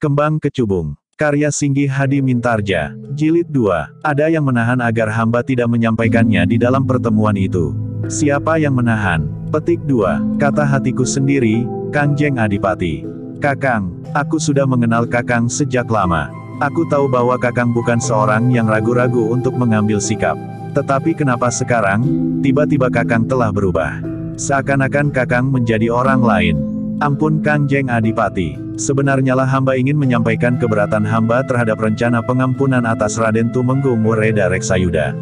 Kembang Kecubung. Karya Singgi Hadi Mintarja. Jilid 2. Ada yang menahan agar hamba tidak menyampaikannya di dalam pertemuan itu. Siapa yang menahan? Petik 2. Kata hatiku sendiri, Kanjeng Adipati. Kakang, aku sudah mengenal Kakang sejak lama. Aku tahu bahwa Kakang bukan seorang yang ragu-ragu untuk mengambil sikap. Tetapi kenapa sekarang, tiba-tiba Kakang telah berubah? Seakan-akan Kakang menjadi orang lain. Ampun Kanjeng Adipati. Sebenarnya lah hamba ingin menyampaikan keberatan hamba terhadap rencana pengampunan atas Raden Tumenggung Wereda Reksayuda.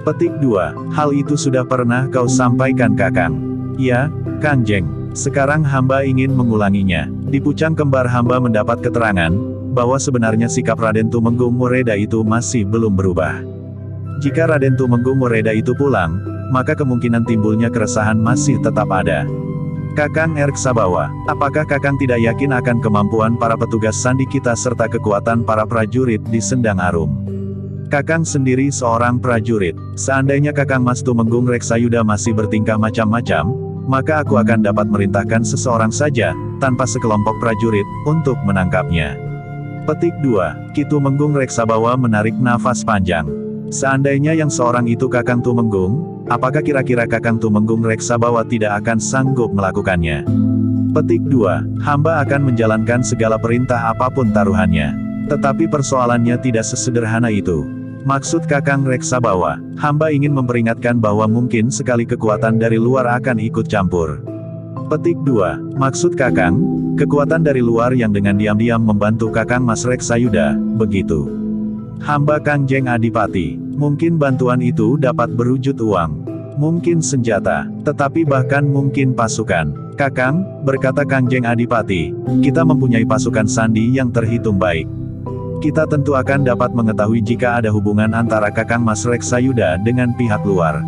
Petik 2. Hal itu sudah pernah kau sampaikan Kakang. Ya, Kanjeng. Sekarang hamba ingin mengulanginya. Di Pucang Kembar hamba mendapat keterangan, bahwa sebenarnya sikap Raden Tumenggung Wereda itu masih belum berubah. Jika Raden Tumenggung Wereda itu pulang, maka kemungkinan timbulnya keresahan masih tetap ada. Kakang Reksabawa, apakah Kakang tidak yakin akan kemampuan para petugas sandi kita serta kekuatan para prajurit di Sendang Arum? Kakang sendiri seorang prajurit. Seandainya Kakang Mas Tumenggung Reksayuda masih bertingkah macam-macam, maka aku akan dapat merintahkan seseorang saja, tanpa sekelompok prajurit, untuk menangkapnya. Petik 2. Ki Tumenggung Reksabawa menarik nafas panjang. Seandainya yang seorang itu Kakang Tumenggung, apakah kira-kira Kakang Tumenggung Reksabawa tidak akan sanggup melakukannya? Petik 2. Hamba akan menjalankan segala perintah apapun taruhannya. Tetapi persoalannya tidak sesederhana itu. Maksud Kakang Reksabawa, hamba ingin memperingatkan bahwa mungkin sekali kekuatan dari luar akan ikut campur. Petik 2. Maksud Kakang, kekuatan dari luar yang dengan diam-diam membantu Kakang Mas Reksayuda, begitu? Hamba Kanjeng Adipati, mungkin bantuan itu dapat berwujud uang, mungkin senjata, tetapi bahkan mungkin pasukan. Kakang, berkata Kanjeng Adipati, kita mempunyai pasukan sandi yang terhitung baik. Kita tentu akan dapat mengetahui jika ada hubungan antara Kakang Mas Reksayuda dengan pihak luar.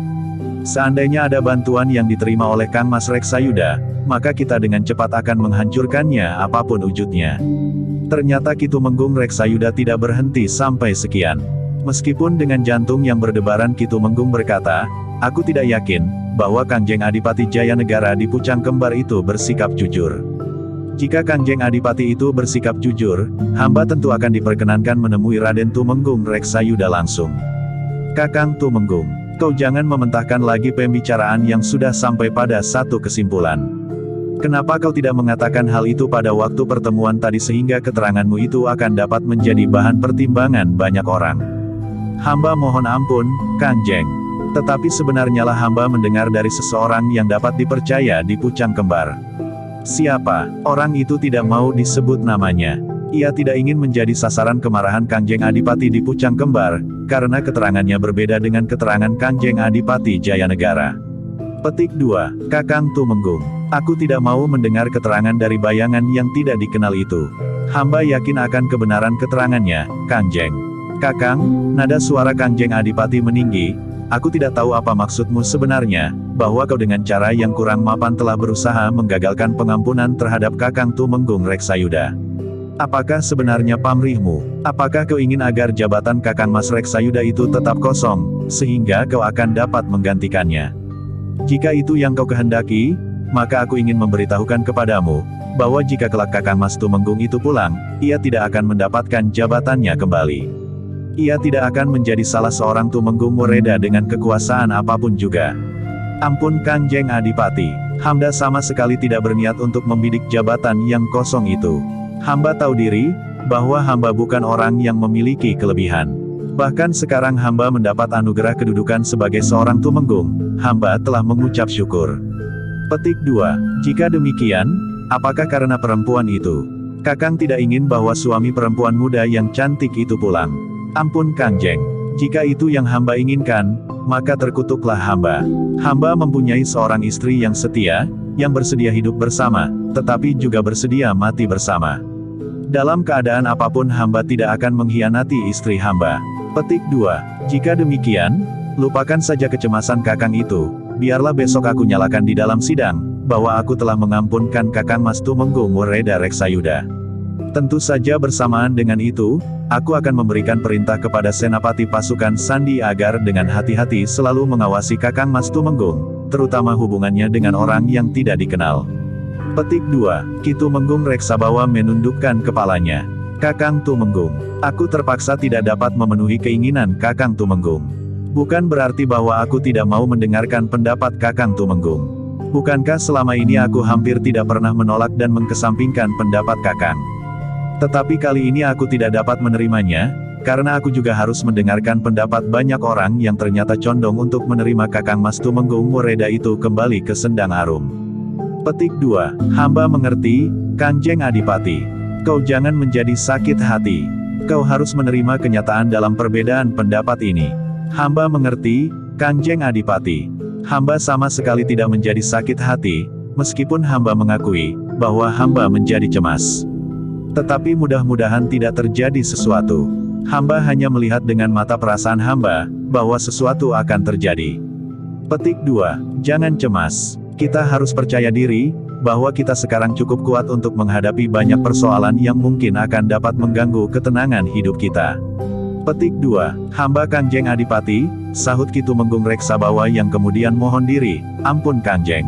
Seandainya ada bantuan yang diterima oleh Kang Mas Reksayuda, maka kita dengan cepat akan menghancurkannya apapun wujudnya. Ternyata Ki Tumenggung Reksayuda tidak berhenti sampai sekian. Meskipun dengan jantung yang berdebaran Ki Tumenggung berkata, aku tidak yakin, bahwa Kanjeng Adipati Jayanegara di Pucang Kembar itu bersikap jujur. Jika Kanjeng Adipati itu bersikap jujur, hamba tentu akan diperkenankan menemui Raden Tumenggung Reksayuda langsung. Kakang Tumenggung, kau jangan mementahkan lagi pembicaraan yang sudah sampai pada satu kesimpulan. Kenapa kau tidak mengatakan hal itu pada waktu pertemuan tadi sehingga keteranganmu itu akan dapat menjadi bahan pertimbangan banyak orang? Hamba mohon ampun, Kanjeng. Tetapi sebenarnya lah hamba mendengar dari seseorang yang dapat dipercaya di Pucang Kembar. Siapa? Orang itu tidak mau disebut namanya. Ia tidak ingin menjadi sasaran kemarahan Kanjeng Adipati di Pucang Kembar, karena keterangannya berbeda dengan keterangan Kanjeng Adipati Jayanegara. Petik 2. Kakang Tumenggung, aku tidak mau mendengar keterangan dari bayangan yang tidak dikenal itu. Hamba yakin akan kebenaran keterangannya, Kanjeng. Kakang, nada suara Kanjeng Adipati meninggi, aku tidak tahu apa maksudmu sebenarnya, bahwa kau dengan cara yang kurang mapan telah berusaha menggagalkan pengampunan terhadap Kakang Tumenggung Reksayuda. Apakah sebenarnya pamrihmu? Apakah kau ingin agar jabatan Kakang Mas Reksayuda itu tetap kosong, sehingga kau akan dapat menggantikannya? Jika itu yang kau kehendaki, maka aku ingin memberitahukan kepadamu, bahwa jika kelak Kakang Mas Tumenggung itu pulang, ia tidak akan mendapatkan jabatannya kembali. Ia tidak akan menjadi salah seorang Tumenggung Wereda dengan kekuasaan apapun juga. Ampun Kanjeng Adipati, hamba sama sekali tidak berniat untuk membidik jabatan yang kosong itu. Hamba tahu diri, bahwa hamba bukan orang yang memiliki kelebihan. Bahkan sekarang hamba mendapat anugerah kedudukan sebagai seorang Tumenggung, hamba telah mengucap syukur. Petik 2. Jika demikian, apakah karena perempuan itu? Kakang tidak ingin bahwa suami perempuan muda yang cantik itu pulang. Ampun Kanjeng, jika itu yang hamba inginkan, maka terkutuklah hamba. Hamba mempunyai seorang istri yang setia, yang bersedia hidup bersama, tetapi juga bersedia mati bersama. Dalam keadaan apapun hamba tidak akan mengkhianati istri hamba. Petik 2. Jika demikian, lupakan saja kecemasan Kakang itu, biarlah besok aku nyalakan di dalam sidang, bahwa aku telah mengampunkan Kakang Mas Tumenggung Wereda Reksayuda. Tentu saja bersamaan dengan itu, aku akan memberikan perintah kepada senapati pasukan sandi agar dengan hati-hati selalu mengawasi Kakang Mas Tumenggung, terutama hubungannya dengan orang yang tidak dikenal. Petik 2. Ki Tumenggung Reksabawa menundukkan kepalanya. Kakang Tumenggung. Aku terpaksa tidak dapat memenuhi keinginan Kakang Tumenggung. Bukan berarti bahwa aku tidak mau mendengarkan pendapat Kakang Tumenggung. Bukankah selama ini aku hampir tidak pernah menolak dan mengkesampingkan pendapat Kakang? Tetapi kali ini aku tidak dapat menerimanya, karena aku juga harus mendengarkan pendapat banyak orang yang ternyata condong untuk menerima Kakang Mas Tumenggung Wereda itu kembali ke Sendang Arum. Petik 2. Hamba mengerti, Kanjeng Adipati. Kau jangan menjadi sakit hati. Kau harus menerima kenyataan dalam perbedaan pendapat ini. Hamba mengerti, Kanjeng Adipati. Hamba sama sekali tidak menjadi sakit hati, meskipun hamba mengakui bahwa hamba menjadi cemas. Tetapi mudah-mudahan tidak terjadi sesuatu. Hamba hanya melihat dengan mata perasaan hamba, bahwa sesuatu akan terjadi. Petik 2. Jangan cemas. Kita harus percaya diri, bahwa kita sekarang cukup kuat untuk menghadapi banyak persoalan yang mungkin akan dapat mengganggu ketenangan hidup kita. Petik 2. Hamba Kanjeng Adipati, sahut Ki Tumenggung Reksabawa yang kemudian mohon diri, ampun Kanjeng.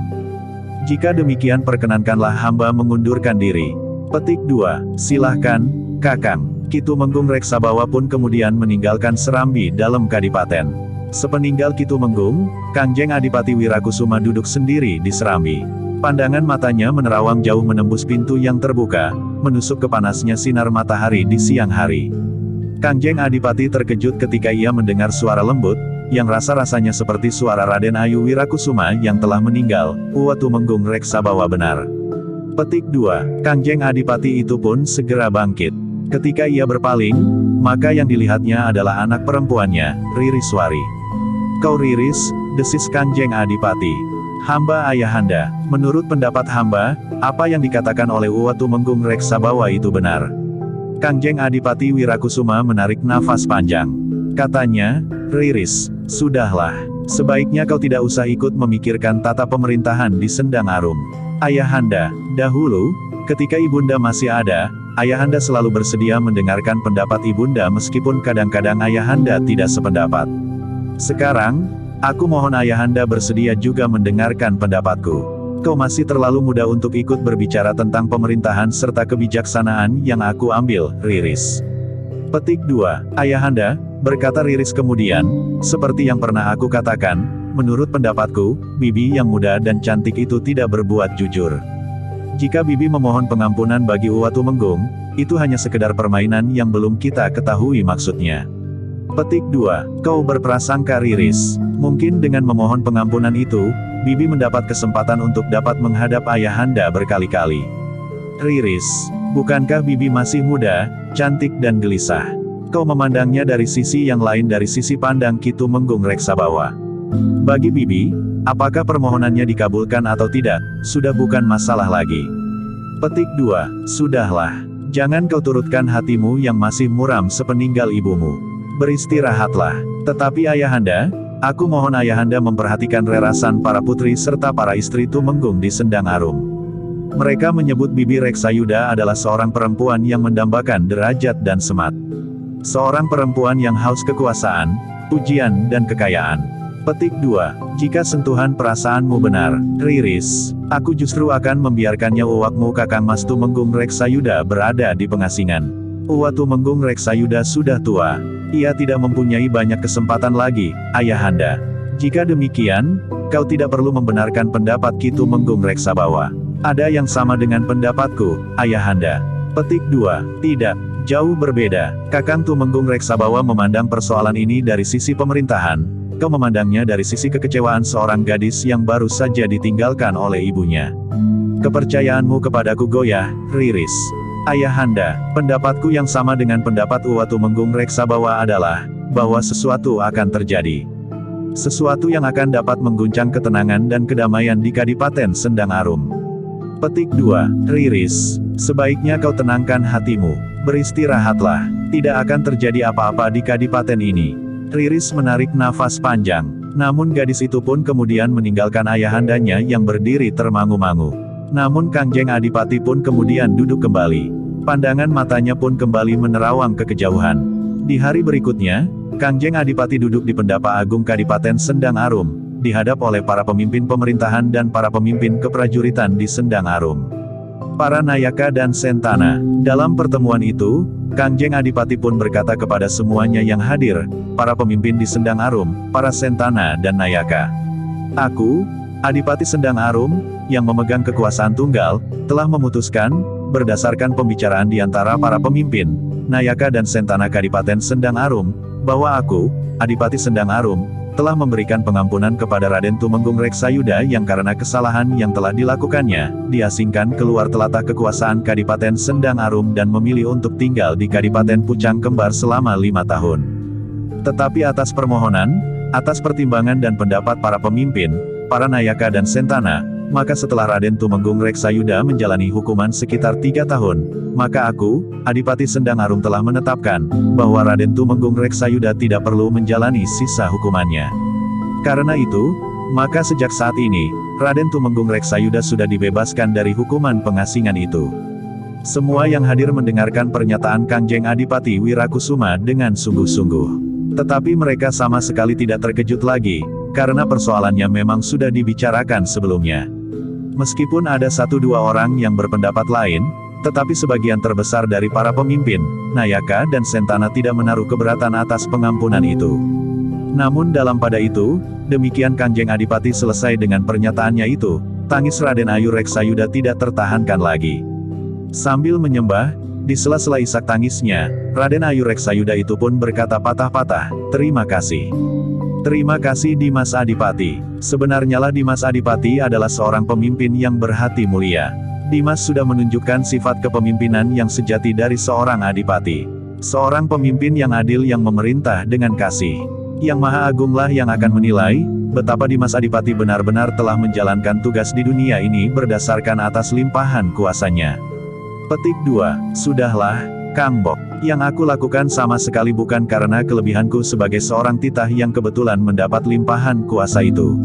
Jika demikian perkenankanlah hamba mengundurkan diri. Petik 2. Silahkan, Kakang. Ki Tumenggung Reksabawa pun kemudian meninggalkan Serambi dalam kadipaten. Sepeninggal Ki Tumenggung, Kanjeng Adipati Wirakusuma duduk sendiri di Serambi. Pandangan matanya menerawang jauh menembus pintu yang terbuka, menusuk ke panasnya sinar matahari di siang hari. Kanjeng Adipati terkejut ketika ia mendengar suara lembut, yang rasa-rasanya seperti suara Raden Ayu Wirakusuma yang telah meninggal. Uwa Tumenggung Reksabawa benar. Petik 2. Kanjeng Adipati itu pun segera bangkit. Ketika ia berpaling, maka yang dilihatnya adalah anak perempuannya, Ririswari. Kau Riris, desis Kanjeng Adipati. Hamba ayahanda, menurut pendapat hamba, apa yang dikatakan oleh Uwa Tumenggung Reksabawa itu benar. Kanjeng Adipati Wirakusuma menarik nafas panjang. Katanya, Riris, sudahlah. Sebaiknya kau tidak usah ikut memikirkan tata pemerintahan di Sendang Arum. Ayahanda, dahulu, ketika ibunda masih ada, ayahanda selalu bersedia mendengarkan pendapat ibunda meskipun kadang-kadang ayahanda tidak sependapat. Sekarang, aku mohon ayahanda bersedia juga mendengarkan pendapatku. Kau masih terlalu muda untuk ikut berbicara tentang pemerintahan serta kebijaksanaan yang aku ambil, Riris. Petik 2. Ayahanda, berkata Riris kemudian, seperti yang pernah aku katakan, menurut pendapatku, Bibi yang muda dan cantik itu tidak berbuat jujur. Jika Bibi memohon pengampunan bagi Uwa Tumenggung, itu hanya sekedar permainan yang belum kita ketahui maksudnya. Petik 2. Kau berprasangka Riris, mungkin dengan memohon pengampunan itu, Bibi mendapat kesempatan untuk dapat menghadap ayahanda berkali-kali. Riris, bukankah Bibi masih muda, cantik dan gelisah? Kau memandangnya dari sisi yang lain dari sisi pandang Ki Tumenggung Reksabawa. Bagi Bibi, apakah permohonannya dikabulkan atau tidak, sudah bukan masalah lagi. Petik 2. Sudahlah. Jangan kau turutkan hatimu yang masih muram sepeninggal ibumu. Beristirahatlah. Tetapi ayahanda, aku mohon ayahanda memperhatikan rerasan para putri serta para istri Tumenggung di Sendang Arum. Mereka menyebut Bibi Reksayuda adalah seorang perempuan yang mendambakan derajat dan semat. Seorang perempuan yang haus kekuasaan, pujian dan kekayaan. Petik 2. Jika sentuhan perasaanmu benar, Riris, aku justru akan membiarkannya uwakmu Kakang Mas Tumenggung Reksayuda berada di pengasingan. Uwa Tumenggung Reksayuda sudah tua. Ia tidak mempunyai banyak kesempatan lagi, ayahanda. Jika demikian, kau tidak perlu membenarkan pendapat Ki Tumenggung Reksabawa. Ada yang sama dengan pendapatku, ayahanda. Petik 2. Tidak, jauh berbeda. Kakang Tumenggung Reksabawa memandang persoalan ini dari sisi pemerintahan, kau memandangnya dari sisi kekecewaan seorang gadis yang baru saja ditinggalkan oleh ibunya. Kepercayaanmu kepadaku goyah, Riris. Ayahanda, pendapatku yang sama dengan pendapat Uwa Tumenggung Reksabawa adalah, bahwa sesuatu akan terjadi. Sesuatu yang akan dapat mengguncang ketenangan dan kedamaian di Kadipaten Sendang Arum. Petik 2. Riris, sebaiknya kau tenangkan hatimu. Beristirahatlah. Tidak akan terjadi apa-apa di Kadipaten ini. Riris menarik nafas panjang. Namun gadis itu pun kemudian meninggalkan ayahandanya yang berdiri termangu-mangu. Namun Kanjeng Adipati pun kemudian duduk kembali. Pandangan matanya pun kembali menerawang ke kejauhan. Di hari berikutnya, Kanjeng Adipati duduk di Pendapa Agung Kadipaten Sendang Arum, dihadap oleh para pemimpin pemerintahan dan para pemimpin keprajuritan di Sendang Arum. para Nayaka dan Sentana. Dalam pertemuan itu, Kangjeng Adipati pun berkata kepada semuanya yang hadir, para pemimpin di Sendang Arum, para Sentana dan Nayaka. Aku, Adipati Sendang Arum, yang memegang kekuasaan tunggal, telah memutuskan, berdasarkan pembicaraan di antara para pemimpin, Nayaka dan Sentana Kadipaten Sendang Arum, bahwa aku, Adipati Sendang Arum, telah memberikan pengampunan kepada Raden Tumenggung Reksayuda yang karena kesalahan yang telah dilakukannya, diasingkan keluar telatah kekuasaan Kadipaten Sendang Arum dan memilih untuk tinggal di Kadipaten Pucang Kembar selama 5 tahun. Tetapi atas permohonan, atas pertimbangan dan pendapat para pemimpin, para Nayaka dan Sentana, maka setelah Raden Tumenggung Reksayuda menjalani hukuman sekitar 3 tahun, maka aku, Adipati Sendang Arum telah menetapkan, bahwa Raden Tumenggung Reksayuda tidak perlu menjalani sisa hukumannya. Karena itu, maka sejak saat ini, Raden Tumenggung Reksayuda sudah dibebaskan dari hukuman pengasingan itu. Semua yang hadir mendengarkan pernyataan Kangjeng Adipati Wirakusuma dengan sungguh-sungguh. Tetapi mereka sama sekali tidak terkejut lagi, karena persoalannya memang sudah dibicarakan sebelumnya. Meskipun ada 1-2 orang yang berpendapat lain, tetapi sebagian terbesar dari para pemimpin, Nayaka dan Sentana tidak menaruh keberatan atas pengampunan itu. Namun dalam pada itu, demikian Kangjeng Adipati selesai dengan pernyataannya itu, tangis Raden Ayu Reksayuda tidak tertahankan lagi. Sambil menyembah, di sela-sela isak tangisnya, Raden Ayu Reksayuda itu pun berkata patah-patah, "Terima kasih. Terima kasih Dimas Adipati. Sebenarnya lah Dimas Adipati adalah seorang pemimpin yang berhati mulia. Dimas sudah menunjukkan sifat kepemimpinan yang sejati dari seorang adipati. Seorang pemimpin yang adil yang memerintah dengan kasih. Yang Maha Agunglah yang akan menilai, betapa Dimas Adipati benar-benar telah menjalankan tugas di dunia ini berdasarkan atas limpahan kuasanya." Petik 2. Sudahlah, Kang Bok. Yang aku lakukan sama sekali bukan karena kelebihanku sebagai seorang titah yang kebetulan mendapat limpahan kuasa itu.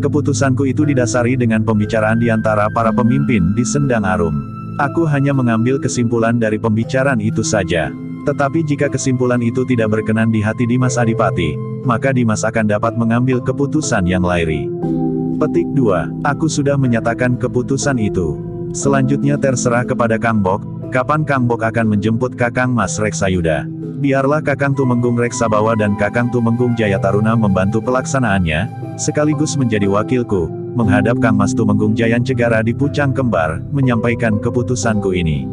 Keputusanku itu didasari dengan pembicaraan di antara para pemimpin di Sendang Arum. Aku hanya mengambil kesimpulan dari pembicaraan itu saja. Tetapi jika kesimpulan itu tidak berkenan di hati Dimas Adipati, maka Dimas akan dapat mengambil keputusan yang lairi. Petik 2. Aku sudah menyatakan keputusan itu. Selanjutnya terserah kepada Kang Bok, kapan Kang Bok akan menjemput Kakang Mas Reksayuda. Biarlah Kakang Tumenggung Reksabawa dan Kakang Tumenggung Jayataruna membantu pelaksanaannya, sekaligus menjadi wakilku, menghadap Kang Mas Tumenggung Jayancegara di Pucang Kembar, menyampaikan keputusanku ini.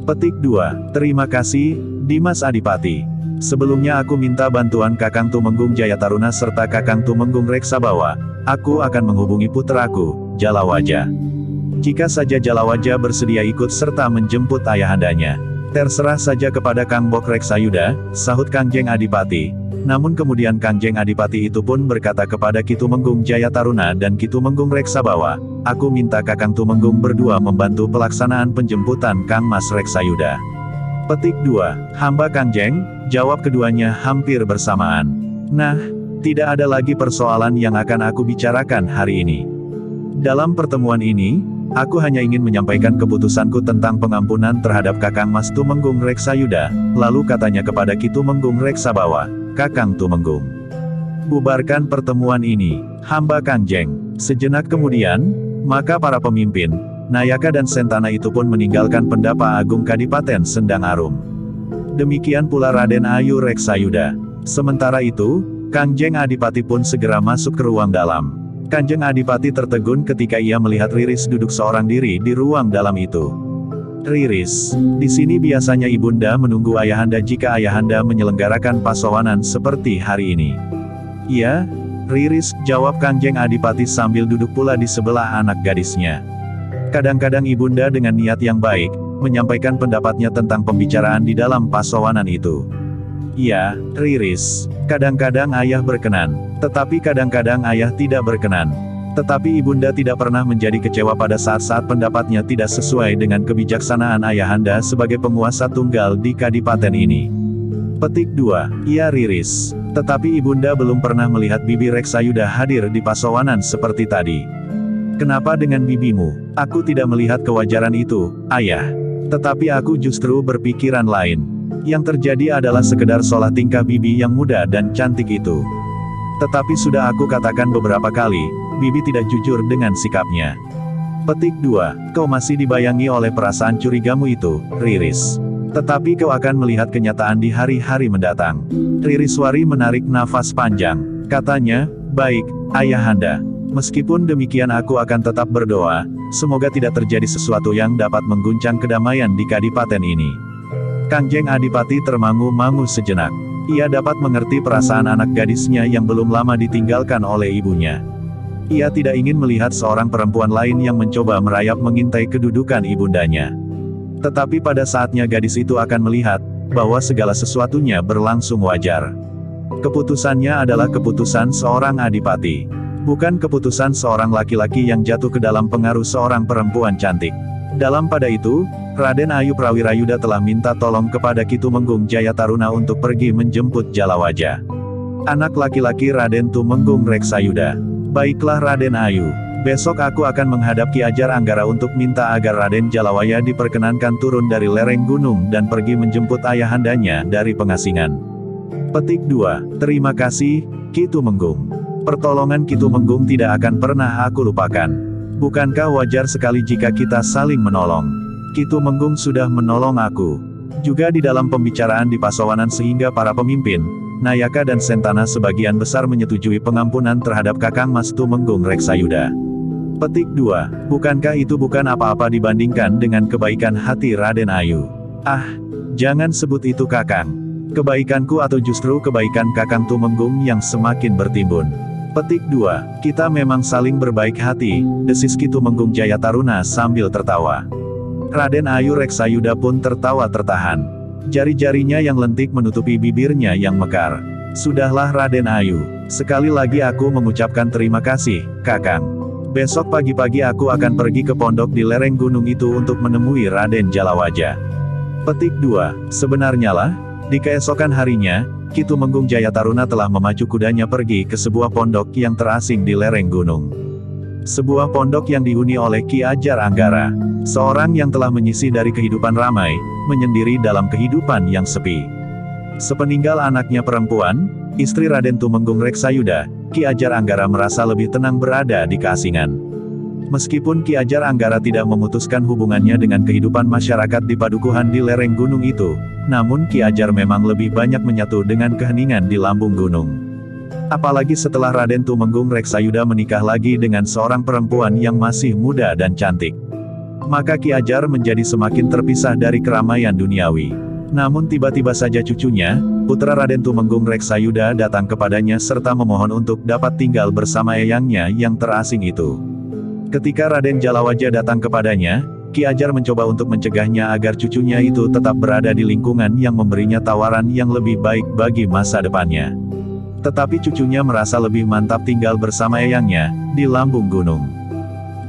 Petik 2. Terima kasih, Dimas Adipati. Sebelumnya aku minta bantuan Kakang Tumenggung Jayataruna serta Kakang Tumenggung Reksabawa. Aku akan menghubungi putraku, Jalawaja. Jika saja Jalawaja bersedia ikut serta menjemput ayahandanya. Terserah saja kepada Kang Bok Reksayuda, sahut Kangjeng Adipati. Namun kemudian Kangjeng Adipati itu pun berkata kepada Ki Tumenggung Jayataruna dan Ki Tumenggung Reksabawa, aku minta Kakang Tumenggung berdua membantu pelaksanaan penjemputan Kang Mas Reksayuda. Petik 2. Hamba Kangjeng, jawab keduanya hampir bersamaan. Nah, tidak ada lagi persoalan yang akan aku bicarakan hari ini. Dalam pertemuan ini, aku hanya ingin menyampaikan keputusanku tentang pengampunan terhadap Kakang Mas Tumenggung Reksayuda, lalu katanya kepada Ki Tumenggung Reksabawa, Kakang Tumenggung, bubarkan pertemuan ini, hamba Kangjeng. Sejenak kemudian, maka para pemimpin, Nayaka dan Sentana itu pun meninggalkan Pendapa Agung Kadipaten Sendang Arum. Demikian pula Raden Ayu Reksayuda. Sementara itu, Kangjeng Adipati pun segera masuk ke ruang dalam. Kanjeng Adipati tertegun ketika ia melihat Riris duduk seorang diri di ruang dalam itu. Riris, di sini biasanya ibunda menunggu ayahanda jika ayahanda menyelenggarakan pasowanan seperti hari ini. Iya, Riris, jawab Kanjeng Adipati sambil duduk pula di sebelah anak gadisnya. Kadang-kadang ibunda dengan niat yang baik, menyampaikan pendapatnya tentang pembicaraan di dalam pasowanan itu. Iya, Riris, kadang-kadang ayah berkenan, tetapi kadang-kadang ayah tidak berkenan. Tetapi ibunda tidak pernah menjadi kecewa pada saat-saat pendapatnya tidak sesuai dengan kebijaksanaan ayahanda sebagai penguasa tunggal di kadipaten ini. Petik 2. Iya Riris, tetapi ibunda belum pernah melihat Bibi Reksayuda hadir di pasowanan seperti tadi. Kenapa dengan bibimu? Aku tidak melihat kewajaran itu, ayah. Tetapi aku justru berpikiran lain. Yang terjadi adalah sekedar solah tingkah Bibi yang muda dan cantik itu. Tetapi sudah aku katakan beberapa kali, Bibi tidak jujur dengan sikapnya. Petik 2. Kau masih dibayangi oleh perasaan curigamu itu, Riris. Tetapi kau akan melihat kenyataan di hari-hari mendatang. Ririswari menarik nafas panjang. Katanya, baik, Ayahanda. Meskipun demikian aku akan tetap berdoa, semoga tidak terjadi sesuatu yang dapat mengguncang kedamaian di kadipaten ini. Kangjeng Adipati termangu-mangu sejenak. Ia dapat mengerti perasaan anak gadisnya yang belum lama ditinggalkan oleh ibunya. Ia tidak ingin melihat seorang perempuan lain yang mencoba merayap mengintai kedudukan ibundanya. Tetapi pada saatnya gadis itu akan melihat, bahwa segala sesuatunya berlangsung wajar. Keputusannya adalah keputusan seorang adipati. Bukan keputusan seorang laki-laki yang jatuh ke dalam pengaruh seorang perempuan cantik. Dalam pada itu, Raden Ayu Prawirayuda telah minta tolong kepada Ki Tumenggung Jayataruna untuk pergi menjemput Jalawaja. Anak laki-laki Raden Tumenggung Reksayuda. Baiklah Raden Ayu, besok aku akan menghadap Ki Ajar Anggara untuk minta agar Raden Jalawaya diperkenankan turun dari lereng gunung dan pergi menjemput ayahandanya dari Pengasingan. Petik 2. Terima kasih, Ki Tumenggung. Pertolongan Ki Tumenggung tidak akan pernah aku lupakan. Bukankah wajar sekali jika kita saling menolong? Ki Tumenggung sudah menolong aku. Juga di dalam pembicaraan di Pasawanan sehingga para pemimpin, Nayaka dan Sentana sebagian besar menyetujui pengampunan terhadap Kakang Mas Tumenggung Reksayuda. Petik 2. Bukankah itu bukan apa-apa dibandingkan dengan kebaikan hati Raden Ayu? Ah, jangan sebut itu Kakang. Kebaikanku atau justru kebaikan Kakang Tumenggung yang semakin bertimbun. Petik 2. Kita memang saling berbaik hati, desis Ki Tumenggung Jayataruna sambil tertawa. Raden Ayu Reksayuda pun tertawa tertahan. Jari-jarinya yang lentik menutupi bibirnya yang mekar. Sudahlah Raden Ayu, sekali lagi aku mengucapkan terima kasih, Kakang. Besok pagi-pagi aku akan pergi ke pondok di lereng gunung itu untuk menemui Raden Jalawaja. Petik 2. Sebenarnya lah, di keesokan harinya, Ki Tumenggung Jayataruna telah memacu kudanya pergi ke sebuah pondok yang terasing di lereng gunung. Sebuah pondok yang dihuni oleh Ki Ajar Anggara. Seorang yang telah menyisih dari kehidupan ramai, menyendiri dalam kehidupan yang sepi. Sepeninggal anaknya perempuan, istri Raden Tumenggung Reksayuda, Ki Ajar Anggara merasa lebih tenang berada di Keasingan. Meskipun Ki Ajar Anggara tidak memutuskan hubungannya dengan kehidupan masyarakat di padukuhan di lereng gunung itu, namun Ki Ajar memang lebih banyak menyatu dengan keheningan di lambung gunung. Apalagi setelah Raden Tumenggung Reksayuda menikah lagi dengan seorang perempuan yang masih muda dan cantik. Maka Ki Ajar menjadi semakin terpisah dari keramaian duniawi. Namun tiba-tiba saja cucunya, putra Raden Tumenggung Reksayuda datang kepadanya serta memohon untuk dapat tinggal bersama eyangnya yang terasing itu. Ketika Raden Jalawaja datang kepadanya, Ki Ajar mencoba untuk mencegahnya agar cucunya itu tetap berada di lingkungan yang memberinya tawaran yang lebih baik bagi masa depannya. Tetapi cucunya merasa lebih mantap tinggal bersama eyangnya, di lambung gunung.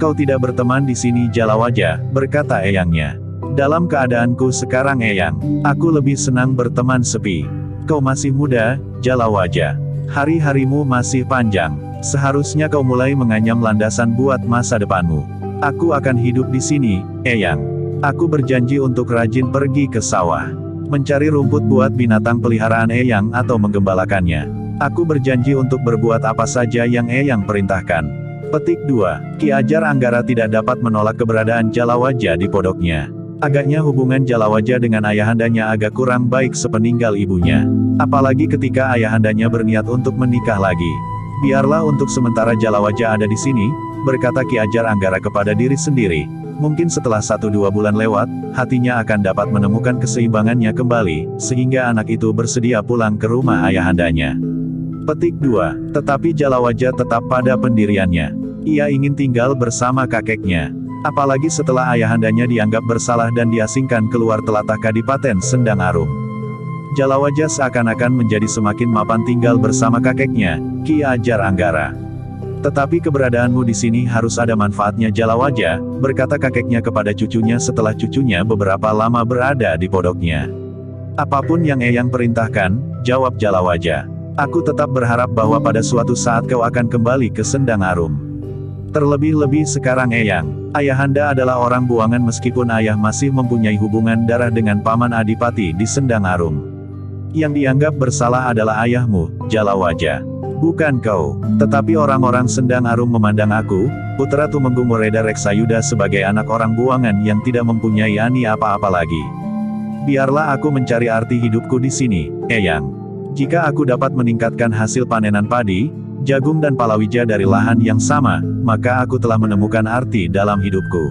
Kau tidak berteman di sini Jalawaja, berkata eyangnya. Dalam keadaanku sekarang eyang, aku lebih senang berteman sepi. Kau masih muda, Jalawaja. Hari-harimu masih panjang. Seharusnya kau mulai menganyam landasan buat masa depanmu. Aku akan hidup di sini, eyang. Aku berjanji untuk rajin pergi ke sawah. Mencari rumput buat binatang peliharaan eyang atau menggembalakannya. Aku berjanji untuk berbuat apa saja yang eyang perintahkan. Petik 2. Ki Ajar Anggara tidak dapat menolak keberadaan Jalawaja di pondoknya. Agaknya hubungan Jalawaja dengan ayahandanya agak kurang baik sepeninggal ibunya. Apalagi ketika ayahandanya berniat untuk menikah lagi. Biarlah untuk sementara Jalawaja ada di sini, berkata Ki Ajar Anggara kepada diri sendiri. Mungkin setelah 1-2 bulan lewat, hatinya akan dapat menemukan keseimbangannya kembali, sehingga anak itu bersedia pulang ke rumah ayahandanya. Petik 2. Tetapi Jalawaja tetap pada pendiriannya. Ia ingin tinggal bersama kakeknya. Apalagi setelah ayahandanya dianggap bersalah dan diasingkan keluar telatah Kadipaten Sendang Arum. Jalawaja seakan-akan menjadi semakin mapan tinggal bersama kakeknya, Ki Ajar Anggara. Tetapi keberadaanmu di sini harus ada manfaatnya Jalawaja, berkata kakeknya kepada cucunya setelah cucunya beberapa lama berada di pondoknya. Apapun yang eyang perintahkan, jawab Jalawaja. Aku tetap berharap bahwa pada suatu saat kau akan kembali ke Sendang Arum. Terlebih-lebih sekarang eyang, ayahanda adalah orang buangan meskipun ayah masih mempunyai hubungan darah dengan Paman Adipati di Sendang Arum. Yang dianggap bersalah adalah ayahmu, Jalawaja. Bukan kau, tetapi orang-orang Sendang Arum memandang aku, putra Tumenggung Wereda Reksayuda sebagai anak orang buangan yang tidak mempunyai ani apa-apa lagi. Biarlah aku mencari arti hidupku di sini, Eyang. Jika aku dapat meningkatkan hasil panenan padi, jagung dan palawija dari lahan yang sama, maka aku telah menemukan arti dalam hidupku.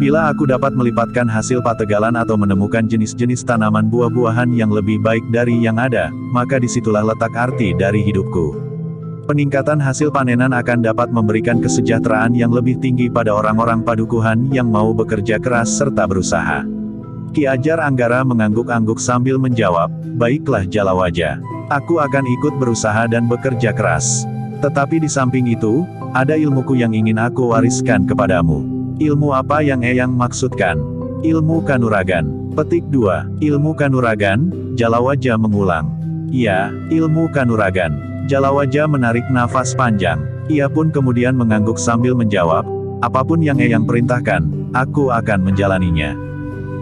Bila aku dapat melipatkan hasil pategalan atau menemukan jenis-jenis tanaman buah-buahan yang lebih baik dari yang ada, maka disitulah letak arti dari hidupku. Peningkatan hasil panenan akan dapat memberikan kesejahteraan yang lebih tinggi pada orang-orang padukuhan yang mau bekerja keras serta berusaha. Ki Ajar Anggara mengangguk-angguk sambil menjawab, baiklah Jalawaja. Aku akan ikut berusaha dan bekerja keras. Tetapi di samping itu, ada ilmuku yang ingin aku wariskan kepadamu. Ilmu apa yang Eyang maksudkan? Ilmu kanuragan. Petik 2. Ilmu kanuragan, Jalawaja mengulang. Ya, ilmu kanuragan. Jalawaja menarik nafas panjang. Ia pun kemudian mengangguk sambil menjawab, apapun yang Eyang perintahkan, aku akan menjalaninya.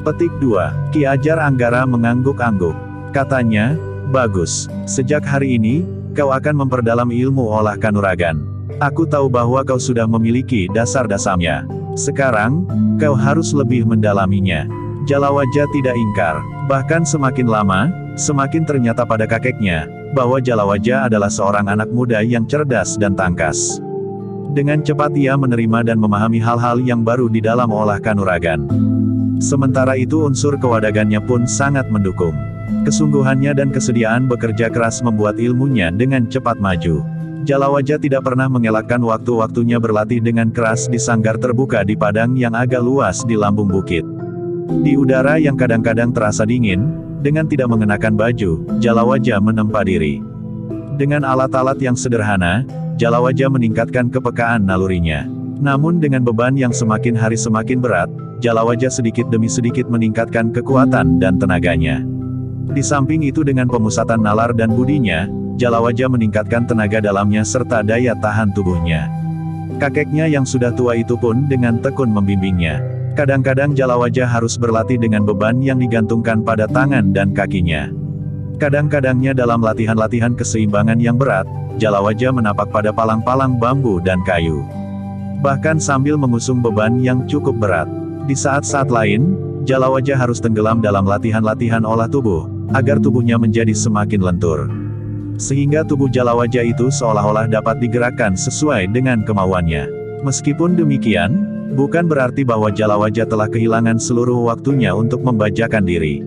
Petik 2. Ki Ajar Anggara mengangguk-angguk. Katanya, bagus. Sejak hari ini, kau akan memperdalam ilmu olah kanuragan. Aku tahu bahwa kau sudah memiliki dasar-dasarnya. Sekarang, kau harus lebih mendalaminya. Jalawaja tidak ingkar. Bahkan semakin lama, semakin ternyata pada kakeknya, bahwa Jalawaja adalah seorang anak muda yang cerdas dan tangkas. Dengan cepat ia menerima dan memahami hal-hal yang baru di dalam olah kanuragan. Sementara itu unsur kewadagannya pun sangat mendukung. Kesungguhannya dan kesediaan bekerja keras membuat ilmunya dengan cepat maju. Jalawaja tidak pernah mengelakkan waktu-waktunya berlatih dengan keras di sanggar terbuka di padang yang agak luas di lambung bukit. Di udara yang kadang-kadang terasa dingin, dengan tidak mengenakan baju, Jalawaja menempa diri. Dengan alat-alat yang sederhana, Jalawaja meningkatkan kepekaan nalurinya. Namun dengan beban yang semakin hari semakin berat, Jalawaja sedikit demi sedikit meningkatkan kekuatan dan tenaganya. Di samping itu dengan pemusatan nalar dan budinya, Jalawaja meningkatkan tenaga dalamnya serta daya tahan tubuhnya. Kakeknya yang sudah tua itu pun dengan tekun membimbingnya. Kadang-kadang Jalawaja harus berlatih dengan beban yang digantungkan pada tangan dan kakinya. Kadang-kadangnya dalam latihan-latihan keseimbangan yang berat, Jalawaja menapak pada palang-palang bambu dan kayu. Bahkan sambil mengusung beban yang cukup berat. Di saat-saat lain, Jalawaja harus tenggelam dalam latihan-latihan olah tubuh, agar tubuhnya menjadi semakin lentur. Sehingga tubuh Jalawaja itu seolah-olah dapat digerakkan sesuai dengan kemauannya. Meskipun demikian, bukan berarti bahwa Jalawaja telah kehilangan seluruh waktunya untuk membajakan diri.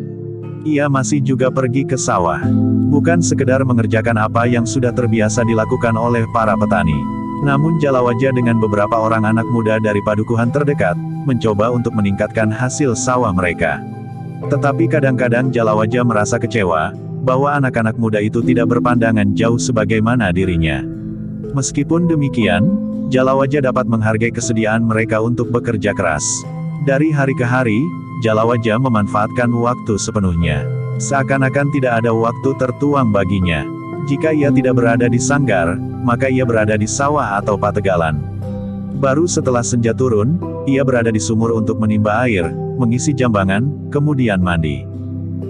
Ia masih juga pergi ke sawah. Bukan sekedar mengerjakan apa yang sudah terbiasa dilakukan oleh para petani. Namun Jalawaja dengan beberapa orang anak muda dari padukuhan terdekat, mencoba untuk meningkatkan hasil sawah mereka. Tetapi kadang-kadang Jalawaja merasa kecewa, bahwa anak-anak muda itu tidak berpandangan jauh sebagaimana dirinya. Meskipun demikian, Jalawaja dapat menghargai kesediaan mereka untuk bekerja keras. Dari hari ke hari, Jalawaja memanfaatkan waktu sepenuhnya. Seakan-akan tidak ada waktu tertuang baginya. Jika ia tidak berada di sanggar, maka ia berada di sawah atau pategalan. Baru setelah senja turun, ia berada di sumur untuk menimba air, mengisi jambangan, kemudian mandi.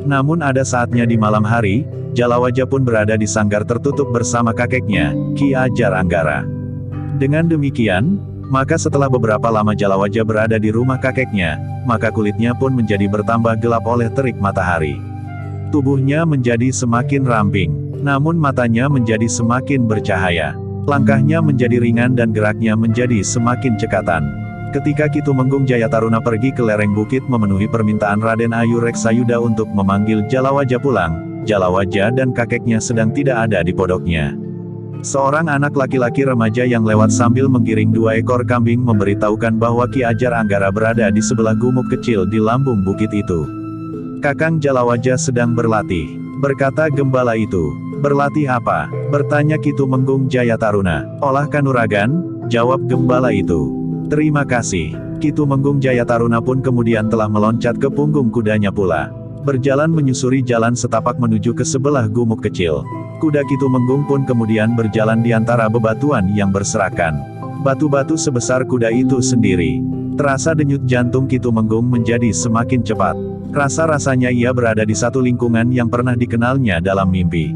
Namun ada saatnya di malam hari, Jalawaja pun berada di sanggar tertutup bersama kakeknya, Ki Ajar Anggara. Dengan demikian, maka setelah beberapa lama Jalawaja berada di rumah kakeknya, maka kulitnya pun menjadi bertambah gelap oleh terik matahari. Tubuhnya menjadi semakin ramping, namun matanya menjadi semakin bercahaya. Langkahnya menjadi ringan dan geraknya menjadi semakin cekatan. Ketika Ki Tumenggung Jayataruna pergi ke lereng bukit memenuhi permintaan Raden Ayu Reksayuda untuk memanggil Jalawaja pulang, Jalawaja dan kakeknya sedang tidak ada di podoknya. Seorang anak laki-laki remaja yang lewat sambil menggiring 2 ekor kambing memberitahukan bahwa Ki Ajar Anggara berada di sebelah gumuk kecil di lambung bukit itu. Kakang Jalawaja sedang berlatih, berkata gembala itu. Berlatih apa? Bertanya Ki Tumenggung Jayataruna. Olah kanuragan, jawab gembala itu. Terima kasih. Ki Tumenggung Jayataruna pun kemudian telah meloncat ke punggung kudanya pula. Berjalan menyusuri jalan setapak menuju ke sebelah gumuk kecil. Kuda Ki Tumenggung pun kemudian berjalan di antara bebatuan yang berserakan. Batu-batu sebesar kuda itu sendiri. Terasa denyut jantung Ki Tumenggung menjadi semakin cepat. Rasa-rasanya ia berada di satu lingkungan yang pernah dikenalnya dalam mimpi.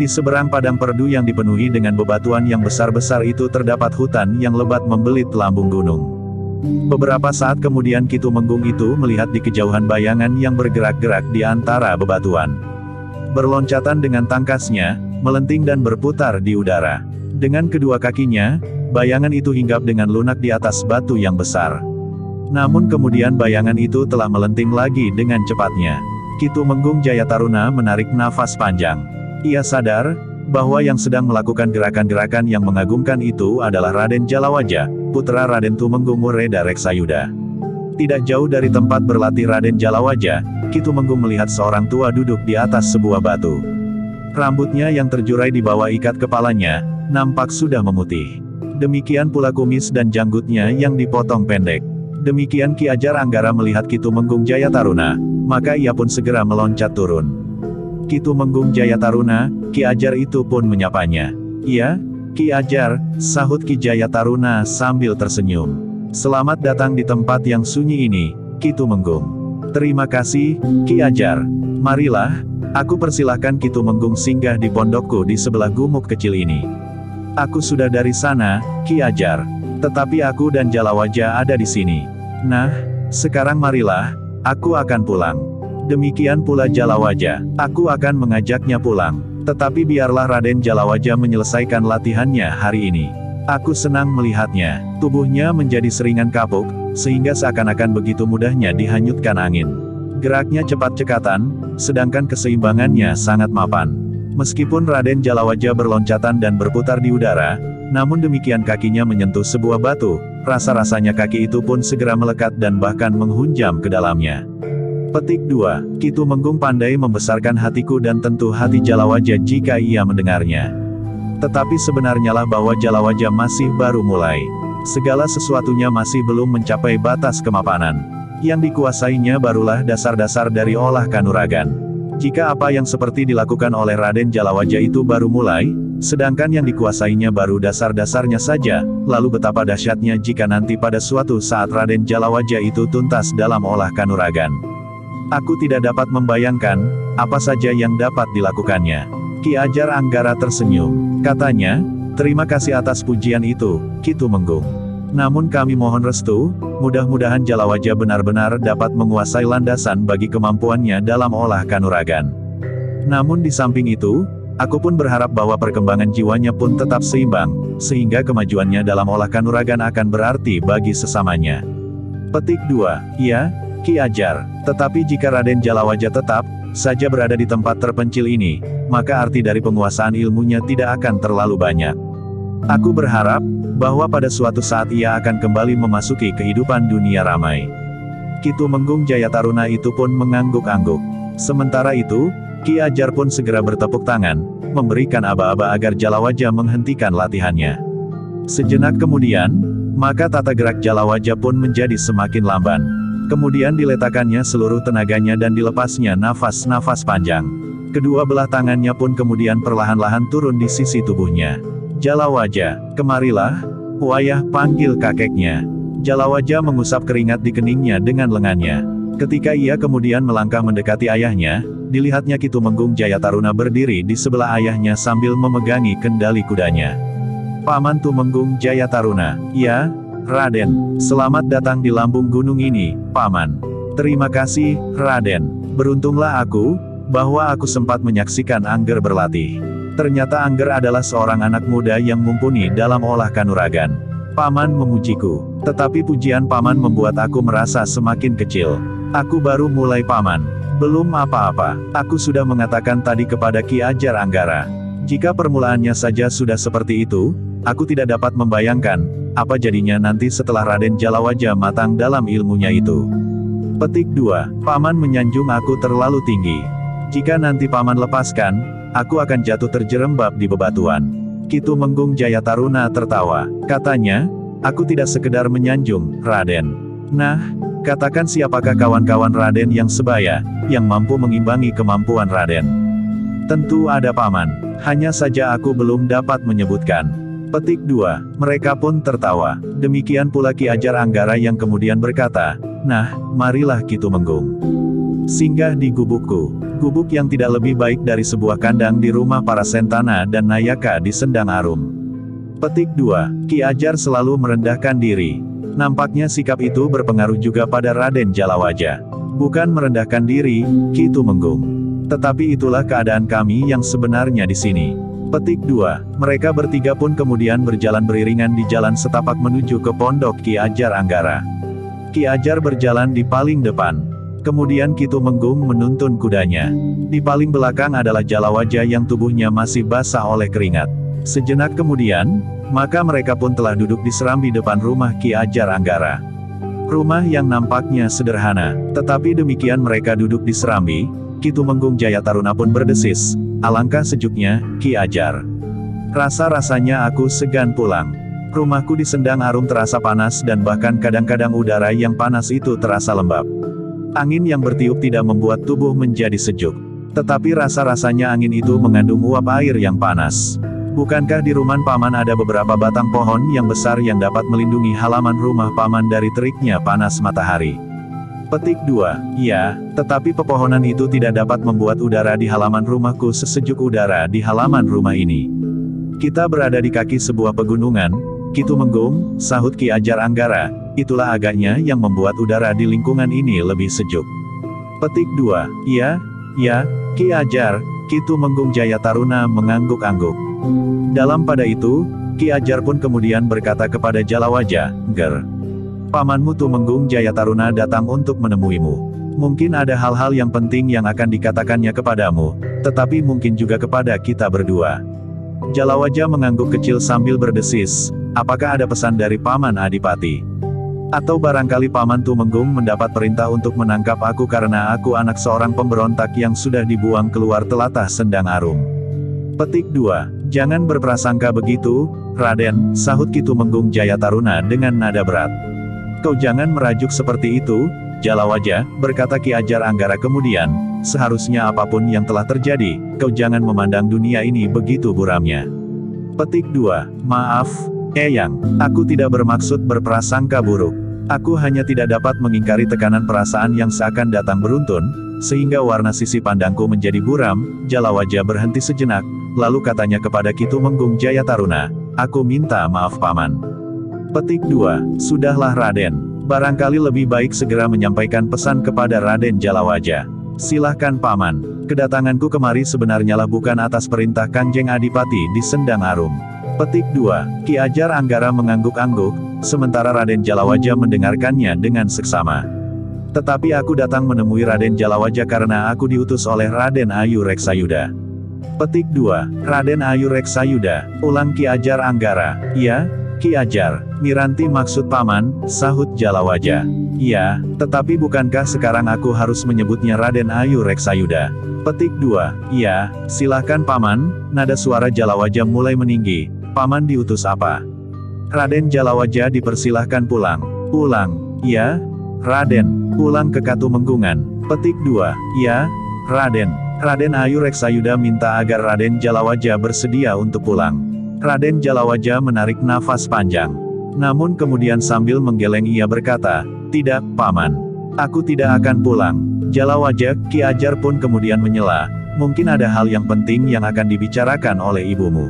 Di seberang padang perdu yang dipenuhi dengan bebatuan yang besar-besar itu terdapat hutan yang lebat membelit lambung gunung. Beberapa saat kemudian Ki Tumenggung itu melihat di kejauhan bayangan yang bergerak-gerak di antara bebatuan. Berloncatan dengan tangkasnya, melenting dan berputar di udara. Dengan kedua kakinya, bayangan itu hinggap dengan lunak di atas batu yang besar. Namun kemudian bayangan itu telah melenting lagi dengan cepatnya. Ki Tumenggung Jayataruna menarik nafas panjang. Ia sadar bahwa yang sedang melakukan gerakan-gerakan yang mengagumkan itu adalah Raden Jalawaja, putra Raden Tumenggung Wureda Reksayuda. Tidak jauh dari tempat berlatih Raden Jalawaja, Ki Tumenggung melihat seorang tua duduk di atas sebuah batu. Rambutnya yang terjurai di bawah ikat kepalanya, nampak sudah memutih. Demikian pula kumis dan janggutnya yang dipotong pendek. Demikian Ki Ajar Anggara melihat Ki Tumenggung Jayataruna, maka ia pun segera meloncat turun. Ki Tumenggung Jayataruna, Ki Ajar itu pun menyapanya. "Iya, Ki Ajar," sahut Ki Jayataruna sambil tersenyum. "Selamat datang di tempat yang sunyi ini, Ki Tumenggung." "Terima kasih, Ki Ajar. Marilah, aku persilahkan Ki Tumenggung singgah di pondokku di sebelah gumuk kecil ini." "Aku sudah dari sana, Ki Ajar. Tetapi aku dan Jalawaja ada di sini. Nah, sekarang marilah, aku akan pulang." Demikian pula Jalawaja, "Aku akan mengajaknya pulang. Tetapi biarlah Raden Jalawaja menyelesaikan latihannya hari ini. Aku senang melihatnya. Tubuhnya menjadi seringan kapuk, sehingga seakan-akan begitu mudahnya dihanyutkan angin. Geraknya cepat cekatan, sedangkan keseimbangannya sangat mapan." Meskipun Raden Jalawaja berloncatan dan berputar di udara, namun demikian kakinya menyentuh sebuah batu, rasa-rasanya kaki itu pun segera melekat dan bahkan menghunjam ke dalamnya. Petik 2. Ki Tumenggung pandai membesarkan hatiku dan tentu hati Jalawaja jika ia mendengarnya. Tetapi sebenarnya lah bahwa Jalawaja masih baru mulai. Segala sesuatunya masih belum mencapai batas kemapanan. Yang dikuasainya barulah dasar-dasar dari olah kanuragan. Jika apa yang seperti dilakukan oleh Raden Jalawaja itu baru mulai, sedangkan yang dikuasainya baru dasar-dasarnya saja, lalu betapa dahsyatnya jika nanti pada suatu saat Raden Jalawaja itu tuntas dalam olah kanuragan. Aku tidak dapat membayangkan apa saja yang dapat dilakukannya. Ki Ajar Anggara tersenyum. Katanya, "Terima kasih atas pujian itu, Ki Tumenggung. Namun kami mohon restu, mudah-mudahan Jalawaja benar-benar dapat menguasai landasan bagi kemampuannya dalam olah kanuragan. Namun di samping itu, aku pun berharap bahwa perkembangan jiwanya pun tetap seimbang, sehingga kemajuannya dalam olah kanuragan akan berarti bagi sesamanya." Petik 2. "Iya, Ki Ajar. Tetapi jika Raden Jalawaja tetap saja berada di tempat terpencil ini, maka arti dari penguasaan ilmunya tidak akan terlalu banyak. Aku berharap bahwa pada suatu saat ia akan kembali memasuki kehidupan dunia ramai." Ki Tumenggung Jayataruna itu pun mengangguk-angguk. Sementara itu, Ki Ajar pun segera bertepuk tangan, memberikan aba-aba agar Jalawaja menghentikan latihannya. Sejenak kemudian, maka tata gerak Jalawaja pun menjadi semakin lamban. Kemudian diletakkannya seluruh tenaganya dan dilepasnya nafas-nafas panjang. Kedua belah tangannya pun kemudian perlahan-lahan turun di sisi tubuhnya. "Jalawaja, kemarilah." "Wayah," panggil kakeknya. Jalawaja mengusap keringat di keningnya dengan lengannya. Ketika ia kemudian melangkah mendekati ayahnya, dilihatnya Ki Tumenggung Jayataruna berdiri di sebelah ayahnya sambil memegangi kendali kudanya. "Paman Tumenggung Jayataruna." "Ya, Raden, selamat datang di lambung gunung ini, Paman." "Terima kasih, Raden. Beruntunglah aku, bahwa aku sempat menyaksikan Angger berlatih. Ternyata Angger adalah seorang anak muda yang mumpuni dalam olah kanuragan. Paman memujiku. Tetapi pujian Paman membuat aku merasa semakin kecil. Aku baru mulai, Paman. Belum apa-apa. Aku sudah mengatakan tadi kepada Ki Ajar Anggara. Jika permulaannya saja sudah seperti itu, aku tidak dapat membayangkan apa jadinya nanti setelah Raden Jalawaja matang dalam ilmunya itu." Petik 2. "Paman menyanjung aku terlalu tinggi. Jika nanti Paman lepaskan, aku akan jatuh terjerembab di bebatuan." Ki Tumenggung Jayataruna tertawa. Katanya, "Aku tidak sekedar menyanjung, Raden. Nah, katakan siapakah kawan-kawan Raden yang sebaya, yang mampu mengimbangi kemampuan Raden?" "Tentu ada, Paman. Hanya saja aku belum dapat menyebutkan." Petik 2. Mereka pun tertawa. Demikian pula Ki Ajar Anggara yang kemudian berkata, "Nah, marilah Ki Tumenggung. Singgah di gubukku. Gubuk yang tidak lebih baik dari sebuah kandang di rumah para Sentana dan Nayaka di Sendang Arum. Petik 2. Ki Ajar selalu merendahkan diri. Nampaknya sikap itu berpengaruh juga pada Raden Jalawaja. Bukan merendahkan diri, Ki Tumenggung. Tetapi itulah keadaan kami yang sebenarnya di sini. Petik 2. Mereka bertiga pun kemudian berjalan beriringan di jalan setapak menuju ke pondok Ki Ajar Anggara. Ki Ajar berjalan di paling depan. Kemudian Ki Tumenggung menuntun kudanya. Di paling belakang adalah Jalawaja yang tubuhnya masih basah oleh keringat. Sejenak kemudian, maka mereka pun telah duduk di serambi depan rumah Ki Ajar Anggara. Rumah yang nampaknya sederhana, tetapi demikian mereka duduk di serambi, Ki Tumenggung Jayataruna pun berdesis, alangkah sejuknya, Ki Ajar. Rasa-rasanya aku segan pulang. Rumahku di Sendang Arum terasa panas dan bahkan kadang-kadang udara yang panas itu terasa lembab. Angin yang bertiup tidak membuat tubuh menjadi sejuk. Tetapi rasa-rasanya angin itu mengandung uap air yang panas. Bukankah di rumah Paman ada beberapa batang pohon yang besar yang dapat melindungi halaman rumah Paman dari teriknya panas matahari? Petik 2. Ya, tetapi pepohonan itu tidak dapat membuat udara di halaman rumahku sesejuk udara di halaman rumah ini. Kita berada di kaki sebuah pegunungan, Ki Tumenggung, sahut Ki Ajar Anggara, itulah agaknya yang membuat udara di lingkungan ini lebih sejuk. Petik 2. Ya, Ki Ajar, Ki Tumenggung Jayataruna mengangguk-angguk. Dalam pada itu, Ki Ajar pun kemudian berkata kepada Jalawaja, "Ger, Pamanmu Tumenggung Jayataruna datang untuk menemuimu. Mungkin ada hal-hal yang penting yang akan dikatakannya kepadamu, tetapi mungkin juga kepada kita berdua." Jalawaja mengangguk kecil sambil berdesis, "Apakah ada pesan dari Paman Adipati? Atau barangkali Paman Tumenggung mendapat perintah untuk menangkap aku karena aku anak seorang pemberontak yang sudah dibuang keluar telatah Sendang Arum?" Petik 2. Jangan berprasangka begitu, Raden, sahut Ki Tumenggung Jayataruna dengan nada berat. Kau jangan merajuk seperti itu, Jalawaja, berkata Ki Ajar Anggara kemudian, seharusnya apapun yang telah terjadi, kau jangan memandang dunia ini begitu buramnya. Petik 2. Maaf, Eyang, aku tidak bermaksud berprasangka buruk. Aku hanya tidak dapat mengingkari tekanan perasaan yang seakan datang beruntun, sehingga warna sisi pandangku menjadi buram. Jalawaja berhenti sejenak, lalu katanya kepada Ki Tumenggung Jayataruna, "Aku minta maaf Paman." Petik 2. Sudahlah Raden. Barangkali lebih baik segera menyampaikan pesan kepada Raden Jalawaja. Silahkan Paman. Kedatanganku kemari sebenarnya lah bukan atas perintah Kanjeng Adipati di Sendang Arum. Petik 2. Ki Ajar Anggara mengangguk-angguk, sementara Raden Jalawaja mendengarkannya dengan seksama. Tetapi aku datang menemui Raden Jalawaja karena aku diutus oleh Raden Ayu Reksayuda. Petik 2. Raden Ayu Reksayuda, ulang Ki Ajar Anggara. Ya, Ki Ajar, Miranti maksud Paman, sahut Jalawaja. Iya, tetapi bukankah sekarang aku harus menyebutnya Raden Ayu Reksayuda? Petik 2. Iya, silahkan Paman. Nada suara Jalawaja mulai meninggi. Paman diutus apa? Raden Jalawaja dipersilahkan pulang. Pulang, ya, Raden, pulang ke Katumenggungan. Petik 2. Ya, Raden. Raden Ayu Reksayuda minta agar Raden Jalawaja bersedia untuk pulang. Raden Jalawaja menarik nafas panjang. Namun kemudian sambil menggeleng ia berkata, "Tidak, Paman. Aku tidak akan pulang." Jalawaja, Ki Ajar pun kemudian menyela, "Mungkin ada hal yang penting yang akan dibicarakan oleh ibumu."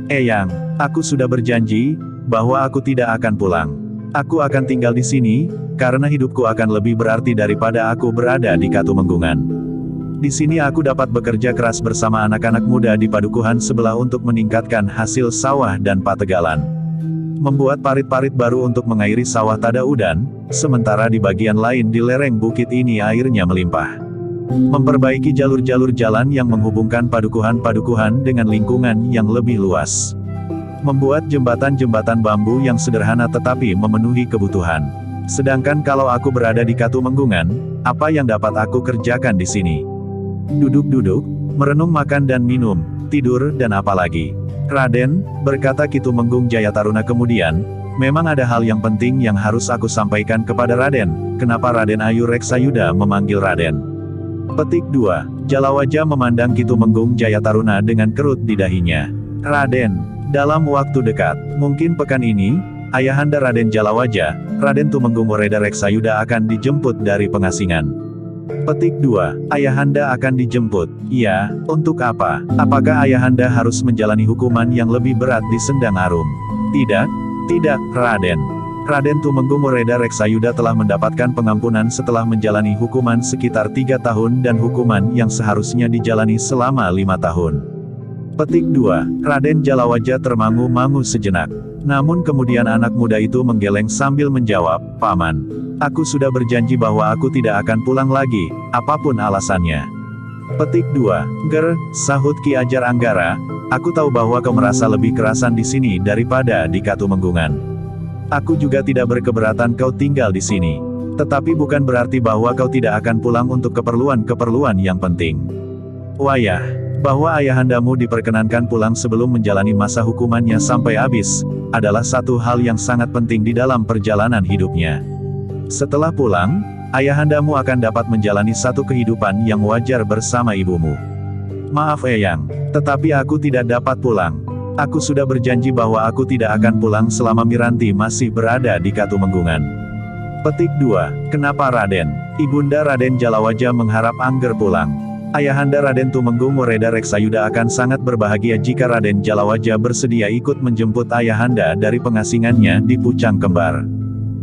"Eyang, aku sudah berjanji, bahwa aku tidak akan pulang. Aku akan tinggal di sini, karena hidupku akan lebih berarti daripada aku berada di Katumenggungan. Di sini aku dapat bekerja keras bersama anak-anak muda di padukuhan sebelah untuk meningkatkan hasil sawah dan pategalan. Membuat parit-parit baru untuk mengairi sawah Tadaudan, sementara di bagian lain di lereng bukit ini airnya melimpah. Memperbaiki jalur-jalur jalan yang menghubungkan padukuhan-padukuhan dengan lingkungan yang lebih luas. Membuat jembatan-jembatan bambu yang sederhana tetapi memenuhi kebutuhan. Sedangkan kalau aku berada di Katumenggungan, apa yang dapat aku kerjakan di sini? Duduk-duduk, merenung makan dan minum, tidur dan apa lagi? Raden, berkata Ki Tumenggung Jayataruna kemudian, memang ada hal yang penting yang harus aku sampaikan kepada Raden. Kenapa Raden Ayu Reksayuda memanggil Raden? Petik 2. Jalawaja memandang Ki Tumenggung Jayataruna dengan kerut di dahinya. Raden, dalam waktu dekat, mungkin pekan ini, Ayahanda Raden Jalawaja, Raden Tumenggung Wereda Reksayuda akan dijemput dari pengasingan. Petik 2. Ayahanda akan dijemput. Ya, untuk apa? Apakah ayahanda harus menjalani hukuman yang lebih berat di Sendang Arum? Tidak, tidak, Raden. Raden Tumenggung Wereda Reksayuda telah mendapatkan pengampunan setelah menjalani hukuman sekitar 3 tahun dan hukuman yang seharusnya dijalani selama 5 tahun. Petik 2. Raden Jalawaja termangu-mangu sejenak. Namun kemudian anak muda itu menggeleng sambil menjawab, "Paman, aku sudah berjanji bahwa aku tidak akan pulang lagi, apapun alasannya." Petik 2. Ger, sahut Ki Ajar Anggara, aku tahu bahwa kau merasa lebih kerasan di sini daripada di Katumenggungan. Aku juga tidak berkeberatan kau tinggal di sini. Tetapi bukan berarti bahwa kau tidak akan pulang untuk keperluan-keperluan yang penting. Wayah, bahwa ayahandamu diperkenankan pulang sebelum menjalani masa hukumannya sampai habis, adalah satu hal yang sangat penting di dalam perjalanan hidupnya. Setelah pulang, ayahandamu akan dapat menjalani satu kehidupan yang wajar bersama ibumu. Maaf Eyang, tetapi aku tidak dapat pulang. Aku sudah berjanji bahwa aku tidak akan pulang selama Miranti masih berada di Katumenggungan. Petik 2. Kenapa Raden? Ibunda Raden Jalawaja mengharap Angger pulang. Ayahanda Raden Tumenggung Wereda Reksayuda akan sangat berbahagia jika Raden Jalawaja bersedia ikut menjemput ayahanda dari pengasingannya di Pucang Kembar.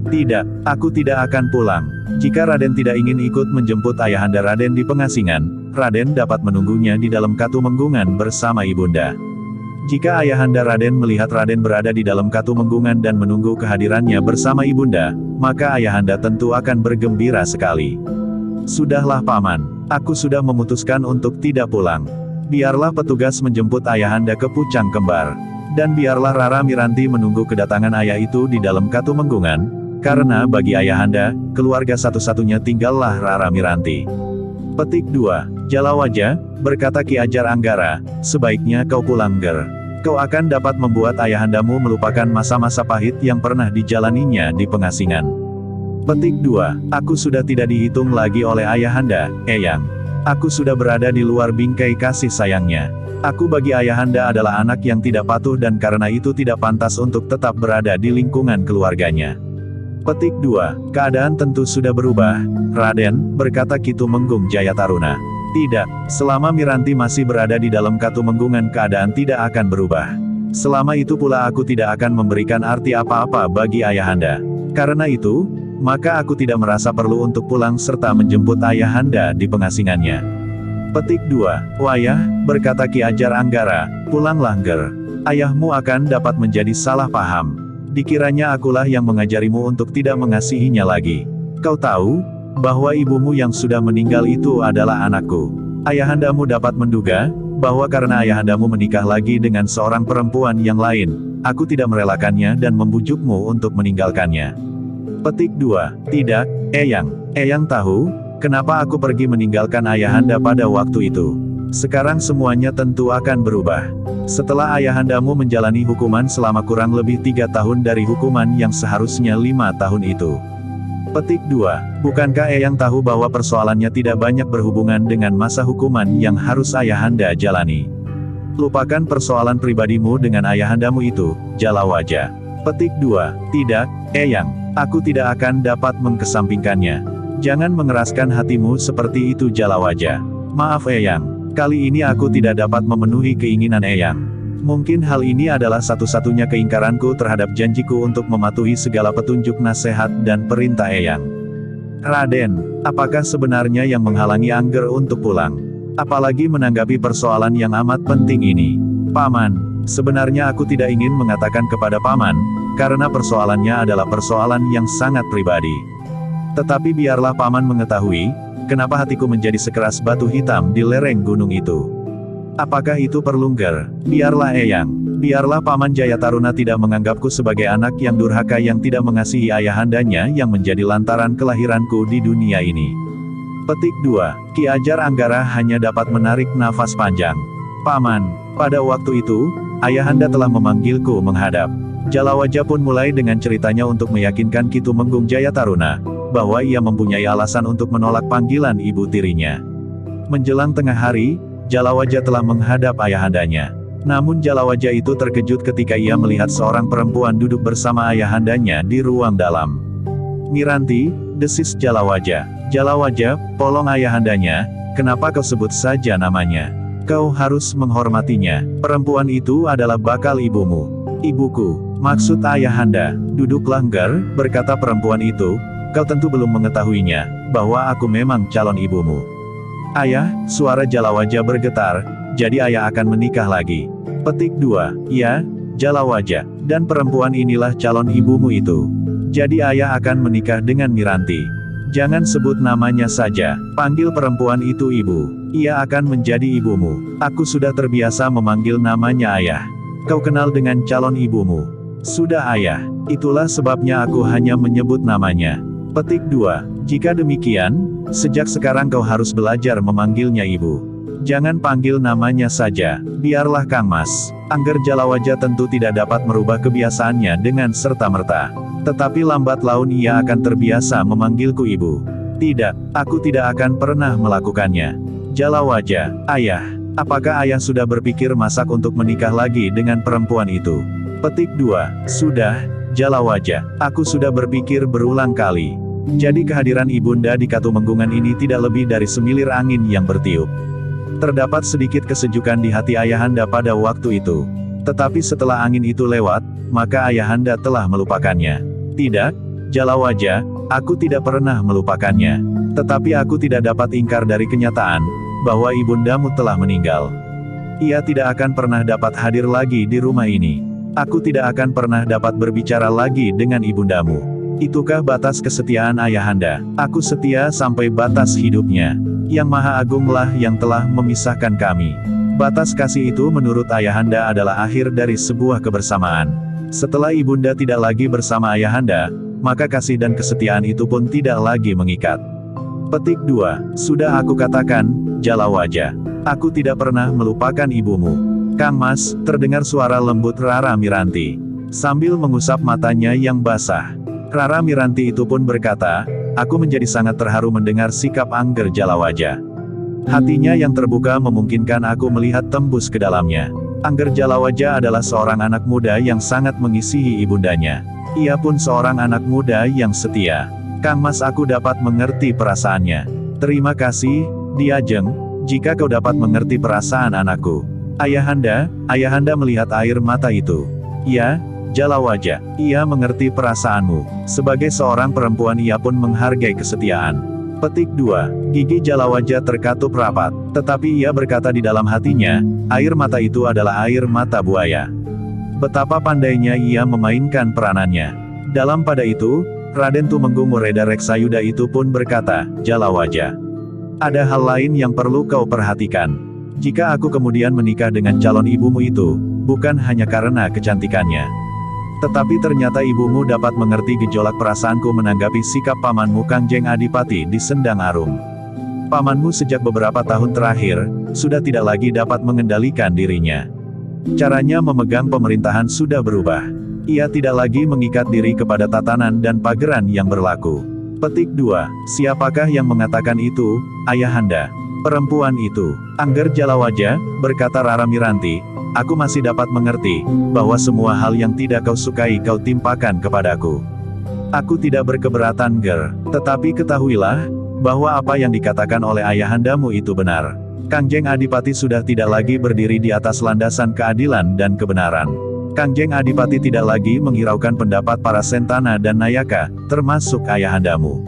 Tidak, aku tidak akan pulang. Jika Raden tidak ingin ikut menjemput ayahanda Raden di pengasingan, Raden dapat menunggunya di dalam Katumenggungan bersama ibunda. Jika ayahanda Raden melihat Raden berada di dalam Katumenggungan dan menunggu kehadirannya bersama ibunda, maka ayahanda tentu akan bergembira sekali. Sudahlah Paman, aku sudah memutuskan untuk tidak pulang. Biarlah petugas menjemput ayahanda ke Pucang Kembar. Dan biarlah Rara Miranti menunggu kedatangan ayah itu di dalam Katumenggungan, karena bagi ayahanda, keluarga satu-satunya tinggallah Rara Miranti. Petik 2. Jalawaja, berkata Ki Ajar Anggara, sebaiknya kau pulang Ger. Kau akan dapat membuat ayahandamu melupakan masa-masa pahit yang pernah dijalaninya di pengasingan. Petik 2. Aku sudah tidak dihitung lagi oleh ayahanda, Eyang. Aku sudah berada di luar bingkai kasih sayangnya. Aku bagi ayahanda adalah anak yang tidak patuh dan karena itu tidak pantas untuk tetap berada di lingkungan keluarganya. Petik 2. Keadaan tentu sudah berubah, Raden, berkata Ki Tumenggung Jayataruna. Tidak, selama Miranti masih berada di dalam Katumenggungan keadaan tidak akan berubah. Selama itu pula aku tidak akan memberikan arti apa-apa bagi ayahanda. Karena itu, maka aku tidak merasa perlu untuk pulang serta menjemput ayahanda di pengasingannya. Petik 2. Wayah, berkata Ki Ajar Anggara, pulanglah Ger. Ayahmu akan dapat menjadi salah paham. Dikiranya akulah yang mengajarimu untuk tidak mengasihinya lagi. Kau tahu, bahwa ibumu yang sudah meninggal itu adalah anakku. Ayahandamu dapat menduga, bahwa karena ayahandamu menikah lagi dengan seorang perempuan yang lain, aku tidak merelakannya dan membujukmu untuk meninggalkannya. Petik 2. Tidak, Eyang. Eyang tahu, kenapa aku pergi meninggalkan ayahanda pada waktu itu. Sekarang semuanya tentu akan berubah. Setelah ayahandamu menjalani hukuman selama kurang lebih 3 tahun dari hukuman yang seharusnya 5 tahun itu. Petik 2. Bukankah Eyang tahu bahwa persoalannya tidak banyak berhubungan dengan masa hukuman yang harus ayahanda jalani? Lupakan persoalan pribadimu dengan ayahandamu itu, Jalawaja. Petik 2. Tidak, Eyang. Aku tidak akan dapat mengkesampingkannya. Jangan mengeraskan hatimu seperti itu Jalawaja. Maaf Eyang, kali ini aku tidak dapat memenuhi keinginan Eyang. Mungkin hal ini adalah satu-satunya keingkaranku terhadap janjiku untuk mematuhi segala petunjuk nasihat dan perintah Eyang. Raden, apakah sebenarnya yang menghalangi Angger untuk pulang? Apalagi menanggapi persoalan yang amat penting ini. Paman, sebenarnya aku tidak ingin mengatakan kepada Paman, karena persoalannya adalah persoalan yang sangat pribadi. Tetapi biarlah Paman mengetahui, kenapa hatiku menjadi sekeras batu hitam di lereng gunung itu. Apakah itu perlu Ger? Biarlah Eyang. Biarlah Paman Jayataruna tidak menganggapku sebagai anak yang durhaka yang tidak mengasihi ayahandanya yang menjadi lantaran kelahiranku di dunia ini. Petik 2. Ki Ajar Anggara hanya dapat menarik nafas panjang. Paman, pada waktu itu, ayahanda telah memanggilku menghadap. Jalawaja pun mulai dengan ceritanya untuk meyakinkan Ki Tumenggung Jayataruna, bahwa ia mempunyai alasan untuk menolak panggilan ibu tirinya. Menjelang tengah hari, Jalawaja telah menghadap ayahandanya. Namun Jalawaja itu terkejut ketika ia melihat seorang perempuan duduk bersama ayahandanya di ruang dalam. Miranti, desis Jalawaja. Jalawaja, polong ayahandanya, kenapa kau sebut saja namanya? Kau harus menghormatinya, perempuan itu adalah bakal ibumu. Ibuku, maksud ayahanda, duduklah Ngger, berkata perempuan itu, kau tentu belum mengetahuinya, bahwa aku memang calon ibumu. Ayah, suara Jalawaja bergetar, jadi ayah akan menikah lagi. Petik 2, ya, Jalawaja, dan perempuan inilah calon ibumu itu. Jadi ayah akan menikah dengan Miranti. Jangan sebut namanya saja, panggil perempuan itu ibu. Ia akan menjadi ibumu. Aku sudah terbiasa memanggil namanya ayah. Kau kenal dengan calon ibumu. Sudah ayah, itulah sebabnya aku hanya menyebut namanya. Petik 2, jika demikian, sejak sekarang kau harus belajar memanggilnya ibu. Jangan panggil namanya saja, biarlah Kang Mas. Angger Jalawaja tentu tidak dapat merubah kebiasaannya dengan serta-merta. Tetapi lambat laun ia akan terbiasa memanggilku ibu. Tidak, aku tidak akan pernah melakukannya. Jalawaja, ayah, apakah ayah sudah berpikir masak untuk menikah lagi dengan perempuan itu? Petik 2, sudah, Jalawaja, aku sudah berpikir berulang kali. Jadi kehadiran ibunda di Katumenggungan ini tidak lebih dari semilir angin yang bertiup. Terdapat sedikit kesejukan di hati ayahanda pada waktu itu. Tetapi setelah angin itu lewat, maka ayahanda telah melupakannya. Tidak, Jalawaja, aku tidak pernah melupakannya. Tetapi aku tidak dapat ingkar dari kenyataan, bahwa ibundamu telah meninggal. Ia tidak akan pernah dapat hadir lagi di rumah ini. Aku tidak akan pernah dapat berbicara lagi dengan ibundamu. Itukah batas kesetiaan ayahanda? Aku setia sampai batas hidupnya. Yang Maha Agunglah yang telah memisahkan kami. Batas kasih itu menurut ayahanda adalah akhir dari sebuah kebersamaan. Setelah ibunda tidak lagi bersama ayahanda, maka kasih dan kesetiaan itu pun tidak lagi mengikat. Petik 2, sudah aku katakan, Jalawaja. Aku tidak pernah melupakan ibumu. Kang Mas, terdengar suara lembut Rara Miranti. Sambil mengusap matanya yang basah. Rara Miranti itu pun berkata, aku menjadi sangat terharu mendengar sikap Angger Jalawaja. Hatinya yang terbuka memungkinkan aku melihat tembus ke dalamnya. Angger Jalawaja adalah seorang anak muda yang sangat mengisihi ibundanya. Ia pun seorang anak muda yang setia. Kang Mas, aku dapat mengerti perasaannya. Terima kasih, Diajeng, jika kau dapat mengerti perasaan anakku. Ayahanda melihat air mata itu. Ya, Jalawaja, ia mengerti perasaanmu. Sebagai seorang perempuan ia pun menghargai kesetiaan. Petik 2, gigi Jalawaja terkatup rapat, tetapi ia berkata di dalam hatinya, air mata itu adalah air mata buaya. Betapa pandainya ia memainkan peranannya. Dalam pada itu, Raden Tumenggung Wereda Reksayuda itu pun berkata, Jalawaja, ada hal lain yang perlu kau perhatikan. Jika aku kemudian menikah dengan calon ibumu itu, bukan hanya karena kecantikannya. Tetapi ternyata ibumu dapat mengerti gejolak perasaanku menanggapi sikap pamanmu Kangjeng Adipati di Sendang Arum. Pamanmu sejak beberapa tahun terakhir, sudah tidak lagi dapat mengendalikan dirinya. Caranya memegang pemerintahan sudah berubah. Ia tidak lagi mengikat diri kepada tatanan dan pageran yang berlaku. Petik 2, siapakah yang mengatakan itu, Ayahanda? Perempuan itu, Angger Jalawaja, berkata Rara Miranti, aku masih dapat mengerti, bahwa semua hal yang tidak kau sukai kau timpakan kepadaku. Aku tidak berkeberatan Ger, tetapi ketahuilah, bahwa apa yang dikatakan oleh ayahandamu itu benar. Kangjeng Adipati sudah tidak lagi berdiri di atas landasan keadilan dan kebenaran. Kangjeng Adipati tidak lagi menghiraukan pendapat para Sentana dan Nayaka, termasuk ayahandamu.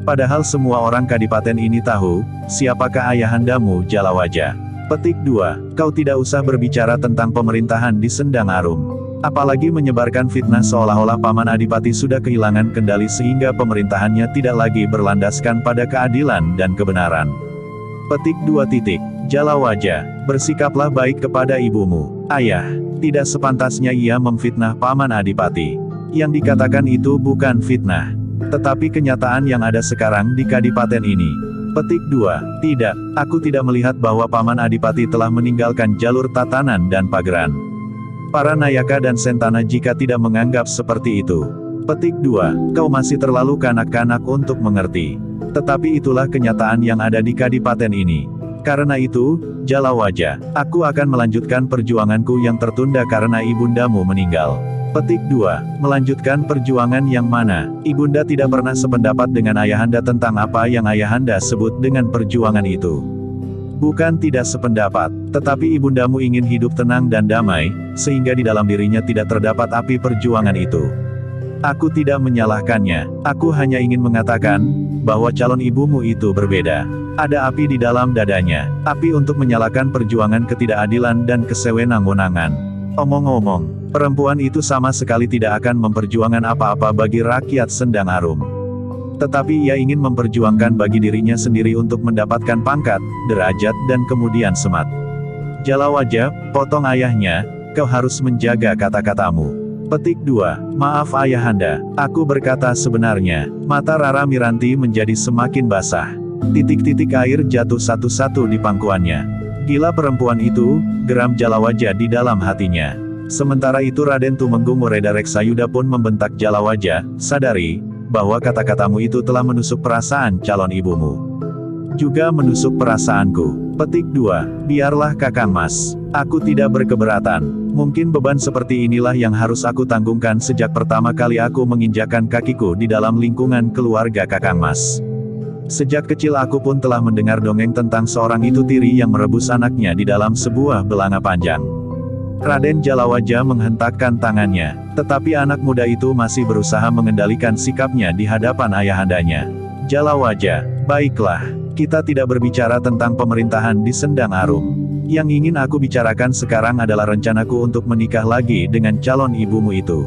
Padahal semua orang kadipaten ini tahu, siapakah ayahandamu Jalawaja. Petik 2, kau tidak usah berbicara tentang pemerintahan di Sendang Arum. Apalagi menyebarkan fitnah seolah-olah Paman Adipati sudah kehilangan kendali sehingga pemerintahannya tidak lagi berlandaskan pada keadilan dan kebenaran. Petik 2. Jalawaja, bersikaplah baik kepada ibumu. Ayah, tidak sepantasnya ia memfitnah Paman Adipati. Yang dikatakan itu bukan fitnah, tetapi kenyataan yang ada sekarang di kadipaten ini. Petik 2, tidak, aku tidak melihat bahwa Paman Adipati telah meninggalkan jalur tatanan dan pageran. Para Nayaka dan Sentana jika tidak menganggap seperti itu. Petik 2, kau masih terlalu kanak-kanak untuk mengerti. Tetapi itulah kenyataan yang ada di kadipaten ini. Karena itu, Jalawaja, aku akan melanjutkan perjuanganku yang tertunda karena ibundamu meninggal. Petik 2. Melanjutkan perjuangan yang mana? Ibunda tidak pernah sependapat dengan ayahanda tentang apa yang ayahanda sebut dengan perjuangan itu. Bukan tidak sependapat, tetapi ibundamu ingin hidup tenang dan damai, sehingga di dalam dirinya tidak terdapat api perjuangan itu. Aku tidak menyalahkannya, aku hanya ingin mengatakan, bahwa calon ibumu itu berbeda. Ada api di dalam dadanya, api untuk menyalakan perjuangan ketidakadilan dan kesewenang-wenangan. Omong-omong, perempuan itu sama sekali tidak akan memperjuangkan apa-apa bagi rakyat Sendang Arum. Tetapi ia ingin memperjuangkan bagi dirinya sendiri untuk mendapatkan pangkat, derajat dan kemudian semat. Jalawajah, potong ayahnya, kau harus menjaga kata-katamu. Petik 2. Maaf ayahanda, aku berkata sebenarnya. Mata Rara Miranti menjadi semakin basah. Titik-titik air jatuh satu-satu di pangkuannya. Gila perempuan itu, geram Jalawajah di dalam hatinya. Sementara itu Raden Tumenggung Wereda Reksayuda pun membentak Jalawajah, sadari, bahwa kata-katamu itu telah menusuk perasaan calon ibumu. Juga menusuk perasaanku. Petik 2. Biarlah Kakang Mas. Aku tidak berkeberatan. Mungkin beban seperti inilah yang harus aku tanggungkan sejak pertama kali aku menginjakkan kakiku di dalam lingkungan keluarga Kakang Mas. Sejak kecil aku pun telah mendengar dongeng tentang seorang itu tiri yang merebus anaknya di dalam sebuah belanga panjang. Raden Jalawajah menghentakkan tangannya, tetapi anak muda itu masih berusaha mengendalikan sikapnya di hadapan ayahandanya. Jalawajah, baiklah, kita tidak berbicara tentang pemerintahan di Sendang Arum. Yang ingin aku bicarakan sekarang adalah rencanaku untuk menikah lagi dengan calon ibumu itu.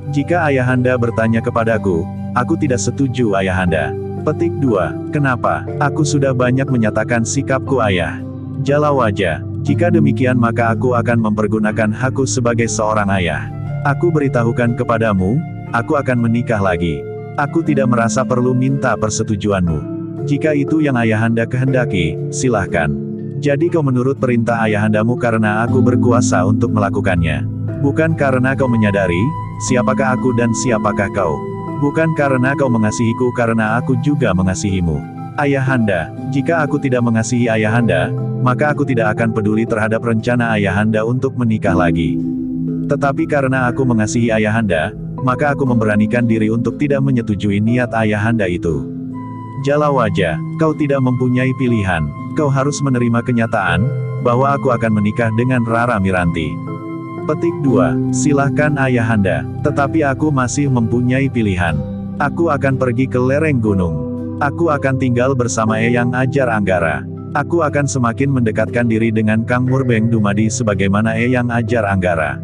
Jika ayahanda bertanya kepadaku, aku tidak setuju ayahanda. Petik 2. Kenapa? Aku sudah banyak menyatakan sikapku ayah. Jalawajah, jika demikian maka aku akan mempergunakan hakku sebagai seorang ayah. Aku beritahukan kepadamu, aku akan menikah lagi. Aku tidak merasa perlu minta persetujuanmu. Jika itu yang ayahanda kehendaki, silahkan. Jadi kau menurut perintah ayahandamu karena aku berkuasa untuk melakukannya. Bukan karena kau menyadari, siapakah aku dan siapakah kau. Bukan karena kau mengasihiku karena aku juga mengasihimu. Ayahanda, jika aku tidak mengasihi ayahanda, maka aku tidak akan peduli terhadap rencana ayahanda untuk menikah lagi. Tetapi karena aku mengasihi ayahanda, maka aku memberanikan diri untuk tidak menyetujui niat ayahanda itu. Jalawajah, kau tidak mempunyai pilihan, kau harus menerima kenyataan, bahwa aku akan menikah dengan Rara Miranti. Petik 2. Silahkan ayahanda, tetapi aku masih mempunyai pilihan. Aku akan pergi ke lereng gunung. Aku akan tinggal bersama Eyang Ajar Anggara. Aku akan semakin mendekatkan diri dengan Kang Murbeng Dumadi sebagaimana Eyang Ajar Anggara.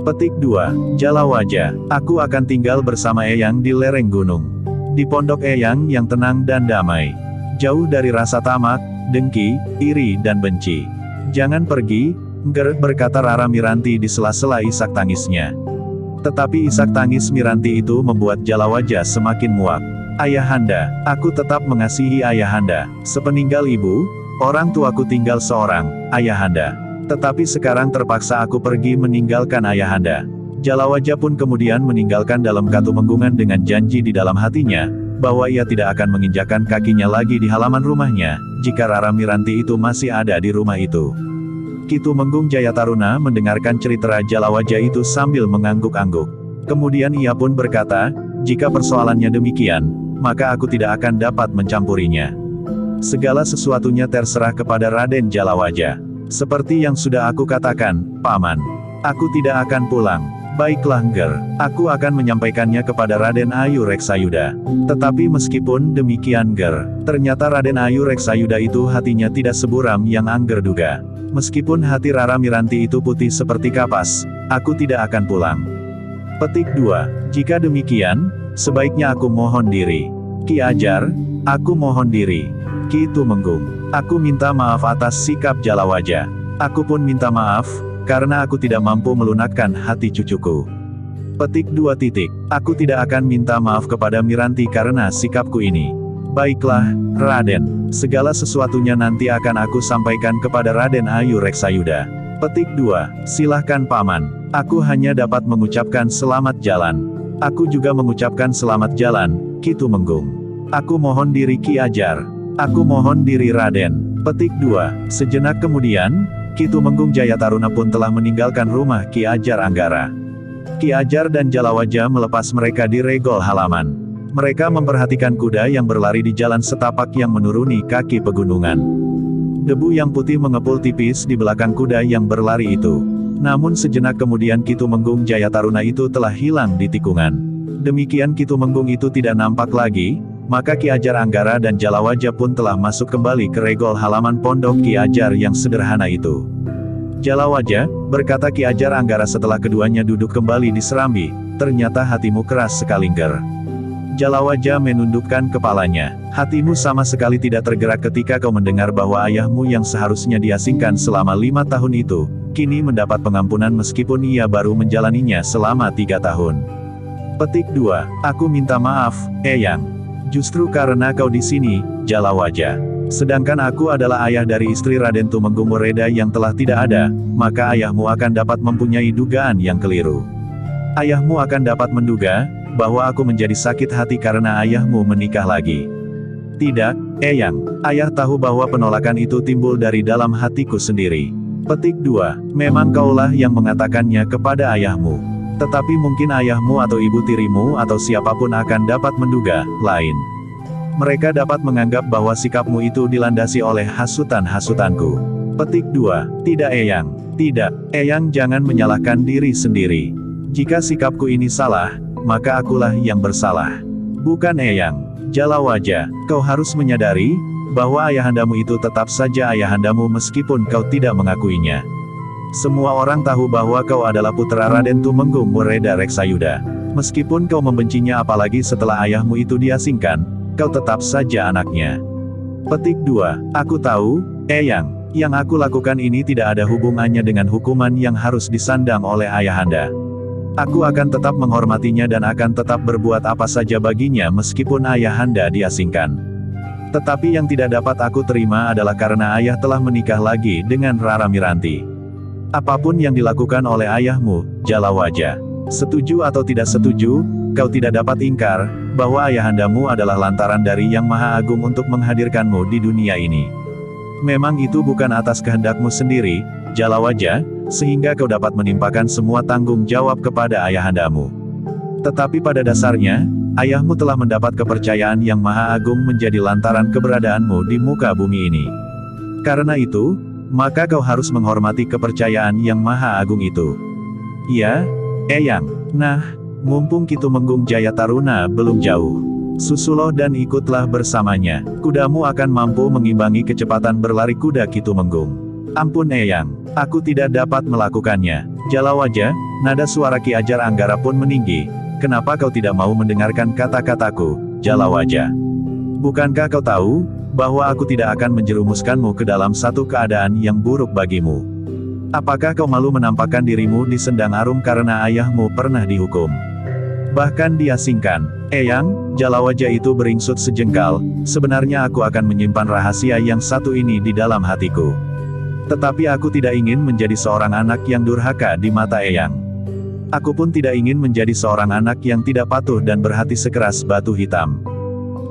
Petik 2. Jalawajah, aku akan tinggal bersama Eyang di lereng gunung. Di pondok Eyang yang tenang dan damai. Jauh dari rasa tamak, dengki, iri dan benci. Jangan pergi, Ger, berkata Rara Miranti di sela-sela isak tangisnya. Tetapi isak tangis Miranti itu membuat Jalawajah semakin muak. Ayahanda, aku tetap mengasihi ayahanda. Sepeninggal ibu, orang tuaku tinggal seorang, ayahanda. Tetapi sekarang terpaksa aku pergi meninggalkan ayahanda. Jalawajah pun kemudian meninggalkan dalam katumenggungan dengan janji di dalam hatinya, bahwa ia tidak akan menginjakkan kakinya lagi di halaman rumahnya, jika Rara Miranti itu masih ada di rumah itu. Ki Tumenggung Jayataruna mendengarkan cerita Jalawajah itu sambil mengangguk-angguk. Kemudian ia pun berkata, jika persoalannya demikian, maka aku tidak akan dapat mencampurinya. Segala sesuatunya terserah kepada Raden Jalawajah. Seperti yang sudah aku katakan, Paman. Aku tidak akan pulang. Baiklah Ger, aku akan menyampaikannya kepada Raden Ayu Reksayuda. Tetapi meskipun demikian Ger, ternyata Raden Ayu Reksayuda itu hatinya tidak seburam yang Angger duga. Meskipun hati Rara Miranti itu putih seperti kapas, aku tidak akan pulang. Petik 2. Jika demikian, sebaiknya aku mohon diri. Ki Ajar, aku mohon diri. Ki Tumenggung, aku minta maaf atas sikap Jalawajah. Aku pun minta maaf, karena aku tidak mampu melunakkan hati cucuku. Petik 2. Aku tidak akan minta maaf kepada Miranti karena sikapku ini. Baiklah, Raden, segala sesuatunya nanti akan aku sampaikan kepada Raden Ayu Reksayuda. Petik 2. Silahkan Paman, aku hanya dapat mengucapkan selamat jalan. Aku juga mengucapkan selamat jalan, Ki Tumenggung. Aku mohon diri Ki Ajar. Aku mohon diri Raden. Petik 2. Sejenak kemudian, Ki Tumenggung Jayataruna pun telah meninggalkan rumah Ki Ajar Anggara. Ki Ajar dan Jalawaja melepas mereka di regol halaman. Mereka memperhatikan kuda yang berlari di jalan setapak yang menuruni kaki pegunungan. Debu yang putih mengepul tipis di belakang kuda yang berlari itu. Namun sejenak kemudian Kitumenggung Jayataruna itu telah hilang di tikungan. Demikian Kitumenggung itu tidak nampak lagi, maka Ki Ajar Anggara dan Jalawaja pun telah masuk kembali ke regol halaman pondok Ki Ajar yang sederhana itu. Jalawaja, berkata Ki Ajar Anggara setelah keduanya duduk kembali di serambi, ternyata hatimu keras sekali Nger. Jalawaja menundukkan kepalanya. Hatimu sama sekali tidak tergerak ketika kau mendengar bahwa ayahmu yang seharusnya diasingkan selama 5 tahun itu, kini mendapat pengampunan meskipun ia baru menjalaninya selama 3 tahun. Petik 2. Aku minta maaf, Eyang. Justru karena kau di sini, Jalawaja. Sedangkan aku adalah ayah dari istri Raden Tumenggung Wereda yang telah tidak ada, maka ayahmu akan dapat mempunyai dugaan yang keliru. Ayahmu akan dapat menduga bahwa aku menjadi sakit hati karena ayahmu menikah lagi. Tidak, Eyang. Ayah tahu bahwa penolakan itu timbul dari dalam hatiku sendiri. Petik 2. Memang kaulah yang mengatakannya kepada ayahmu. Tetapi mungkin ayahmu atau ibu tirimu atau siapapun akan dapat menduga lain. Mereka dapat menganggap bahwa sikapmu itu dilandasi oleh hasutan-hasutanku. Petik 2. Tidak Eyang. Tidak, Eyang jangan menyalahkan diri sendiri. Jika sikapku ini salah, maka akulah yang bersalah. Bukan Eyang. Jalawaja, kau harus menyadari bahwa ayahandamu itu tetap saja ayahandamu meskipun kau tidak mengakuinya. Semua orang tahu bahwa kau adalah putra Raden Tumenggung Wereda Reksayuda. Meskipun kau membencinya apalagi setelah ayahmu itu diasingkan, kau tetap saja anaknya. Petik 2. Aku tahu, Eyang, yang aku lakukan ini tidak ada hubungannya dengan hukuman yang harus disandang oleh ayahanda. Aku akan tetap menghormatinya dan akan tetap berbuat apa saja baginya meskipun ayahanda diasingkan. Tetapi yang tidak dapat aku terima adalah karena ayah telah menikah lagi dengan Rara Miranti. Apapun yang dilakukan oleh ayahmu, Jalawaja, setuju atau tidak setuju, kau tidak dapat ingkar bahwa ayahandamu adalah lantaran dari Yang Maha Agung untuk menghadirkanmu di dunia ini. Memang itu bukan atas kehendakmu sendiri, Jalawaja, sehingga kau dapat menimpakan semua tanggung jawab kepada ayahandamu. Tetapi pada dasarnya, ayahmu telah mendapat kepercayaan Yang Maha Agung menjadi lantaran keberadaanmu di muka bumi ini. Karena itu, maka kau harus menghormati kepercayaan Yang Maha Agung itu. Ya, Eyang. Nah, mumpung Kitumenggung Jayataruna belum jauh, susuloh dan ikutlah bersamanya. Kudamu akan mampu mengimbangi kecepatan berlari kuda Kitumenggung. Ampun Eyang, aku tidak dapat melakukannya. Jalawaja, nada suara Ki Ajar Anggara pun meninggi. Kenapa kau tidak mau mendengarkan kata-kataku, Jalawaja? Bukankah kau tahu bahwa aku tidak akan menjerumuskanmu ke dalam satu keadaan yang buruk bagimu? Apakah kau malu menampakkan dirimu di Sendang Arum karena ayahmu pernah dihukum, bahkan diasingkan? Eyang, Jalawaja itu beringsut sejengkal. Sebenarnya aku akan menyimpan rahasia yang satu ini di dalam hatiku. Tetapi aku tidak ingin menjadi seorang anak yang durhaka di mata Eyang. Aku pun tidak ingin menjadi seorang anak yang tidak patuh dan berhati sekeras batu hitam.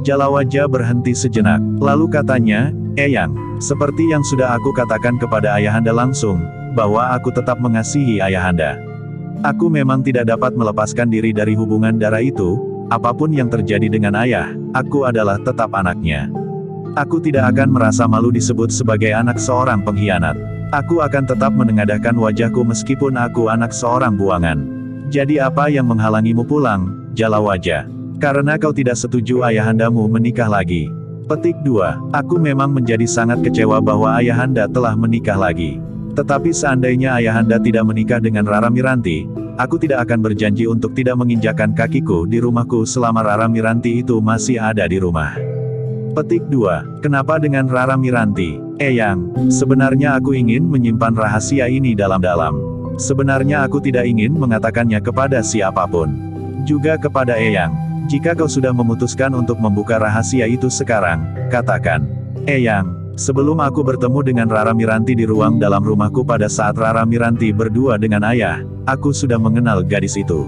Jalawaja berhenti sejenak, lalu katanya, Eyang, seperti yang sudah aku katakan kepada ayahanda langsung, bahwa aku tetap mengasihi ayahanda. Aku memang tidak dapat melepaskan diri dari hubungan darah itu, apapun yang terjadi dengan ayah, aku adalah tetap anaknya. Aku tidak akan merasa malu disebut sebagai anak seorang pengkhianat. Aku akan tetap menengadahkan wajahku meskipun aku anak seorang buangan. Jadi apa yang menghalangimu pulang, Jalawaja? Karena kau tidak setuju ayahandamu menikah lagi. Petik 2. Aku memang menjadi sangat kecewa bahwa ayahanda telah menikah lagi. Tetapi seandainya ayahanda tidak menikah dengan Rara Miranti, aku tidak akan berjanji untuk tidak menginjakkan kakiku di rumahku selama Rara Miranti itu masih ada di rumah. Petik 2. Kenapa dengan Rara Miranti? Eyang, sebenarnya aku ingin menyimpan rahasia ini dalam-dalam. Sebenarnya aku tidak ingin mengatakannya kepada siapapun. Juga kepada Eyang. Jika kau sudah memutuskan untuk membuka rahasia itu sekarang, katakan. Eyang, sebelum aku bertemu dengan Rara Miranti di ruang dalam rumahku pada saat Rara Miranti berdua dengan ayah, aku sudah mengenal gadis itu.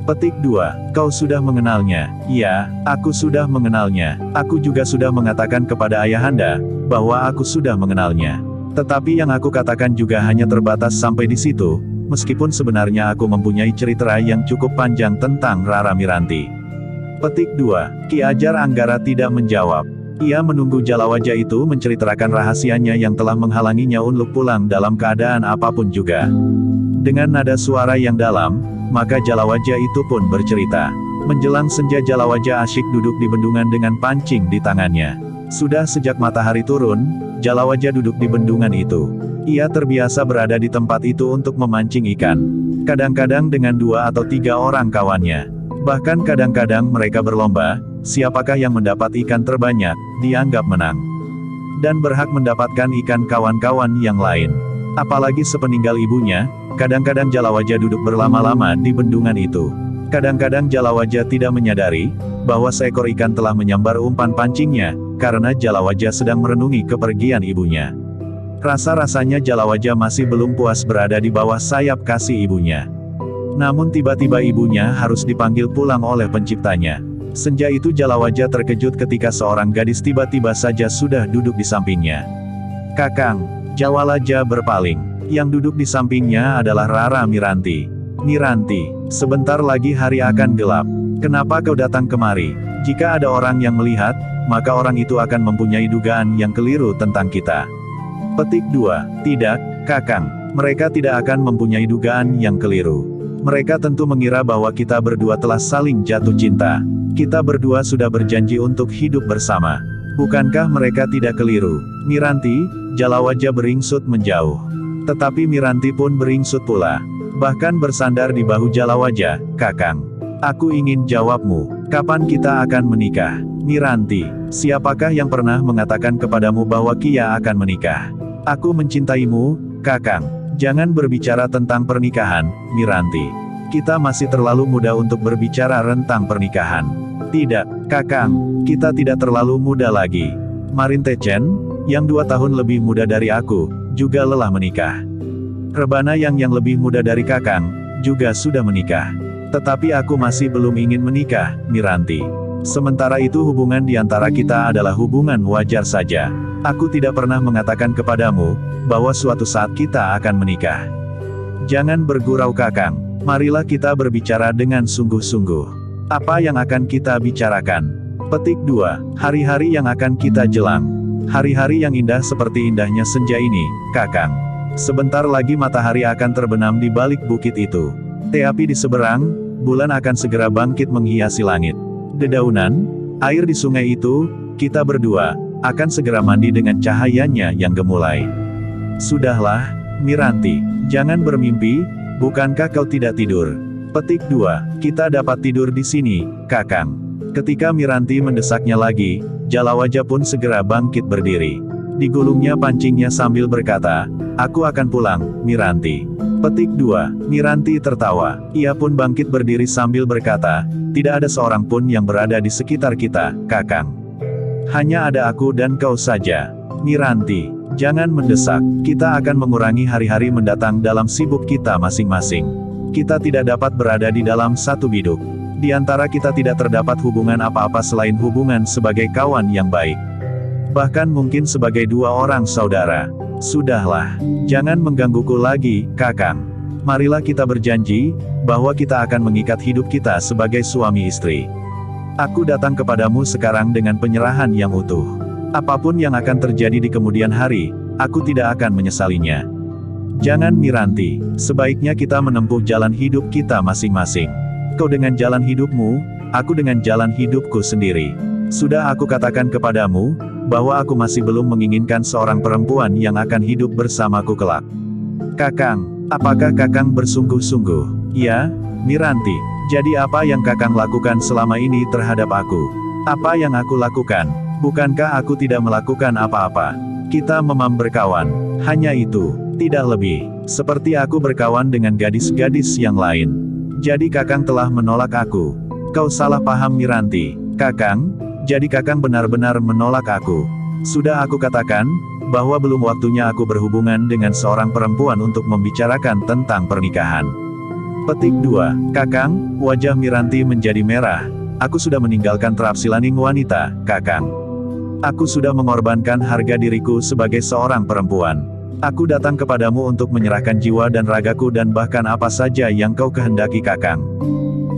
Petik 2. Kau sudah mengenalnya? Ya, aku sudah mengenalnya. Aku juga sudah mengatakan kepada ayahanda, bahwa aku sudah mengenalnya. Tetapi yang aku katakan juga hanya terbatas sampai di situ, meskipun sebenarnya aku mempunyai cerita yang cukup panjang tentang Rara Miranti. Petik 2. Ki Ajar Anggara tidak menjawab. Ia menunggu Jalawaja itu menceritakan rahasianya yang telah menghalanginya untuk pulang dalam keadaan apapun juga. Dengan nada suara yang dalam, maka Jalawaja itu pun bercerita. Menjelang senja Jalawaja asyik duduk di bendungan dengan pancing di tangannya. Sudah sejak matahari turun, Jalawaja duduk di bendungan itu. Ia terbiasa berada di tempat itu untuk memancing ikan. Kadang-kadang dengan 2 atau 3 orang kawannya. Bahkan kadang-kadang mereka berlomba, siapakah yang mendapat ikan terbanyak, dianggap menang. Dan berhak mendapatkan ikan kawan-kawan yang lain. Apalagi sepeninggal ibunya, kadang-kadang Jalawaja duduk berlama-lama di bendungan itu. Kadang-kadang Jalawaja tidak menyadari, bahwa seekor ikan telah menyambar umpan pancingnya, karena Jalawaja sedang merenungi kepergian ibunya. Rasa-rasanya Jalawaja masih belum puas berada di bawah sayap kasih ibunya. Namun tiba-tiba ibunya harus dipanggil pulang oleh penciptanya. Senja itu Jalawaja terkejut ketika seorang gadis tiba-tiba saja sudah duduk di sampingnya. "Kakang," Jalawaja berpaling. Yang duduk di sampingnya adalah Rara Miranti. "Miranti, sebentar lagi hari akan gelap. Kenapa kau datang kemari? Jika ada orang yang melihat, maka orang itu akan mempunyai dugaan yang keliru tentang kita." Petik 2. Tidak, Kakang. Mereka tidak akan mempunyai dugaan yang keliru. Mereka tentu mengira bahwa kita berdua telah saling jatuh cinta. Kita berdua sudah berjanji untuk hidup bersama. Bukankah mereka tidak keliru? Miranti, Jalawaja beringsut menjauh. Tetapi Miranti pun beringsut pula. Bahkan bersandar di bahu Jalawaja. "Kakang, aku ingin jawabmu. Kapan kita akan menikah?" "Miranti, siapakah yang pernah mengatakan kepadamu bahwa Kia akan menikah? Aku mencintaimu, Kakang. Jangan berbicara tentang pernikahan, Miranti. Kita masih terlalu muda untuk berbicara tentang pernikahan." "Tidak, Kakang, kita tidak terlalu muda lagi. Marinte Chen, yang 2 tahun lebih muda dari aku, juga lelah menikah. Rebana yang lebih muda dari Kakang, juga sudah menikah. Tetapi aku masih belum ingin menikah, Miranti. Sementara itu hubungan di antara kita adalah hubungan wajar saja. Aku tidak pernah mengatakan kepadamu, bahwa suatu saat kita akan menikah. Jangan bergurau Kakang. Marilah kita berbicara dengan sungguh-sungguh. Apa yang akan kita bicarakan?" Petik 2. Hari-hari yang akan kita jelang. Hari-hari yang indah seperti indahnya senja ini, Kakang. Sebentar lagi matahari akan terbenam di balik bukit itu. Teapi di seberang, bulan akan segera bangkit menghiasi langit. Dedaunan, air di sungai itu, kita berdua, akan segera mandi dengan cahayanya yang gemulai. Sudahlah, Miranti, jangan bermimpi, bukankah kau tidak tidur? Petik 2. Kita dapat tidur di sini, Kakang. Ketika Miranti mendesaknya lagi, Jalawaja pun segera bangkit berdiri. Digulungnya pancingnya sambil berkata, "Aku akan pulang, Miranti." Petik 2. Miranti tertawa. Ia pun bangkit berdiri sambil berkata, "Tidak ada seorang pun yang berada di sekitar kita, Kakang. Hanya ada aku dan kau saja. Miranti, jangan mendesak. Kita akan mengurangi hari-hari mendatang dalam sibuk kita masing-masing. Kita tidak dapat berada di dalam satu biduk. Di antara kita tidak terdapat hubungan apa-apa selain hubungan sebagai kawan yang baik. Bahkan mungkin sebagai 2 orang saudara. Sudahlah, jangan menggangguku lagi, Kakang. Marilah kita berjanji, bahwa kita akan mengikat hidup kita sebagai suami istri. Aku datang kepadamu sekarang dengan penyerahan yang utuh. Apapun yang akan terjadi di kemudian hari, aku tidak akan menyesalinya. Jangan Miranti, sebaiknya kita menempuh jalan hidup kita masing-masing. Kau dengan jalan hidupmu, aku dengan jalan hidupku sendiri. Sudah aku katakan kepadamu, bahwa aku masih belum menginginkan seorang perempuan yang akan hidup bersamaku kelak. Kakang, apakah Kakang bersungguh-sungguh? Ya, Miranti. Jadi apa yang Kakang lakukan selama ini terhadap aku? Apa yang aku lakukan? Bukankah aku tidak melakukan apa-apa? Kita memang berkawan. Hanya itu, tidak lebih. Seperti aku berkawan dengan gadis-gadis yang lain. Jadi Kakang telah menolak aku. Kau salah paham Miranti. Kakang, jadi Kakang benar-benar menolak aku. Sudah aku katakan, bahwa belum waktunya aku berhubungan dengan seorang perempuan untuk membicarakan tentang pernikahan. Petik 2. Kakang, wajah Miranti menjadi merah. Aku sudah meninggalkan terapsilaning wanita, Kakang. Aku sudah mengorbankan harga diriku sebagai seorang perempuan. Aku datang kepadamu untuk menyerahkan jiwa dan ragaku dan bahkan apa saja yang kau kehendaki Kakang.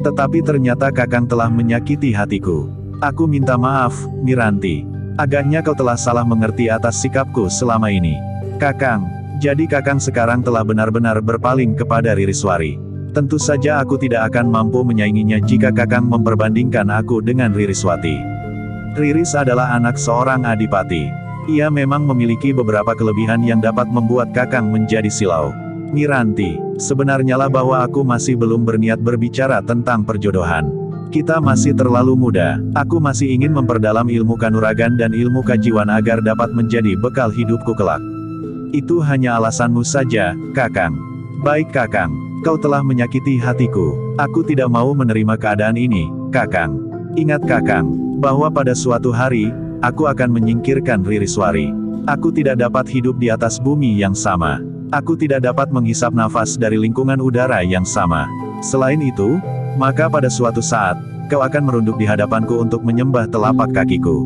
Tetapi ternyata Kakang telah menyakiti hatiku. Aku minta maaf, Miranti. Agaknya kau telah salah mengerti atas sikapku selama ini. Kakang, jadi Kakang sekarang telah benar-benar berpaling kepada Ririswari. Tentu saja aku tidak akan mampu menyainginya jika Kakang memperbandingkan aku dengan Ririswati. Riris adalah anak seorang adipati. Ia memang memiliki beberapa kelebihan yang dapat membuat Kakang menjadi silau. Miranti, sebenarnya lah bahwa aku masih belum berniat berbicara tentang perjodohan. Kita masih terlalu muda, aku masih ingin memperdalam ilmu kanuragan dan ilmu kajiwan agar dapat menjadi bekal hidupku kelak. Itu hanya alasanmu saja, Kakang. Baik Kakang, kau telah menyakiti hatiku. Aku tidak mau menerima keadaan ini, Kakang. Ingat Kakang, bahwa pada suatu hari, aku akan menyingkirkan Ririswari. Aku tidak dapat hidup di atas bumi yang sama. Aku tidak dapat menghisap nafas dari lingkungan udara yang sama. Selain itu, maka pada suatu saat, kau akan merunduk di hadapanku untuk menyembah telapak kakiku.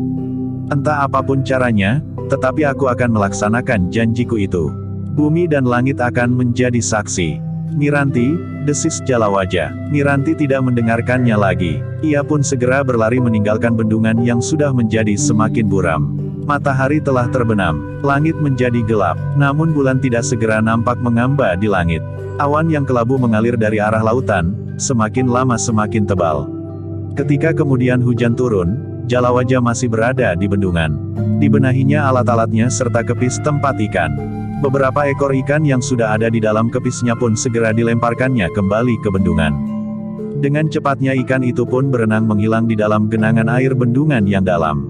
Entah apapun caranya, tetapi aku akan melaksanakan janjiku itu. Bumi dan langit akan menjadi saksi. Miranti, desis Jalawaja. Miranti tidak mendengarkannya lagi. Ia pun segera berlari meninggalkan bendungan yang sudah menjadi semakin buram. Matahari telah terbenam, langit menjadi gelap, namun bulan tidak segera nampak mengamba di langit. Awan yang kelabu mengalir dari arah lautan, semakin lama semakin tebal. Ketika kemudian hujan turun, Jalawaja masih berada di bendungan. Dibenahinya alat-alatnya serta kepis tempat ikan. Beberapa ekor ikan yang sudah ada di dalam kepisnya pun segera dilemparkannya kembali ke bendungan. Dengan cepatnya ikan itu pun berenang menghilang di dalam genangan air bendungan yang dalam.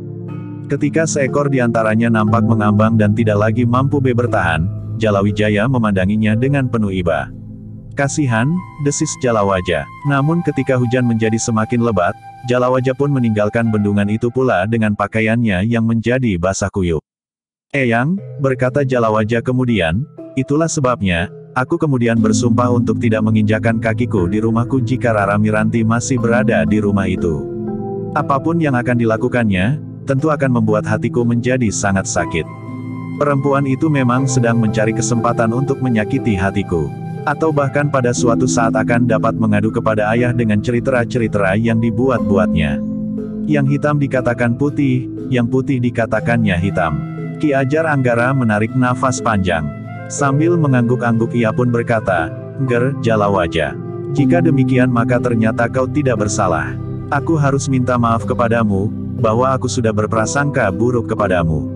Ketika seekor di antaranya nampak mengambang dan tidak lagi mampu bertahan, Jalawijaya memandanginya dengan penuh iba. Kasihan, desis Jalawaja. Namun ketika hujan menjadi semakin lebat, Jalawaja pun meninggalkan bendungan itu pula dengan pakaiannya yang menjadi basah kuyup. Eyang, berkata Jalawaja kemudian, itulah sebabnya, aku kemudian bersumpah untuk tidak menginjakan kakiku di rumahku jika Rara Miranti masih berada di rumah itu. Apapun yang akan dilakukannya, tentu akan membuat hatiku menjadi sangat sakit. Perempuan itu memang sedang mencari kesempatan untuk menyakiti hatiku. Atau bahkan pada suatu saat akan dapat mengadu kepada ayah dengan cerita-cerita yang dibuat-buatnya. Yang hitam dikatakan putih, yang putih dikatakannya hitam. Ki Ajar Anggara menarik nafas panjang. Sambil mengangguk-angguk ia pun berkata, "Ger, Jalawaja. Jika demikian maka ternyata kau tidak bersalah. Aku harus minta maaf kepadamu, bahwa aku sudah berprasangka buruk kepadamu."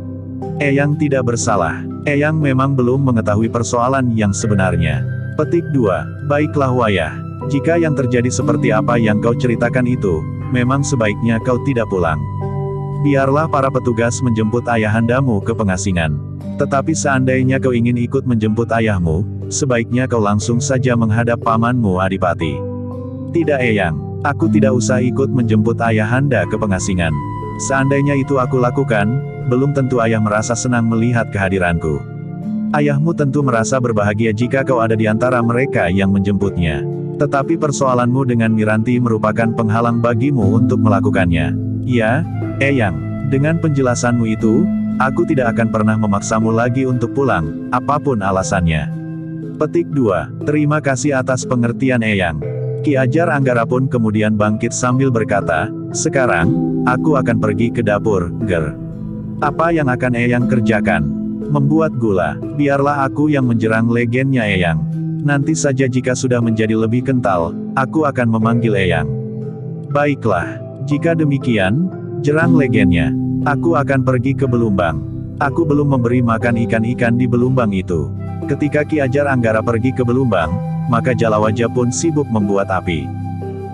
Eyang tidak bersalah. Eyang memang belum mengetahui persoalan yang sebenarnya. Petik 2. Baiklah Wayah. Jika yang terjadi seperti apa yang kau ceritakan itu, memang sebaiknya kau tidak pulang. Biarlah para petugas menjemput ayahandamu ke pengasingan. Tetapi seandainya kau ingin ikut menjemput ayahmu, sebaiknya kau langsung saja menghadap pamanmu Adipati. Tidak Eyang, aku tidak usah ikut menjemput ayahanda ke pengasingan. Seandainya itu aku lakukan, belum tentu ayah merasa senang melihat kehadiranku. Ayahmu tentu merasa berbahagia jika kau ada di antara mereka yang menjemputnya. Tetapi persoalanmu dengan Miranti merupakan penghalang bagimu untuk melakukannya. Ya, Eyang, dengan penjelasanmu itu, aku tidak akan pernah memaksamu lagi untuk pulang, apapun alasannya. Petik 2. Terima kasih atas pengertian Eyang. Ki Ajar Anggara pun kemudian bangkit sambil berkata, "Sekarang, aku akan pergi ke dapur, Ger. Apa yang akan Eyang kerjakan? Membuat gula. Biarlah aku yang menjerang legennya Eyang. Nanti saja jika sudah menjadi lebih kental, aku akan memanggil Eyang." Baiklah, jika demikian, jerang legennya. Aku akan pergi ke Belumbang. Aku belum memberi makan ikan-ikan di Belumbang itu. Ketika Ki Ajar Anggara pergi ke Belumbang, maka Jalawaja pun sibuk membuat api.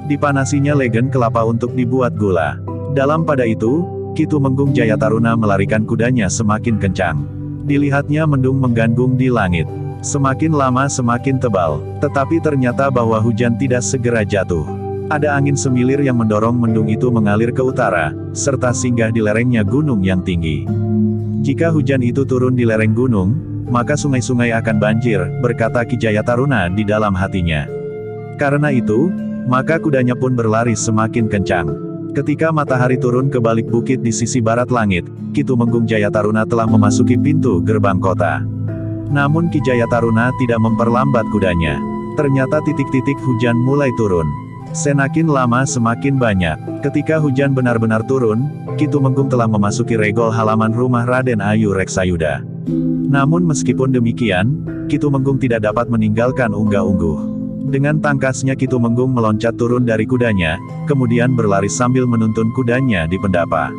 Dipanasinya legen kelapa untuk dibuat gula. Dalam pada itu, Ki Tumenggung Jayataruna melarikan kudanya semakin kencang. Dilihatnya mendung mengganggung di langit. Semakin lama semakin tebal, tetapi ternyata bahwa hujan tidak segera jatuh. Ada angin semilir yang mendorong mendung itu mengalir ke utara, serta singgah di lerengnya gunung yang tinggi. Jika hujan itu turun di lereng gunung, maka sungai-sungai akan banjir, berkata Ki Jayataruna di dalam hatinya. Karena itu, maka kudanya pun berlari semakin kencang. Ketika matahari turun ke balik bukit di sisi barat langit, Ki Tumenggung Jayataruna telah memasuki pintu gerbang kota. Namun Ki Jayataruna tidak memperlambat kudanya. Ternyata titik-titik hujan mulai turun. Semakin lama semakin banyak. Ketika hujan benar-benar turun, Ki Tumenggung telah memasuki regol halaman rumah Raden Ayu Reksayuda. Namun meskipun demikian, Ki Tumenggung tidak dapat meninggalkan unggah-ungguh. Dengan tangkasnya Ki Tumenggung meloncat turun dari kudanya, kemudian berlari sambil menuntun kudanya di pendapa.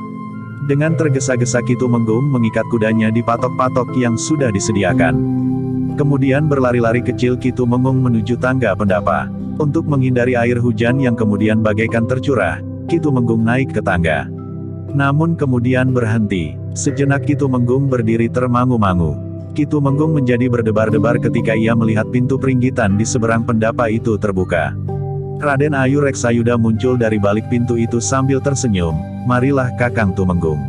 Dengan tergesa-gesa Ki Tumenggung mengikat kudanya di patok-patok yang sudah disediakan. Kemudian berlari-lari kecil Ki Tumenggung menuju tangga pendapa. Untuk menghindari air hujan yang kemudian bagaikan tercurah, Ki Tumenggung naik ke tangga. Namun kemudian berhenti. Sejenak Ki Tumenggung berdiri termangu-mangu. Ki Tumenggung menjadi berdebar-debar ketika ia melihat pintu peringgitan di seberang pendapa itu terbuka. Raden Ayu Reksayuda muncul dari balik pintu itu sambil tersenyum. "Marilah Kakang Tumenggung.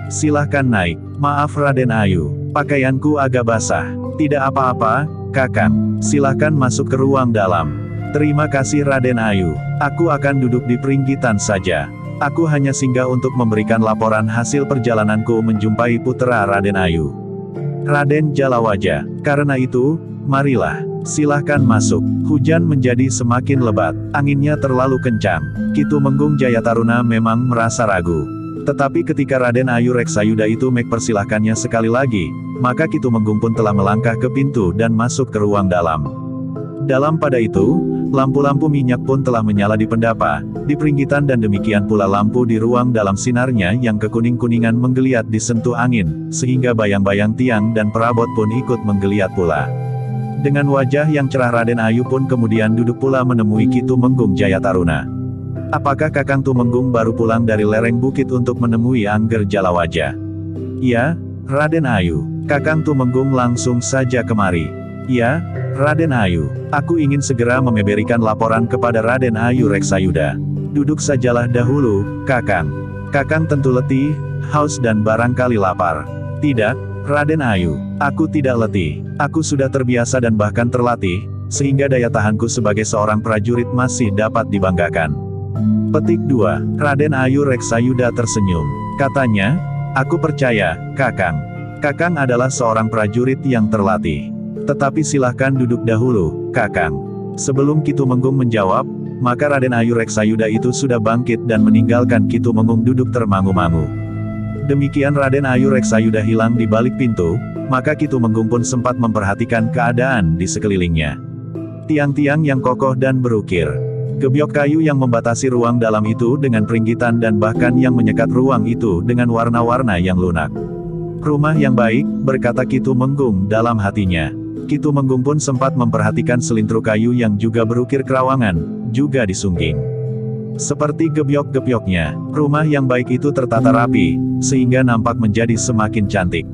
Silahkan naik." "Maaf Raden Ayu, pakaianku agak basah." "Tidak apa-apa, Kakang. Silahkan masuk ke ruang dalam." "Terima kasih Raden Ayu. Aku akan duduk di peringgitan saja. Aku hanya singgah untuk memberikan laporan hasil perjalananku menjumpai putra Raden Ayu." Raden Jalawaja. "Karena itu, marilah. Silahkan masuk." Hujan menjadi semakin lebat. Anginnya terlalu kencang. Ki Tumenggung Jayataruna memang merasa ragu. Tetapi ketika Raden Ayu Reksayuda itu mempersilahkannya sekali lagi, maka Ki Tumenggung pun telah melangkah ke pintu dan masuk ke ruang dalam. Dalam pada itu, lampu-lampu minyak pun telah menyala di pendapa, di peringgitan dan demikian pula lampu di ruang dalam sinarnya yang kekuning-kuningan menggeliat disentuh angin, sehingga bayang-bayang tiang dan perabot pun ikut menggeliat pula. Dengan wajah yang cerah Raden Ayu pun kemudian duduk pula menemui Ki Tumenggung Jayataruna. "Apakah Kakang Tumenggung baru pulang dari lereng bukit untuk menemui Angger Jalawaja?" "Ya, Raden Ayu." Kakang Tumenggung langsung saja kemari. "Ya, Raden Ayu. Aku ingin segera memberikan laporan kepada Raden Ayu Reksayuda." "Duduk sajalah dahulu, Kakang. Kakang tentu letih, haus dan barangkali lapar." "Tidak, Raden Ayu. Aku tidak letih. Aku sudah terbiasa dan bahkan terlatih, sehingga daya tahanku sebagai seorang prajurit masih dapat dibanggakan." Petik 2. Raden Ayu Reksayuda tersenyum. Katanya, "Aku percaya, Kakang. Kakang adalah seorang prajurit yang terlatih. Tetapi silahkan duduk dahulu, Kakang." Sebelum Ki Tumenggung menjawab, maka Raden Ayu Reksayuda itu sudah bangkit dan meninggalkan Ki Tumenggung duduk termangu-mangu. Demikian Raden Ayu Reksayuda hilang di balik pintu, maka Ki Tumenggung pun sempat memperhatikan keadaan di sekelilingnya. Tiang-tiang yang kokoh dan berukir. Gebyok kayu yang membatasi ruang dalam itu dengan peringgitan dan bahkan yang menyekat ruang itu dengan warna-warna yang lunak. "Rumah yang baik," berkata Ki Tumenggung dalam hatinya. Ki Tumenggung pun sempat memperhatikan selintro kayu yang juga berukir kerawangan, juga disungging. Seperti gebyok-gebyoknya, rumah yang baik itu tertata rapi, sehingga nampak menjadi semakin cantik.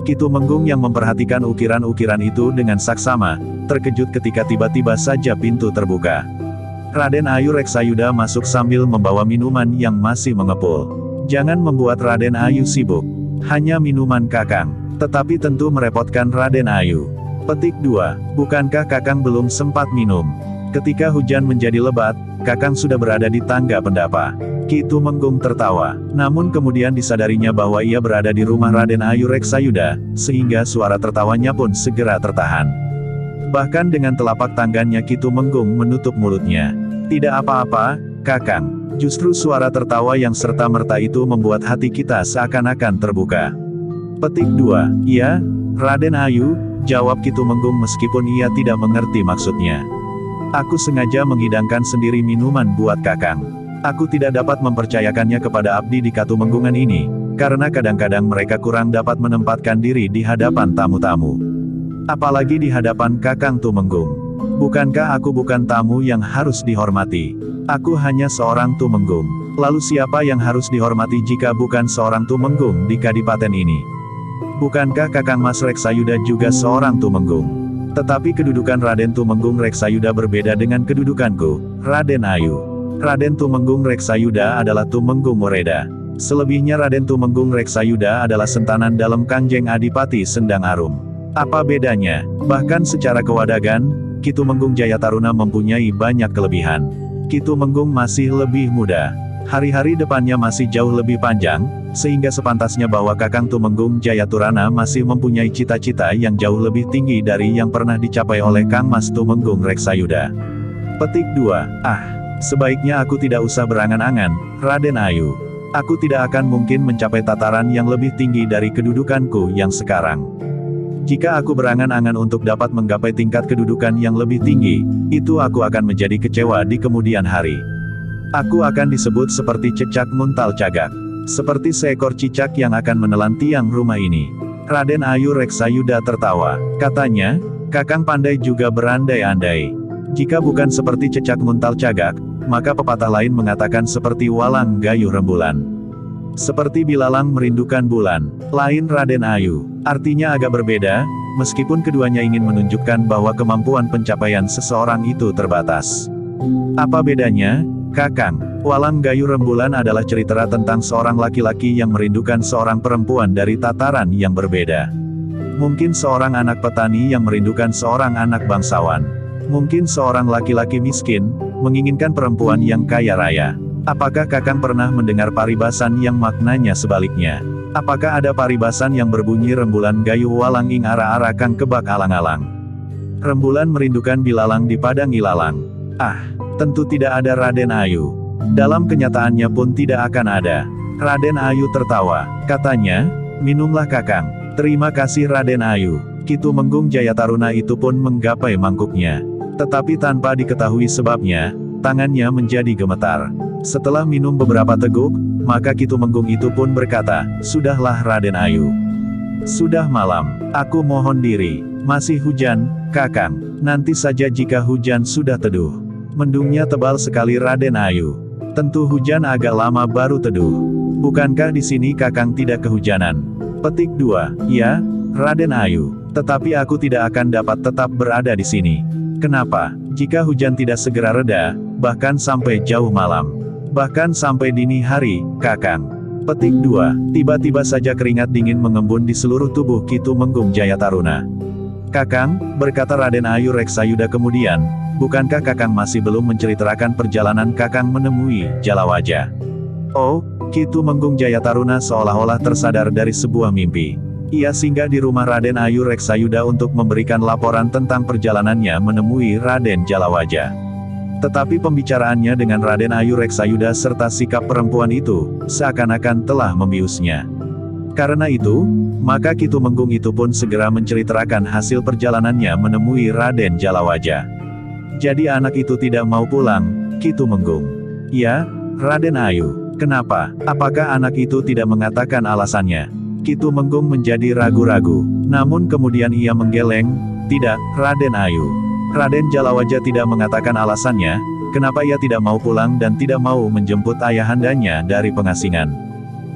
Ki Tumenggung yang memperhatikan ukiran-ukiran itu dengan saksama, terkejut ketika tiba-tiba saja pintu terbuka. Raden Ayu Reksayuda masuk sambil membawa minuman yang masih mengepul. Jangan membuat Raden Ayu sibuk. Hanya minuman Kakang. Tetapi tentu merepotkan Raden Ayu. Petik 2. Bukankah Kakang belum sempat minum? Ketika hujan menjadi lebat, Kakang sudah berada di tangga pendapa. Ki Tumenggung tertawa. Namun kemudian disadarinya bahwa ia berada di rumah Raden Ayu Reksayuda, sehingga suara tertawanya pun segera tertahan. Bahkan dengan telapak tangannya Ki Tumenggung menutup mulutnya. "Tidak apa-apa, Kakang. Justru suara tertawa yang serta-merta itu membuat hati kita seakan-akan terbuka." Petik 2. "Iya, Raden Ayu," jawab Ki Tumenggung meskipun ia tidak mengerti maksudnya. "Aku sengaja menghidangkan sendiri minuman buat Kakang. Aku tidak dapat mempercayakannya kepada abdi di Katumenggungan ini, karena kadang-kadang mereka kurang dapat menempatkan diri di hadapan tamu-tamu. Apalagi di hadapan Kakang Tumenggung. Bukankah aku bukan tamu yang harus dihormati? Aku hanya seorang Tumenggung. Lalu siapa yang harus dihormati jika bukan seorang Tumenggung di kadipaten ini? Bukankah Kakang Mas Reksayuda juga seorang Tumenggung? Tetapi kedudukan Raden Tumenggung Reksayuda berbeda dengan kedudukanku, Raden Ayu. Raden Tumenggung Reksayuda adalah Tumenggung Moreda. Selebihnya Raden Tumenggung Reksayuda adalah sentanan dalam Kanjeng Adipati Sendang Arum. Apa bedanya? Bahkan secara kewadagan, Ki Tumenggung Jayataruna mempunyai banyak kelebihan. Ki Tumenggung masih lebih muda. Hari-hari depannya masih jauh lebih panjang, sehingga sepantasnya bahwa Kakang Tumenggung Jayaturana masih mempunyai cita-cita yang jauh lebih tinggi dari yang pernah dicapai oleh Kang Mas Tumenggung Reksayuda. Petik 2. Sebaiknya aku tidak usah berangan-angan, Raden Ayu. Aku tidak akan mungkin mencapai tataran yang lebih tinggi dari kedudukanku yang sekarang. Jika aku berangan-angan untuk dapat menggapai tingkat kedudukan yang lebih tinggi, itu aku akan menjadi kecewa di kemudian hari. Aku akan disebut seperti cecak muntal cagak. Seperti seekor cicak yang akan menelan tiang rumah ini. Raden Ayu Reksayuda tertawa. Katanya, Kakang pandai juga berandai-andai. Jika bukan seperti cecak muntal cagak, maka pepatah lain mengatakan seperti walang gayuh rembulan. Seperti bilalang merindukan bulan. Lain Raden Ayu. Artinya agak berbeda, meskipun keduanya ingin menunjukkan bahwa kemampuan pencapaian seseorang itu terbatas. Apa bedanya? Kakang, walang gayuh rembulan adalah cerita tentang seorang laki-laki yang merindukan seorang perempuan dari tataran yang berbeda. Mungkin seorang anak petani yang merindukan seorang anak bangsawan. Mungkin seorang laki-laki miskin, menginginkan perempuan yang kaya raya. Apakah Kakang pernah mendengar paribasan yang maknanya sebaliknya? Apakah ada paribasan yang berbunyi rembulan gayuh walang ing ara-ara kang kebak alang-alang? Rembulan merindukan bilalang di padang ilalang. Tentu tidak ada Raden Ayu. Dalam kenyataannya pun tidak akan ada. Raden Ayu tertawa. Katanya, minumlah Kakang. Terima kasih Raden Ayu. Ki Tumenggung Jayataruna itu pun menggapai mangkuknya. Tetapi tanpa diketahui sebabnya, tangannya menjadi gemetar. Setelah minum beberapa teguk, maka Ki Tumenggung itu pun berkata, "Sudahlah Raden Ayu. Sudah malam. Aku mohon diri. Masih hujan, Kakang. Nanti saja jika hujan sudah teduh." Mendungnya tebal sekali Raden Ayu. Tentu hujan agak lama baru teduh. Bukankah di sini Kakang tidak kehujanan? Petik 2. Ya, Raden Ayu. Tetapi aku tidak akan dapat tetap berada di sini. Kenapa? Jika hujan tidak segera reda, bahkan sampai jauh malam. Bahkan sampai dini hari, Kakang. Petik 2. Tiba-tiba saja keringat dingin mengembun di seluruh tubuh Ki Tumenggung Jayataruna. Kakang, berkata Raden Ayu Reksayuda kemudian, bukankah Kakang masih belum menceritakan perjalanan Kakang menemui Jalawaja? Oh, Ki Tumenggung Jayataruna seolah-olah tersadar dari sebuah mimpi. Ia singgah di rumah Raden Ayu Reksayuda untuk memberikan laporan tentang perjalanannya menemui Raden Jalawaja. Tetapi pembicaraannya dengan Raden Ayu Reksayuda serta sikap perempuan itu, seakan-akan telah membiusnya. Karena itu, maka Ki Tumenggung itu pun segera menceritakan hasil perjalanannya menemui Raden Jalawaja. Jadi anak itu tidak mau pulang, Ki Tumenggung. Ya, Raden Ayu. Kenapa? Apakah anak itu tidak mengatakan alasannya? Ki Tumenggung menjadi ragu-ragu. Namun kemudian ia menggeleng, "Tidak, Raden Ayu. Raden Jalawaja tidak mengatakan alasannya, kenapa ia tidak mau pulang dan tidak mau menjemput ayahandanya dari pengasingan."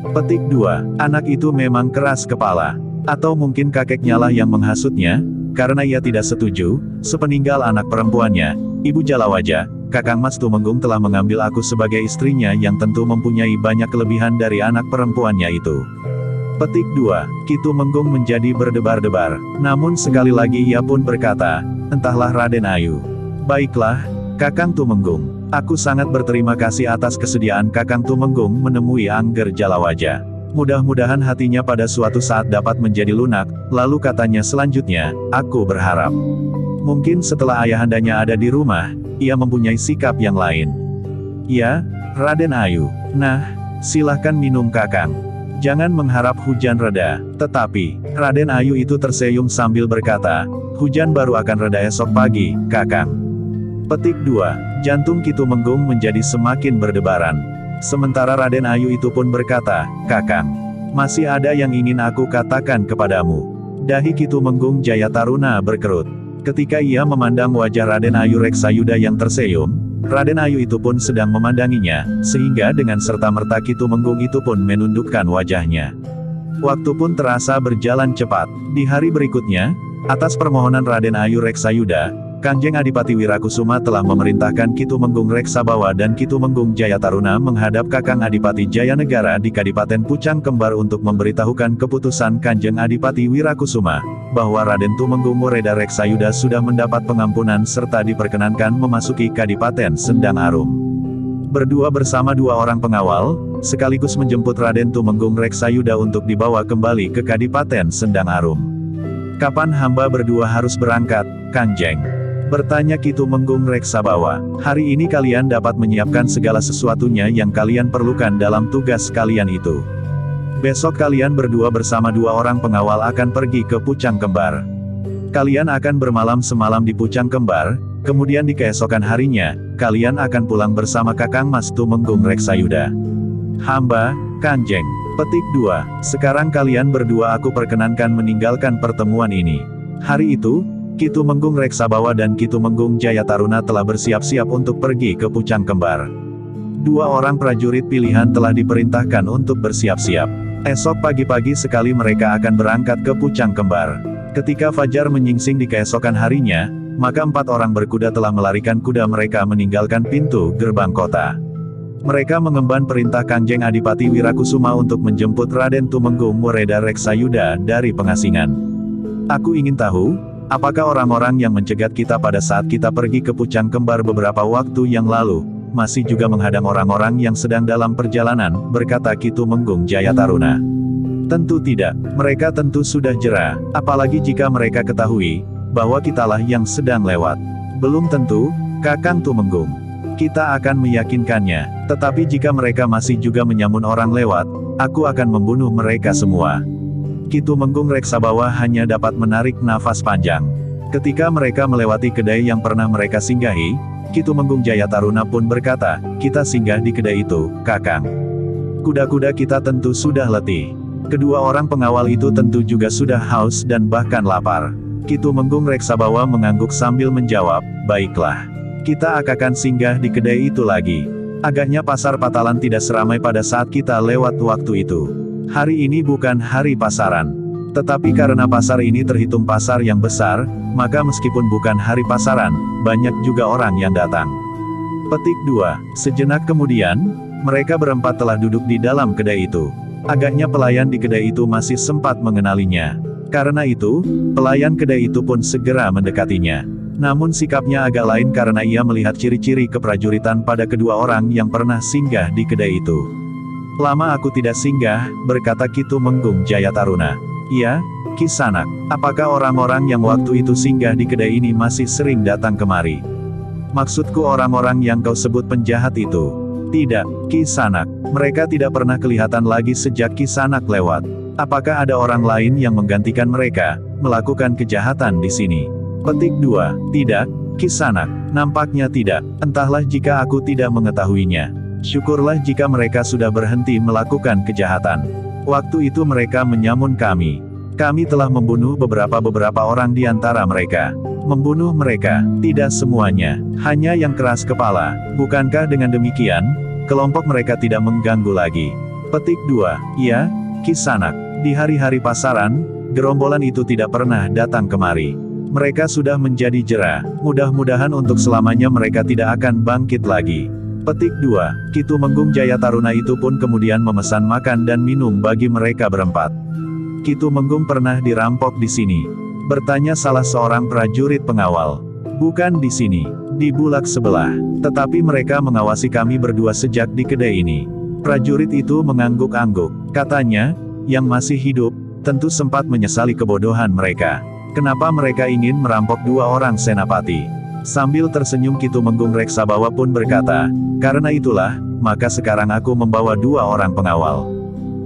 Petik 2. Anak itu memang keras kepala. Atau mungkin kakeknya lah yang menghasutnya, karena ia tidak setuju, sepeninggal anak perempuannya, Ibu Jalawaja, Kakang Mas Tumenggung telah mengambil aku sebagai istrinya yang tentu mempunyai banyak kelebihan dari anak perempuannya itu. Petik 2. Ki Tumenggung menjadi berdebar-debar. Namun sekali lagi ia pun berkata, "Entahlah Raden Ayu. Baiklah, Kakang Tumenggung. Aku sangat berterima kasih atas kesediaan Kakang Tumenggung menemui Angger Jalawaja. Mudah-mudahan hatinya pada suatu saat dapat menjadi lunak." Lalu katanya selanjutnya, "Aku berharap mungkin setelah ayahandanya ada di rumah, ia mempunyai sikap yang lain." "Ya, Raden Ayu. Nah, silahkan minum Kakang. Jangan mengharap hujan reda." Tetapi, Raden Ayu itu tersenyum sambil berkata, "Hujan baru akan reda esok pagi, Kakang." Petik 2. Jantung Ki Tumenggung menjadi semakin berdebaran. Sementara Raden Ayu itu pun berkata, "Kakang, masih ada yang ingin aku katakan kepadamu." Dahi Ki Tumenggung Jayataruna berkerut. Ketika ia memandang wajah Raden Ayu Reksayuda yang tersenyum, Raden Ayu itu pun sedang memandanginya, sehingga dengan serta-merta Ki Tumenggung itu pun menundukkan wajahnya. Waktu pun terasa berjalan cepat. Di hari berikutnya, atas permohonan Raden Ayu Reksayuda, Kanjeng Adipati Wirakusuma telah memerintahkan Ki Tumenggung Reksabawa dan Ki Tumenggung Jayataruna menghadap Kakang Adipati Jayanegara di Kadipaten Pucang Kembar untuk memberitahukan keputusan Kanjeng Adipati Wirakusuma, bahwa Raden Tumenggung Moreda Reksayuda sudah mendapat pengampunan serta diperkenankan memasuki Kadipaten Sendang Arum. berdua bersama dua orang pengawal, sekaligus menjemput Raden Tumenggung Reksayuda untuk dibawa kembali ke Kadipaten Sendang Arum. "Kapan hamba berdua harus berangkat, Kanjeng?" bertanya Ki Tumenggung Reksabawa. "Hari ini kalian dapat menyiapkan segala sesuatunya yang kalian perlukan dalam tugas kalian itu. Besok kalian berdua bersama dua orang pengawal akan pergi ke Pucang Kembar. Kalian akan bermalam semalam di Pucang Kembar, kemudian di keesokan harinya, kalian akan pulang bersama Kakang Mas Tumenggung Reksayuda." "Hamba, Kanjeng." Petik 2. "Sekarang kalian berdua aku perkenankan meninggalkan pertemuan ini." Hari itu, Ki Tumenggung Reksabawa dan Ki Tumenggung Jayataruna telah bersiap-siap untuk pergi ke Pucang Kembar. Dua orang prajurit pilihan telah diperintahkan untuk bersiap-siap. Esok pagi-pagi sekali mereka akan berangkat ke Pucang Kembar. Ketika fajar menyingsing di keesokan harinya, maka 4 orang berkuda telah melarikan kuda mereka meninggalkan pintu gerbang kota. Mereka mengemban perintah Kanjeng Adipati Wirakusuma untuk menjemput Raden Tumenggung Wereda Reksayuda dari pengasingan. "Aku ingin tahu, apakah orang-orang yang mencegat kita pada saat kita pergi ke Pucang Kembar beberapa waktu yang lalu, masih juga menghadang orang-orang yang sedang dalam perjalanan," berkata Ki Tumenggung Jayataruna. "Tentu tidak, mereka tentu sudah jera, apalagi jika mereka ketahui bahwa kitalah yang sedang lewat." "Belum tentu, Kakang Tumenggung. Kita akan meyakinkannya, tetapi jika mereka masih juga menyamun orang lewat, aku akan membunuh mereka semua." Ki Tumenggung Reksabawa hanya dapat menarik nafas panjang. Ketika mereka melewati kedai yang pernah mereka singgahi, Ki Tumenggung Jayataruna pun berkata, "Kita singgah di kedai itu, Kakang. Kuda-kuda kita tentu sudah letih." Kedua orang pengawal itu tentu juga sudah haus dan bahkan lapar. Ki Tumenggung Reksabawa mengangguk sambil menjawab, "Baiklah. Kita akan singgah di kedai itu lagi." Agaknya pasar Patalan tidak seramai pada saat kita lewat waktu itu. Hari ini bukan hari pasaran. Tetapi karena pasar ini terhitung pasar yang besar, maka meskipun bukan hari pasaran, banyak juga orang yang datang. Petik 2. Sejenak kemudian, mereka berempat telah duduk di dalam kedai itu. Agaknya pelayan di kedai itu masih sempat mengenalinya. Karena itu, pelayan kedai itu pun segera mendekatinya. Namun sikapnya agak lain karena ia melihat ciri-ciri keprajuritan pada kedua orang yang pernah singgah di kedai itu. "Lama aku tidak singgah," berkata Ki Tumenggung Jayataruna. "Iya, Kisanak. Apakah orang-orang yang waktu itu singgah di kedai ini masih sering datang kemari?" "Maksudku orang-orang yang kau sebut penjahat itu." "Tidak, Kisanak. Mereka tidak pernah kelihatan lagi sejak Kisanak lewat." "Apakah ada orang lain yang menggantikan mereka, melakukan kejahatan di sini?" Petik 2. "Tidak, Kisanak. Nampaknya tidak. Entahlah jika aku tidak mengetahuinya. Syukurlah jika mereka sudah berhenti melakukan kejahatan. Waktu itu mereka menyamun kami. Kami telah membunuh beberapa orang di antara mereka." "Membunuh mereka? Tidak semuanya. Hanya yang keras kepala. Bukankah dengan demikian, kelompok mereka tidak mengganggu lagi?" Petik 2. "Iya, Kisanak. Di hari-hari pasaran, gerombolan itu tidak pernah datang kemari. Mereka sudah menjadi jera. Mudah-mudahan untuk selamanya mereka tidak akan bangkit lagi." Petik 2. Ki Tumenggung Jayataruna itu pun kemudian memesan makan dan minum bagi mereka berempat. "Ki Tumenggung pernah dirampok di sini?" bertanya salah seorang prajurit pengawal. "Bukan di sini. Di bulak sebelah. Tetapi mereka mengawasi kami berdua sejak di kedai ini." Prajurit itu mengangguk-angguk. Katanya, yang masih hidup, tentu sempat menyesali kebodohan mereka. Kenapa mereka ingin merampok dua orang senapati? Sambil tersenyum Ki Tumenggung Reksabawa pun berkata, "Karena itulah, maka sekarang aku membawa dua orang pengawal."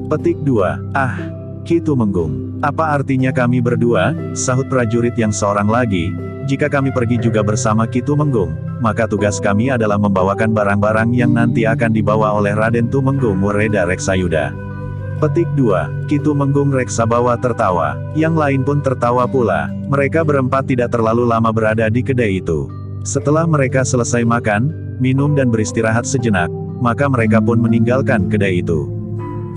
Petik 2. "Ah, Ki Tumenggung. Apa artinya kami berdua?" sahut prajurit yang seorang lagi. "Jika kami pergi juga bersama Ki Tumenggung, maka tugas kami adalah membawakan barang-barang yang nanti akan dibawa oleh Raden Tumenggung Wereda Reksayuda." Petik 2. Ki Tumenggung Reksabawa tertawa. Yang lain pun tertawa pula. Mereka berempat tidak terlalu lama berada di kedai itu. Setelah mereka selesai makan, minum dan beristirahat sejenak, maka mereka pun meninggalkan kedai itu.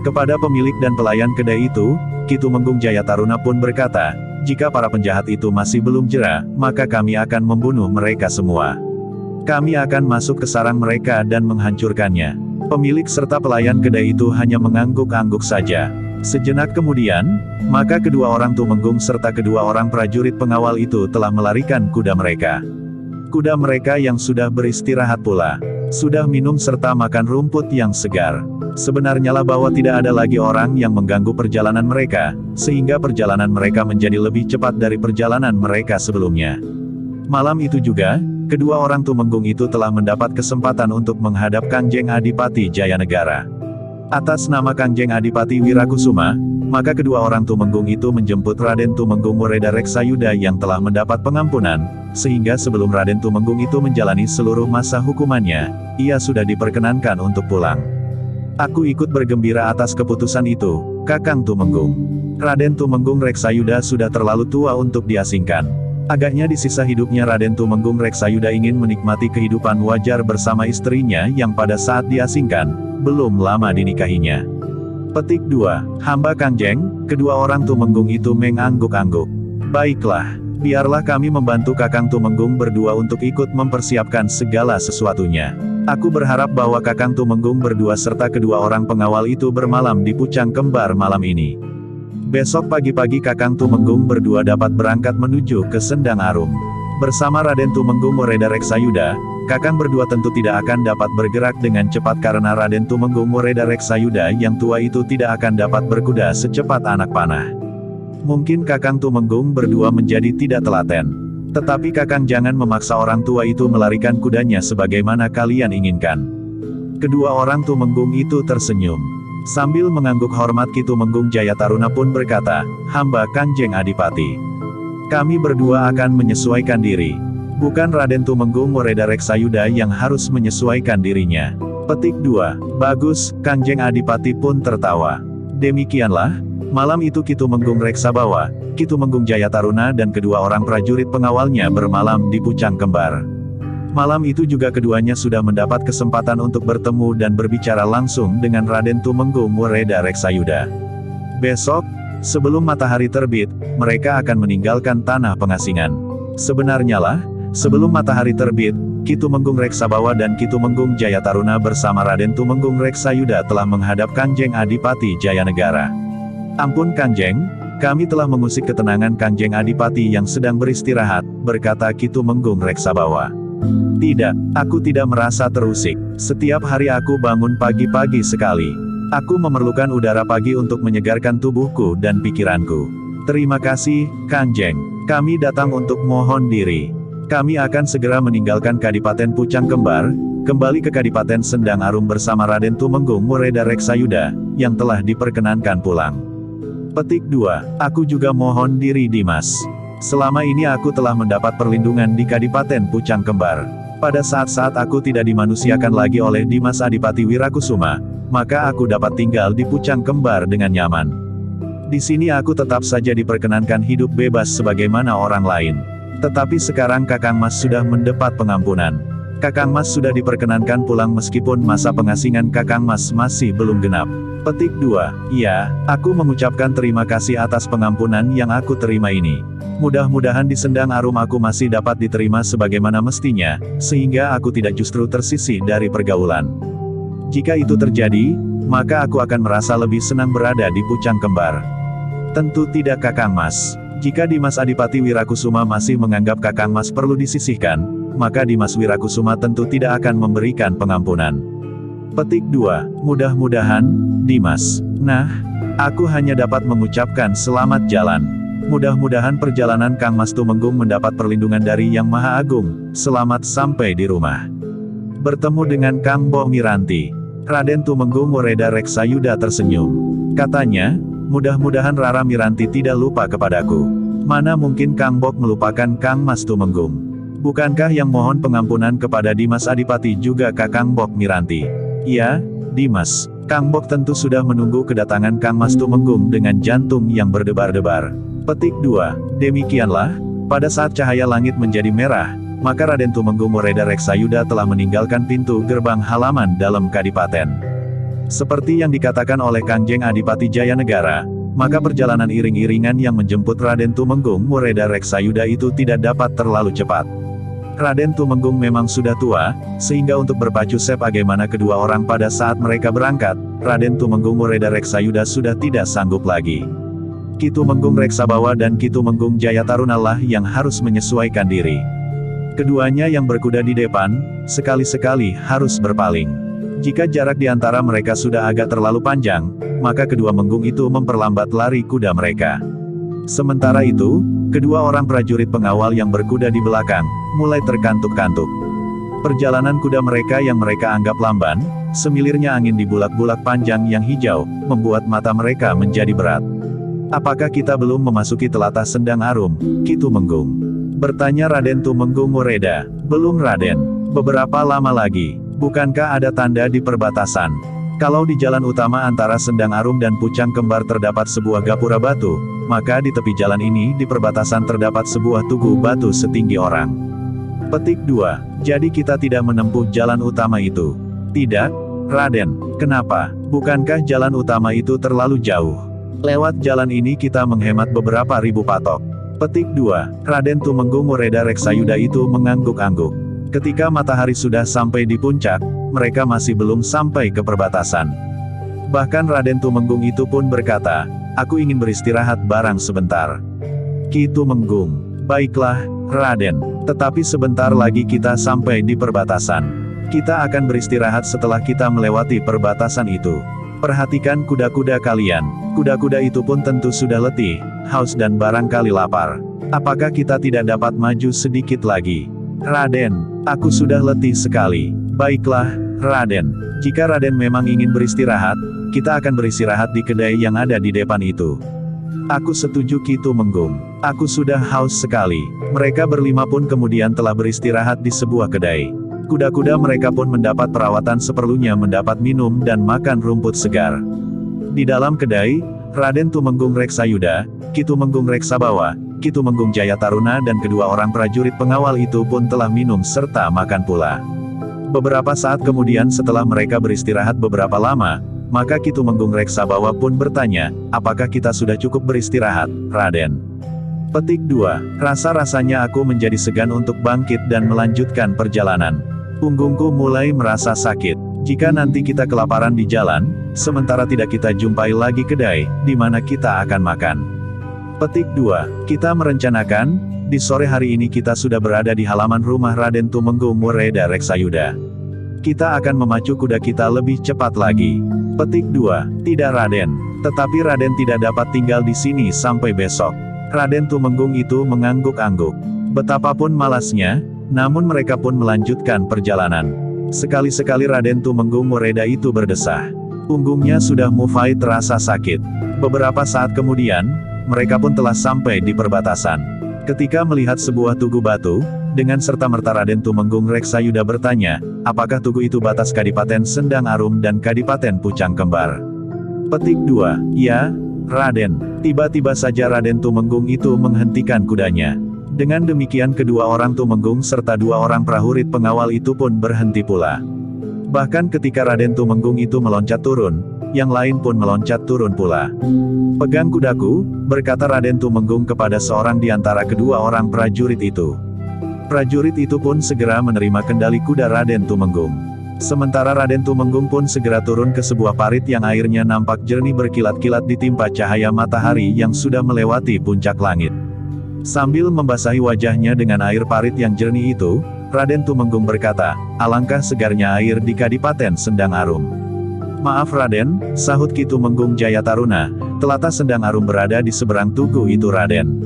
Kepada pemilik dan pelayan kedai itu, Ki Tumenggung Jayataruna pun berkata, "Jika para penjahat itu masih belum jera, maka kami akan membunuh mereka semua. Kami akan masuk ke sarang mereka dan menghancurkannya." Pemilik serta pelayan kedai itu hanya mengangguk-angguk saja. Sejenak kemudian, maka kedua orang Tumenggung serta kedua orang prajurit pengawal itu telah melarikan kuda mereka. Kuda mereka yang sudah beristirahat pula. Sudah minum serta makan rumput yang segar. Sebenarnya lah bahwa tidak ada lagi orang yang mengganggu perjalanan mereka, sehingga perjalanan mereka menjadi lebih cepat dari perjalanan mereka sebelumnya. Malam itu juga, kedua orang tumenggung itu telah mendapat kesempatan untuk menghadap Kanjeng Adipati Jayanegara. Atas nama Kanjeng Adipati Wirakusuma, maka kedua orang tumenggung itu menjemput Raden Tumenggung Moreda Reksayuda yang telah mendapat pengampunan, sehingga sebelum Raden Tumenggung itu menjalani seluruh masa hukumannya, ia sudah diperkenankan untuk pulang. Aku ikut bergembira atas keputusan itu, Kakang Tumenggung. Raden Tumenggung Reksayuda sudah terlalu tua untuk diasingkan. Agaknya di sisa hidupnya Raden Tumenggung Reksayuda ingin menikmati kehidupan wajar bersama istrinya yang pada saat diasingkan, belum lama dinikahinya. Petik 2. Hamba Kanjeng, kedua orang Tumenggung itu mengangguk-angguk. Baiklah, biarlah kami membantu Kakang Tumenggung berdua untuk ikut mempersiapkan segala sesuatunya. Aku berharap bahwa Kakang Tumenggung berdua serta kedua orang pengawal itu bermalam di Pucang Kembar malam ini. Besok pagi-pagi Kakang Tumenggung berdua dapat berangkat menuju ke Sendang Arum. Bersama Raden Tumenggung Moreda Reksayuda, Kakang berdua tentu tidak akan dapat bergerak dengan cepat karena Raden Tumenggung Moreda Reksayuda yang tua itu tidak akan dapat berkuda secepat anak panah. Mungkin Kakang Tumenggung berdua menjadi tidak telaten. Tetapi Kakang jangan memaksa orang tua itu melarikan kudanya sebagaimana kalian inginkan. Kedua orang Tumenggung itu tersenyum. Sambil mengangguk hormat Ki Tumenggung Jayataruna pun berkata, hamba Kanjeng Adipati. Kami berdua akan menyesuaikan diri. Bukan Raden Tumenggung Moreda Reksayuda yang harus menyesuaikan dirinya. Petik 2. Bagus, Kanjeng Adipati pun tertawa. Demikianlah, malam itu Ki Tumenggung Reksabawa, Ki Tumenggung Jayataruna dan kedua orang prajurit pengawalnya bermalam di Pucang Kembar. Malam itu juga keduanya sudah mendapat kesempatan untuk bertemu dan berbicara langsung dengan Raden Tumenggung Moreda Reksayuda. Besok, sebelum matahari terbit, mereka akan meninggalkan tanah pengasingan. Sebenarnya lah, sebelum matahari terbit, Ki Tumenggung Reksabawa dan Ki Tumenggung Jayataruna bersama Raden Tumenggung Reksayuda telah menghadap Kanjeng Adipati Jayanegara. Ampun Kanjeng, kami telah mengusik ketenangan Kanjeng Adipati yang sedang beristirahat, berkata Ki Tumenggung Reksabawa. Tidak, aku tidak merasa terusik. Setiap hari aku bangun pagi-pagi sekali. Aku memerlukan udara pagi untuk menyegarkan tubuhku dan pikiranku. Terima kasih, Kanjeng. Kami datang untuk mohon diri. Kami akan segera meninggalkan Kadipaten Pucang Kembar, kembali ke Kadipaten Sendang Arum bersama Raden Tumenggung Moreda Reksayuda, yang telah diperkenankan pulang. Petik 2. Aku juga mohon diri Dimas. Selama ini aku telah mendapat perlindungan di Kadipaten Pucang Kembar. Pada saat-saat aku tidak dimanusiakan lagi oleh Dimas Adipati Wirakusuma, maka aku dapat tinggal di Pucang Kembar dengan nyaman. Di sini aku tetap saja diperkenankan hidup bebas sebagaimana orang lain. Tetapi sekarang Kakang Mas sudah mendapat pengampunan. Kakang Mas sudah diperkenankan pulang meskipun masa pengasingan Kakang Mas masih belum genap. Petik 2. Ya, aku mengucapkan terima kasih atas pengampunan yang aku terima ini. Mudah-mudahan di Sendang Arum aku masih dapat diterima sebagaimana mestinya, sehingga aku tidak justru tersisih dari pergaulan. Jika itu terjadi, maka aku akan merasa lebih senang berada di Pucang Kembar. Tentu tidak Kakang Mas. Jika Dimas Adipati Wirakusuma masih menganggap Kakang Mas perlu disisihkan, maka Dimas Wirakusuma tentu tidak akan memberikan pengampunan. Petik 2. Mudah-mudahan, Dimas. Nah, aku hanya dapat mengucapkan selamat jalan. Mudah-mudahan perjalanan Kang Mas Tumenggung mendapat perlindungan dari Yang Maha Agung, selamat sampai di rumah. Bertemu dengan Kang Boh Miranti. Raden Tumenggung Moreda Reksayuda tersenyum. Katanya, mudah-mudahan Rara Miranti tidak lupa kepadaku. Mana mungkin Kang Boh melupakan Kang Mas Tumenggung. Bukankah yang mohon pengampunan kepada Dimas Adipati juga Kakang Boh Miranti? Ya, Dimas. Kang Boh tentu sudah menunggu kedatangan Kang Mas Tumenggung dengan jantung yang berdebar-debar. Petik 2. Demikianlah, pada saat cahaya langit menjadi merah, maka Raden Tumenggung Moreda Reksayuda telah meninggalkan pintu gerbang halaman dalam Kadipaten. Seperti yang dikatakan oleh Kanjeng Adipati Jayanegara, maka perjalanan iring-iringan yang menjemput Raden Tumenggung Moreda Reksayuda itu tidak dapat terlalu cepat. Raden Tumenggung memang sudah tua, sehingga untuk berpacu sebagaimana kedua orang pada saat mereka berangkat, Raden Tumenggung Moreda Reksayuda sudah tidak sanggup lagi. Ki Tumenggung Reksabawa dan Ki Tumenggung Jayataruna lah yang harus menyesuaikan diri. Keduanya yang berkuda di depan, sekali-sekali harus berpaling. Jika jarak di antara mereka sudah agak terlalu panjang, maka kedua menggung itu memperlambat lari kuda mereka. Sementara itu, kedua orang prajurit pengawal yang berkuda di belakang, mulai terkantuk-kantuk. Perjalanan kuda mereka yang mereka anggap lamban, semilirnya angin di bulak-bulak panjang yang hijau, membuat mata mereka menjadi berat. "Apakah kita belum memasuki telatah Sendang Arum, Ki Tumenggung?" bertanya Raden Tumenggung Woreda. "Belum Raden. Beberapa lama lagi. Bukankah ada tanda di perbatasan? Kalau di jalan utama antara Sendang Arum dan Pucang Kembar terdapat sebuah gapura batu, maka di tepi jalan ini di perbatasan terdapat sebuah tugu batu setinggi orang." Petik 2. Jadi kita tidak menempuh jalan utama itu. "Tidak, Raden. Kenapa? Bukankah jalan utama itu terlalu jauh? Lewat jalan ini kita menghemat beberapa ribu patok." Petik 2. Raden Tumenggung Woreda Reksayuda itu mengangguk-angguk. Ketika matahari sudah sampai di puncak, mereka masih belum sampai ke perbatasan. Bahkan Raden Tumenggung itu pun berkata, "Aku ingin beristirahat barang sebentar." Ki Tumenggung, "Baiklah, Raden. Tetapi sebentar lagi kita sampai di perbatasan. Kita akan beristirahat setelah kita melewati perbatasan itu. Perhatikan kuda-kuda kalian. Kuda-kuda itu pun tentu sudah letih, haus dan barangkali lapar. Apakah kita tidak dapat maju sedikit lagi?" "Raden, aku sudah letih sekali." "Baiklah, Raden. Jika Raden memang ingin beristirahat, kita akan beristirahat di kedai yang ada di depan itu." "Aku setuju Ki Tumenggung. Aku sudah haus sekali." Mereka berlima pun kemudian telah beristirahat di sebuah kedai. Kuda-kuda mereka pun mendapat perawatan seperlunya, mendapat minum dan makan rumput segar. Di dalam kedai, Raden Tumenggung Reksayuda, Ki Tumenggung Reksabawa, Ki Tumenggung Jayataruna dan kedua orang prajurit pengawal itu pun telah minum serta makan pula. Beberapa saat kemudian setelah mereka beristirahat beberapa lama, maka Ki Tumenggung Reksabawa pun bertanya, "Apakah kita sudah cukup beristirahat, Raden?" Petik 2. Rasa-rasanya aku menjadi segan untuk bangkit dan melanjutkan perjalanan. Punggungku mulai merasa sakit. Jika nanti kita kelaparan di jalan, sementara tidak kita jumpai lagi kedai, di mana kita akan makan. Petik 2. Kita merencanakan, di sore hari ini kita sudah berada di halaman rumah Raden Tumenggung Woreda Reksayuda. Kita akan memacu kuda kita lebih cepat lagi. Petik 2. Tidak Raden. Tetapi Raden tidak dapat tinggal di sini sampai besok. Raden Tumenggung itu mengangguk-angguk. Betapapun malasnya, namun mereka pun melanjutkan perjalanan. Sekali-sekali Raden Tumenggung Woreda itu berdesah. Punggungnya sudah mulai terasa sakit. Beberapa saat kemudian, mereka pun telah sampai di perbatasan. Ketika melihat sebuah tugu batu, dengan serta-merta Raden Tumenggung Reksayuda bertanya, "Apakah tugu itu batas Kadipaten Sendang Arum dan Kadipaten Pucang Kembar?" Petik 2. "Ya, Raden." Tiba-tiba saja Raden Tumenggung itu menghentikan kudanya. Dengan demikian kedua orang Tumenggung serta dua orang prajurit pengawal itu pun berhenti pula. Bahkan ketika Raden Tumenggung itu meloncat turun, yang lain pun meloncat turun pula. "Pegang kudaku," berkata Raden Tumenggung kepada seorang di antara kedua orang prajurit itu. Prajurit itu pun segera menerima kendali kuda Raden Tumenggung. Sementara Raden Tumenggung pun segera turun ke sebuah parit yang airnya nampak jernih berkilat-kilat ditimpa cahaya matahari yang sudah melewati puncak langit. Sambil membasahi wajahnya dengan air parit yang jernih itu, Raden Tumenggung berkata, "Alangkah segarnya air di Kadipaten Sendang Arum." "Maaf Raden," sahut Ki Tumenggung Jayataruna, "telatah Sendang Arum berada di seberang tugu itu Raden."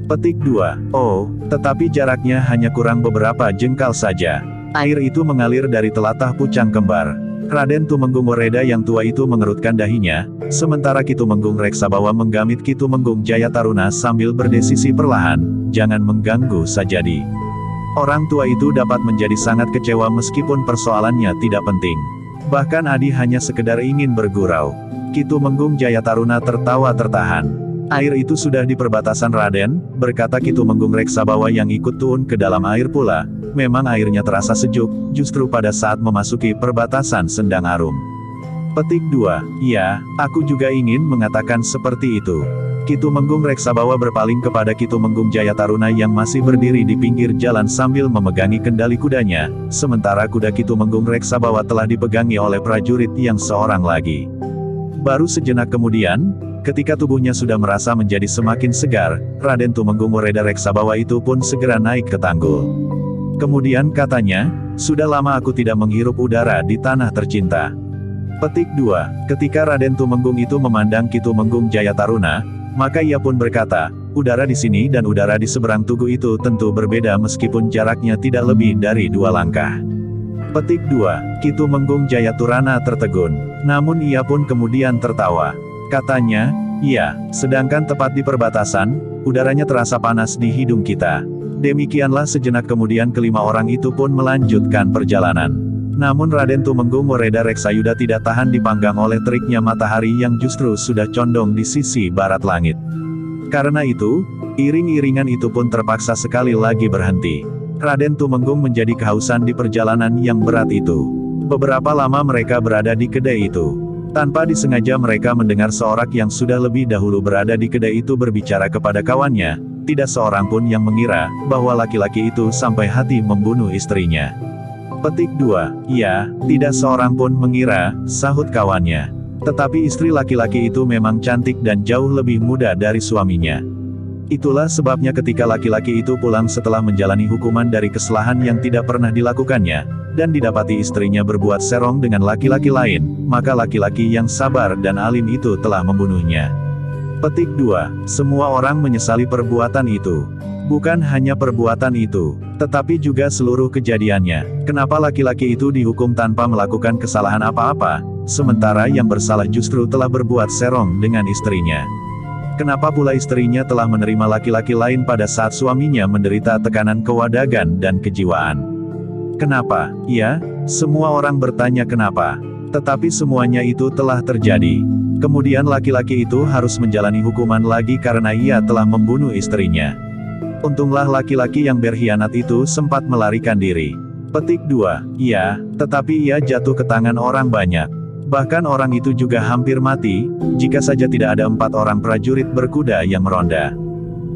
Petik 2. "Oh, tetapi jaraknya hanya kurang beberapa jengkal saja. Air itu mengalir dari telatah Pucang Kembar." Raden Tumenggung Woreda yang tua itu mengerutkan dahinya, sementara Ki Tumenggung Reksabawa menggamit Ki Tumenggung Jayataruna sambil berdesisi perlahan, "Jangan mengganggu Sajadi." Orang tua itu dapat menjadi sangat kecewa meskipun persoalannya tidak penting. Bahkan Adi hanya sekedar ingin bergurau. Ki Tumenggung Jayataruna tertawa tertahan. "Air itu sudah di perbatasan Raden," berkata Ki Tumenggung Reksabawa yang ikut turun ke dalam air pula. "Memang airnya terasa sejuk, justru pada saat memasuki perbatasan Sendang Arum." Petik 2. "Ya, aku juga ingin mengatakan seperti itu." Ki Tumenggung Reksabawa berpaling kepada Ki Tumenggung Jayataruna yang masih berdiri di pinggir jalan sambil memegangi kendali kudanya, sementara kuda Ki Tumenggung Reksabawa telah dipegangi oleh prajurit yang seorang lagi. Baru sejenak kemudian, ketika tubuhnya sudah merasa menjadi semakin segar, Raden Tumenggung Woreda Reksabawa itu pun segera naik ke tanggul. Kemudian katanya, sudah lama aku tidak menghirup udara di tanah tercinta. Petik 2. Ketika Raden Tumenggung itu memandang Ki Tumenggung Jayataruna, maka ia pun berkata, udara di sini dan udara di seberang tugu itu tentu berbeda meskipun jaraknya tidak lebih dari 2 langkah. Petik 2. Ki Tumenggung Jayataruna tertegun. Namun ia pun kemudian tertawa. Katanya, iya, sedangkan tepat di perbatasan, udaranya terasa panas di hidung kita. Demikianlah sejenak kemudian kelima orang itu pun melanjutkan perjalanan. Namun Raden Tumenggung Wereda Reksayuda tidak tahan dipanggang oleh teriknya matahari yang justru sudah condong di sisi barat langit. Karena itu, iring-iringan itu pun terpaksa sekali lagi berhenti. Raden Tumenggung menjadi kehausan di perjalanan yang berat itu. Beberapa lama mereka berada di kedai itu. Tanpa disengaja mereka mendengar seorang yang sudah lebih dahulu berada di kedai itu berbicara kepada kawannya. Tidak seorang pun yang mengira bahwa laki-laki itu sampai hati membunuh istrinya. Petik 2. Iya, tidak seorang pun mengira, sahut kawannya. Tetapi istri laki-laki itu memang cantik dan jauh lebih muda dari suaminya. Itulah sebabnya ketika laki-laki itu pulang setelah menjalani hukuman dari kesalahan yang tidak pernah dilakukannya, dan didapati istrinya berbuat serong dengan laki-laki lain, maka laki-laki yang sabar dan alim itu telah membunuhnya. Petik 2. Semua orang menyesali perbuatan itu. Bukan hanya perbuatan itu, tetapi juga seluruh kejadiannya. Kenapa laki-laki itu dihukum tanpa melakukan kesalahan apa-apa, sementara yang bersalah justru telah berbuat serong dengan istrinya? Kenapa pula istrinya telah menerima laki-laki lain pada saat suaminya menderita tekanan kewadagan dan kejiwaan? Kenapa? Ya, semua orang bertanya kenapa. Tetapi semuanya itu telah terjadi. Kemudian laki-laki itu harus menjalani hukuman lagi karena ia telah membunuh istrinya. Untunglah laki-laki yang berkhianat itu sempat melarikan diri. Petik 2. Iya, tetapi ia jatuh ke tangan orang banyak. Bahkan orang itu juga hampir mati, jika saja tidak ada 4 orang prajurit berkuda yang meronda.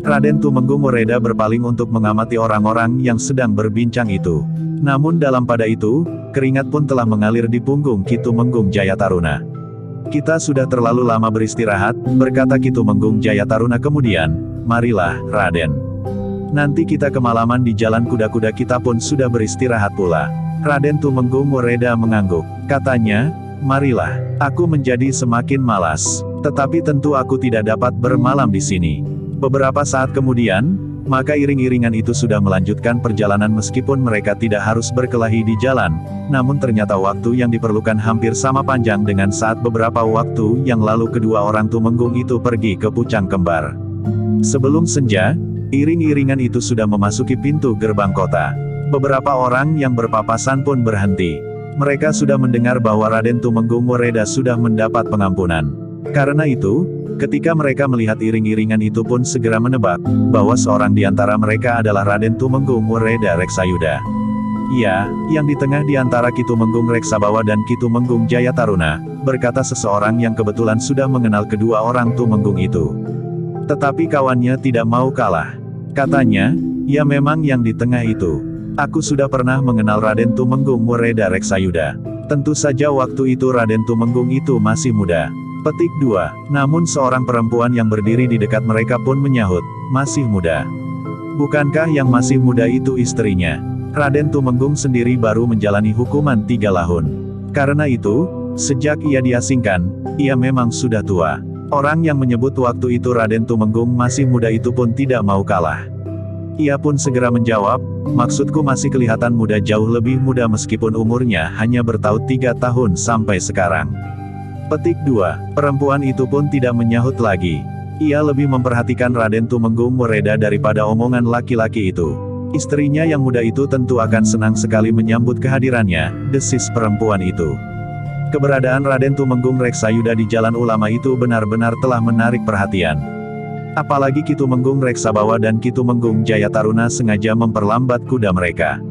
Raden Tumenggung Wereda berpaling untuk mengamati orang-orang yang sedang berbincang itu. Namun dalam pada itu, keringat pun telah mengalir di punggung Ki Tumenggung Jayataruna. Kita sudah terlalu lama beristirahat, berkata Ki Tumenggung Jayataruna kemudian, marilah, Raden. Nanti kita kemalaman di jalan kuda-kuda kita pun sudah beristirahat pula. Raden Tumenggung Wereda mengangguk. Katanya, marilah, aku menjadi semakin malas. Tetapi tentu aku tidak dapat bermalam di sini. Beberapa saat kemudian, maka iring-iringan itu sudah melanjutkan perjalanan meskipun mereka tidak harus berkelahi di jalan. Namun ternyata waktu yang diperlukan hampir sama panjang dengan saat beberapa waktu yang lalu kedua orang Tumenggung itu pergi ke Pucang Kembar. Sebelum senja, iring-iringan itu sudah memasuki pintu gerbang kota. Beberapa orang yang berpapasan pun berhenti. Mereka sudah mendengar bahwa Raden Tumenggung Wereda sudah mendapat pengampunan. Karena itu, ketika mereka melihat iring-iringan itu pun segera menebak, bahwa seorang di antara mereka adalah Raden Tumenggung Wereda Reksayuda. Iya, yang di tengah di antara Ki Tumenggung Reksabawa dan Ki Tumenggung Jayataruna, berkata seseorang yang kebetulan sudah mengenal kedua orang Tumenggung itu. Tetapi kawannya tidak mau kalah. Katanya, ya memang yang di tengah itu. Aku sudah pernah mengenal Raden Tumenggung Wereda Reksayuda. Tentu saja waktu itu Raden Tumenggung itu masih muda. Petik 2. Namun seorang perempuan yang berdiri di dekat mereka pun menyahut, masih muda. Bukankah yang masih muda itu istrinya? Raden Tumenggung sendiri baru menjalani hukuman 3 tahun. Karena itu, sejak ia diasingkan, ia memang sudah tua. Orang yang menyebut waktu itu Raden Tumenggung masih muda itu pun tidak mau kalah. Ia pun segera menjawab, maksudku masih kelihatan muda, jauh lebih muda meskipun umurnya hanya bertaut 3 tahun sampai sekarang. Petik 2. Perempuan itu pun tidak menyahut lagi. Ia lebih memperhatikan Raden Tumenggung Wereda daripada omongan laki-laki itu. Istrinya yang muda itu tentu akan senang sekali menyambut kehadirannya, desis perempuan itu. Keberadaan Raden Tumenggung Reksayuda di Jalan Ulama itu benar-benar telah menarik perhatian. Apalagi Ki Tumenggung Reksabawa dan Ki Tumenggung Jayataruna sengaja memperlambat kuda mereka.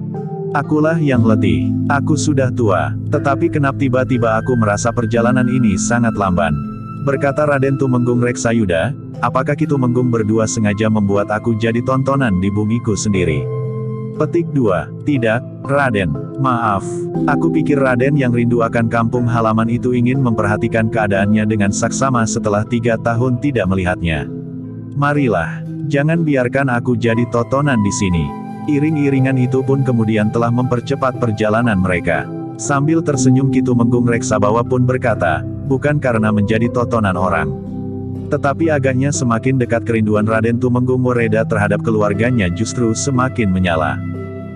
Akulah yang letih. Aku sudah tua. Tetapi kenapa tiba-tiba aku merasa perjalanan ini sangat lamban? Berkata Raden Tumenggung Reksayuda, apakah Ki Tumenggung berdua sengaja membuat aku jadi tontonan di bumiku sendiri? Petik 2. Tidak, Raden. Maaf. Aku pikir Raden yang rindu akan kampung halaman itu ingin memperhatikan keadaannya dengan saksama setelah 3 tahun tidak melihatnya. Marilah. Jangan biarkan aku jadi tontonan di sini. Iring-iringan itu pun kemudian telah mempercepat perjalanan mereka. Sambil tersenyum Ki Tumenggung Reksabawa pun berkata, bukan karena menjadi tontonan orang. Tetapi agaknya semakin dekat kerinduan Raden Tumenggung Wereda terhadap keluarganya justru semakin menyala.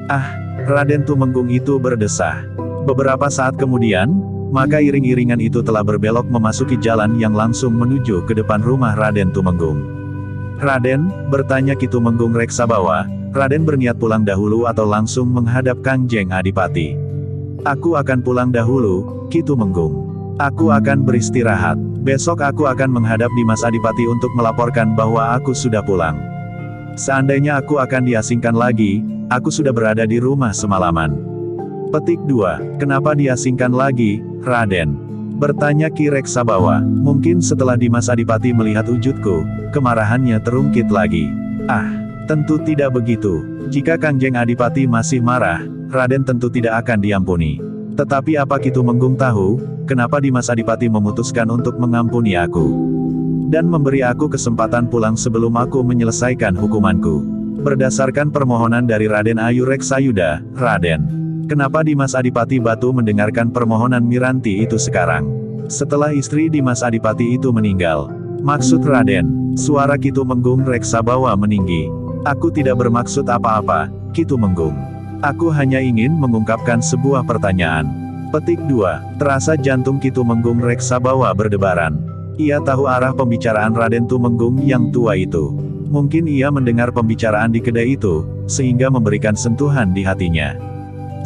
Ah, Raden Tumenggung itu berdesah. Beberapa saat kemudian, maka iring-iringan itu telah berbelok memasuki jalan yang langsung menuju ke depan rumah Raden Tumenggung. Raden, bertanya Ki Tumenggung Reksabawa, Raden berniat pulang dahulu atau langsung menghadap Kangjeng Adipati? Aku akan pulang dahulu, Ki Tumenggung. Aku akan beristirahat. Besok aku akan menghadap Dimas Adipati untuk melaporkan bahwa aku sudah pulang. Seandainya aku akan diasingkan lagi, aku sudah berada di rumah semalaman. Petik 2. Kenapa diasingkan lagi, Raden? Bertanya Ki Reksabawa. Mungkin setelah Dimas Adipati melihat wujudku, kemarahannya terungkit lagi. Ah, tentu tidak begitu. Jika Kangjeng Adipati masih marah, Raden tentu tidak akan diampuni. Tetapi apa Ki Tumenggung tahu, kenapa Dimas Adipati memutuskan untuk mengampuni aku? Dan memberi aku kesempatan pulang sebelum aku menyelesaikan hukumanku. Berdasarkan permohonan dari Raden Ayu Reksayuda, Raden. Kenapa Dimas Adipati Batu mendengarkan permohonan Miranti itu sekarang? Setelah istri Dimas Adipati itu meninggal. Maksud Raden, suara Ki Tumenggung Reksabawa meninggi. Aku tidak bermaksud apa-apa, Ki Tumenggung. Aku hanya ingin mengungkapkan sebuah pertanyaan. Petik 2. Terasa jantung Ki Tumenggung Reksabawa berdebaran. Ia tahu arah pembicaraan Raden Tumenggung yang tua itu. Mungkin ia mendengar pembicaraan di kedai itu, sehingga memberikan sentuhan di hatinya.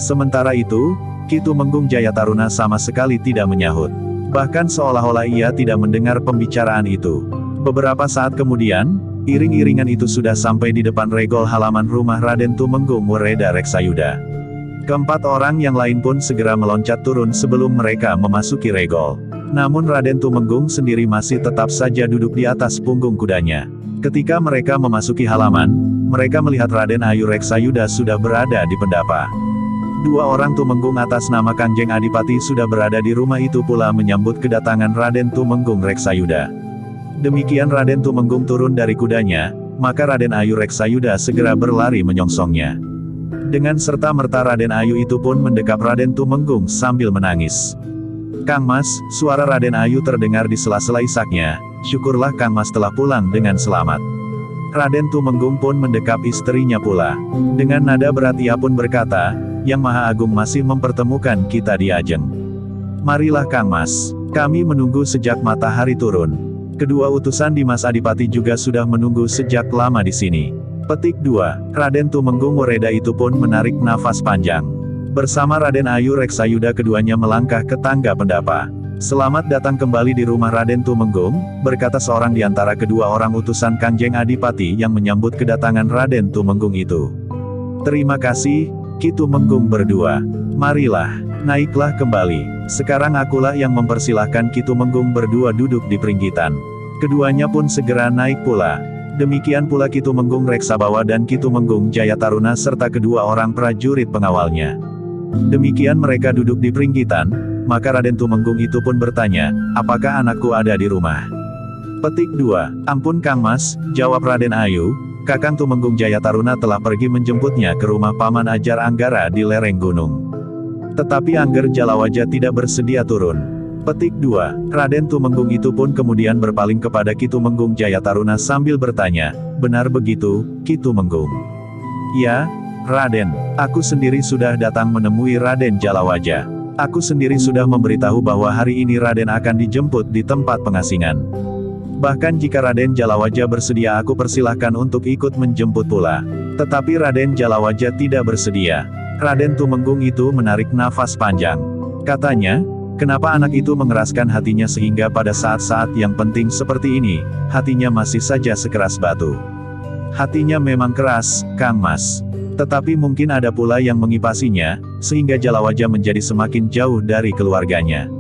Sementara itu, Ki Tumenggung Jayataruna sama sekali tidak menyahut. Bahkan seolah-olah ia tidak mendengar pembicaraan itu. Beberapa saat kemudian, iring-iringan itu sudah sampai di depan regol halaman rumah Raden Tumenggung Wereda Reksayuda. Keempat orang yang lain pun segera meloncat turun sebelum mereka memasuki regol. Namun Raden Tumenggung sendiri masih tetap saja duduk di atas punggung kudanya. Ketika mereka memasuki halaman, mereka melihat Raden Ayu Reksayuda sudah berada di pendapa. Dua orang Tumenggung atas nama Kangjeng Adipati sudah berada di rumah itu pula menyambut kedatangan Raden Tumenggung Reksayuda. Demikian Raden Tumenggung turun dari kudanya, maka Raden Ayu Reksayuda segera berlari menyongsongnya. Dengan serta-merta Raden Ayu itu pun mendekap Raden Tumenggung sambil menangis. Kang Mas, suara Raden Ayu terdengar di sela-sela isaknya, syukurlah Kang Mas telah pulang dengan selamat. Raden Tumenggung pun mendekap istrinya pula. Dengan nada berat ia pun berkata, Yang Maha Agung masih mempertemukan kita di Ajeng. Marilah Kang Mas, kami menunggu sejak matahari turun. Kedua utusan Dimas Adipati juga sudah menunggu sejak lama di sini. Petik 2. Raden Tumenggung Wereda itu pun menarik nafas panjang. Bersama Raden Ayu Reksayuda keduanya melangkah ke tangga pendapa. Selamat datang kembali di rumah Raden Tumenggung, berkata seorang di antara kedua orang utusan Kangjeng Adipati yang menyambut kedatangan Raden Tumenggung itu. Terima kasih, Ki Tumenggung berdua. Marilah, naiklah kembali. Sekarang akulah yang mempersilahkan Ki Tumenggung berdua duduk di peringgitan. Keduanya pun segera naik pula. Demikian pula Ki Tumenggung Reksabawa dan Ki Tumenggung Jayataruna serta kedua orang prajurit pengawalnya. Demikian mereka duduk di peringgitan, maka Raden Tumenggung itu pun bertanya, apakah anakku ada di rumah? Petik 2. Ampun Kang Mas, jawab Raden Ayu, Kakang Tumenggung Jayataruna telah pergi menjemputnya ke rumah Paman Ajar Anggara di lereng gunung. Tetapi Angger Jalawaja tidak bersedia turun. Petik 2. Raden Tumenggung itu pun kemudian berpaling kepada Ki Tumenggung Jayataruna sambil bertanya, benar begitu, Ki Tumenggung? Ya, Raden, aku sendiri sudah datang menemui Raden Jalawaja. Aku sendiri sudah memberitahu bahwa hari ini Raden akan dijemput di tempat pengasingan. Bahkan jika Raden Jalawaja bersedia aku persilahkan untuk ikut menjemput pula. Tetapi Raden Jalawaja tidak bersedia. Raden Tumenggung itu menarik nafas panjang. Katanya, kenapa anak itu mengeraskan hatinya sehingga pada saat-saat yang penting seperti ini, hatinya masih saja sekeras batu. Hatinya memang keras, Kang Mas. Tetapi mungkin ada pula yang mengipasinya, sehingga Jalawaja menjadi semakin jauh dari keluarganya.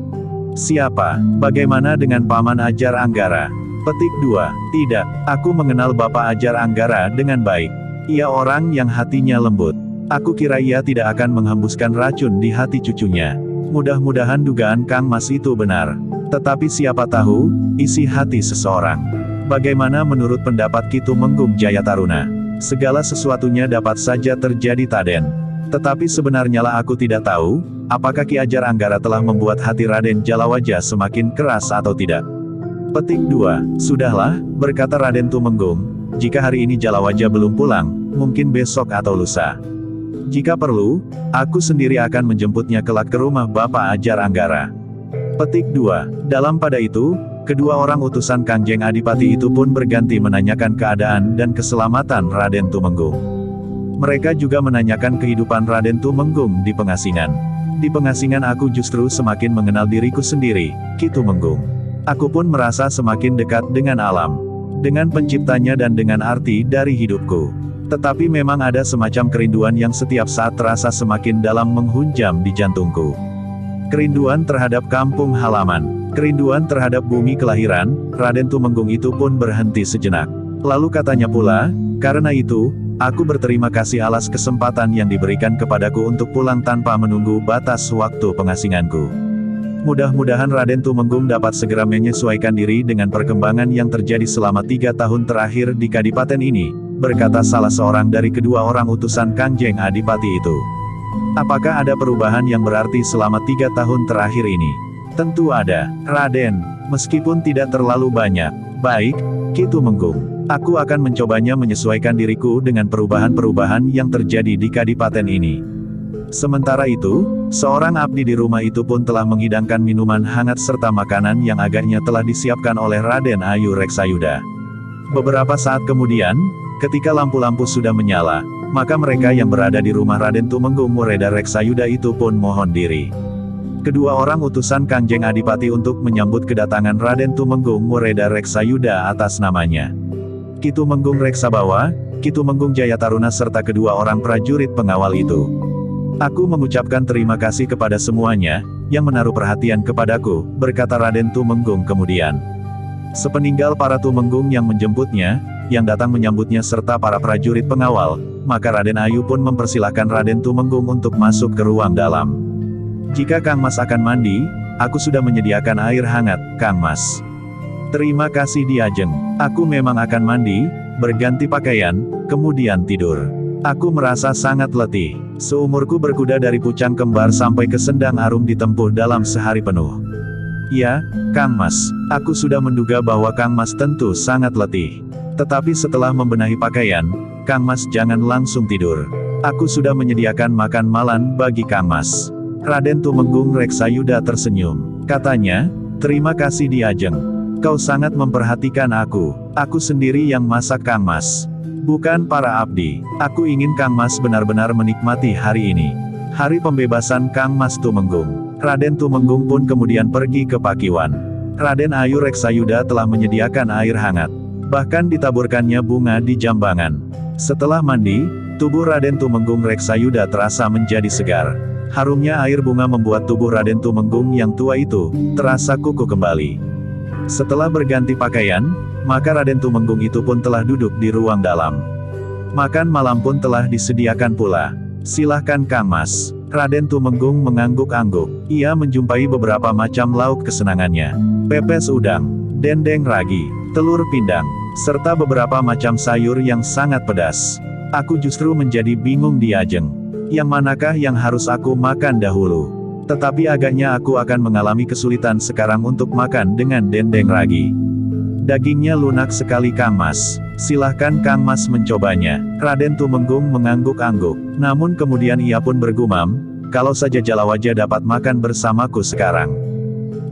Siapa? Bagaimana dengan Paman Ajar Anggara? Petik 2. Tidak, aku mengenal Bapak Ajar Anggara dengan baik. Ia orang yang hatinya lembut. Aku kira ia tidak akan menghembuskan racun di hati cucunya. Mudah-mudahan dugaan Kang Mas itu benar. Tetapi siapa tahu, isi hati seseorang. Bagaimana menurut pendapat Ki Tumenggung Jayataruna? Segala sesuatunya dapat saja terjadi Taden. Tetapi sebenarnya lah aku tidak tahu, apakah Ki Ajar Anggara telah membuat hati Raden Jalawajah semakin keras atau tidak. Petik 2. Sudahlah, berkata Raden Tumenggung, jika hari ini Jalawajah belum pulang, mungkin besok atau lusa. Jika perlu, aku sendiri akan menjemputnya kelak ke rumah Bapak Ajar Anggara. Petik 2. Dalam pada itu, kedua orang utusan Kangjeng Adipati itu pun berganti menanyakan keadaan dan keselamatan Raden Tumenggung. Mereka juga menanyakan kehidupan Raden Tumenggung di pengasingan. Di pengasingan aku justru semakin mengenal diriku sendiri, Ki Tumenggung. Aku pun merasa semakin dekat dengan alam, dengan penciptanya dan dengan arti dari hidupku. Tetapi memang ada semacam kerinduan yang setiap saat terasa semakin dalam menghunjam di jantungku. Kerinduan terhadap kampung halaman, kerinduan terhadap bumi kelahiran, Raden Tumenggung itu pun berhenti sejenak. Lalu katanya pula, karena itu, aku berterima kasih atas kesempatan yang diberikan kepadaku untuk pulang tanpa menunggu batas waktu pengasinganku. Mudah-mudahan Raden Tumenggung dapat segera menyesuaikan diri dengan perkembangan yang terjadi selama 3 tahun terakhir di Kadipaten ini, berkata salah seorang dari kedua orang utusan Kangjeng Adipati itu. Apakah ada perubahan yang berarti selama 3 tahun terakhir ini? Tentu ada, Raden, meskipun tidak terlalu banyak. Baik, Ki Tumenggung, aku akan mencobanya menyesuaikan diriku dengan perubahan-perubahan yang terjadi di Kadipaten ini. Sementara itu, seorang abdi di rumah itu pun telah menghidangkan minuman hangat serta makanan yang agaknya telah disiapkan oleh Raden Ayu Reksayuda. Beberapa saat kemudian, ketika lampu-lampu sudah menyala, maka mereka yang berada di rumah Raden Tumenggung Mureda Reksayuda itu pun mohon diri. Kedua orang utusan Kangjeng Adipati untuk menyambut kedatangan Raden Tumenggung Mureda Reksayuda atas namanya Ki Tumenggung Reksabawa, Ki Tumenggung Jayataruna serta kedua orang prajurit pengawal itu. Aku mengucapkan terima kasih kepada semuanya, yang menaruh perhatian kepadaku, berkata Raden Tumenggung kemudian. Sepeninggal para Tumenggung yang menjemputnya, yang datang menyambutnya serta para prajurit pengawal, maka Raden Ayu pun mempersilahkan Raden Tumenggung untuk masuk ke ruang dalam. Jika Kang Mas akan mandi, aku sudah menyediakan air hangat, Kang Mas. Terima kasih Diajeng, aku memang akan mandi, berganti pakaian, kemudian tidur. Aku merasa sangat letih. Seumurku berkuda dari Pucang Kembar sampai ke Sendang Arum ditempuh dalam sehari penuh. Ya, Kang Mas, aku sudah menduga bahwa Kang Mas tentu sangat letih. Tetapi setelah membenahi pakaian, Kang Mas jangan langsung tidur. Aku sudah menyediakan makan malam bagi Kang Mas. Raden Tumenggung Reksayuda tersenyum. Katanya, terima kasih Diajeng. Kau sangat memperhatikan aku. Aku sendiri yang masak Kang Mas. Bukan para abdi. Aku ingin Kang Mas benar-benar menikmati hari ini. Hari pembebasan Kang Mas Tumenggung. Raden Tumenggung pun kemudian pergi ke Pakiwan. Raden Ayu Reksayuda telah menyediakan air hangat. Bahkan ditaburkannya bunga di jambangan. Setelah mandi, tubuh Raden Tumenggung Reksayuda terasa menjadi segar. Harumnya air bunga membuat tubuh Raden Tumenggung yang tua itu terasa kukuh kembali. Setelah berganti pakaian, maka Raden Tumenggung itu pun telah duduk di ruang dalam. Makan malam pun telah disediakan pula. Silahkan Kang Mas. Raden Tumenggung mengangguk-angguk. Ia menjumpai beberapa macam lauk kesenangannya. Pepes udang, dendeng ragi, telur pindang, serta beberapa macam sayur yang sangat pedas. Aku justru menjadi bingung Diajeng. Yang manakah yang harus aku makan dahulu? Tetapi agaknya aku akan mengalami kesulitan sekarang untuk makan dengan dendeng ragi. Dagingnya lunak sekali Kang Mas. Silahkan Kang Mas mencobanya. Raden Tumenggung mengangguk-angguk. Namun kemudian ia pun bergumam, kalau saja Jalawajah dapat makan bersamaku sekarang.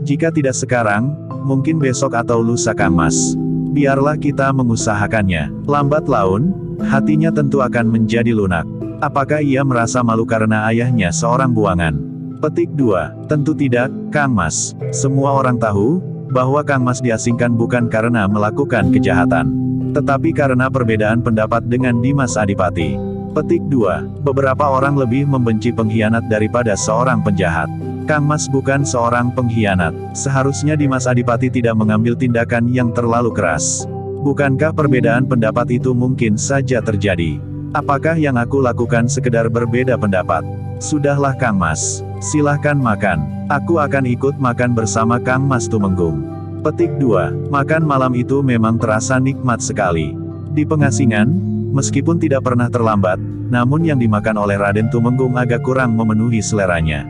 Jika tidak sekarang, mungkin besok atau lusa Kang Mas. Biarlah kita mengusahakannya. Lambat laun, hatinya tentu akan menjadi lunak. Apakah ia merasa malu karena ayahnya seorang buangan? Petik 2. Tentu tidak, Kang Mas. Semua orang tahu bahwa Kang Mas diasingkan bukan karena melakukan kejahatan, tetapi karena perbedaan pendapat dengan Dimas Adipati. Petik 2. Beberapa orang lebih membenci pengkhianat daripada seorang penjahat. Kang Mas bukan seorang pengkhianat. Seharusnya Dimas Adipati tidak mengambil tindakan yang terlalu keras. Bukankah perbedaan pendapat itu mungkin saja terjadi? Apakah yang aku lakukan sekedar berbeda pendapat? Sudahlah Kang Mas. Silahkan makan. Aku akan ikut makan bersama Kang Mas Tumenggung. Petik 2. Makan malam itu memang terasa nikmat sekali. Di pengasingan, Meskipun tidak pernah terlambat, namun yang dimakan oleh Raden Tumenggung agak kurang memenuhi seleranya.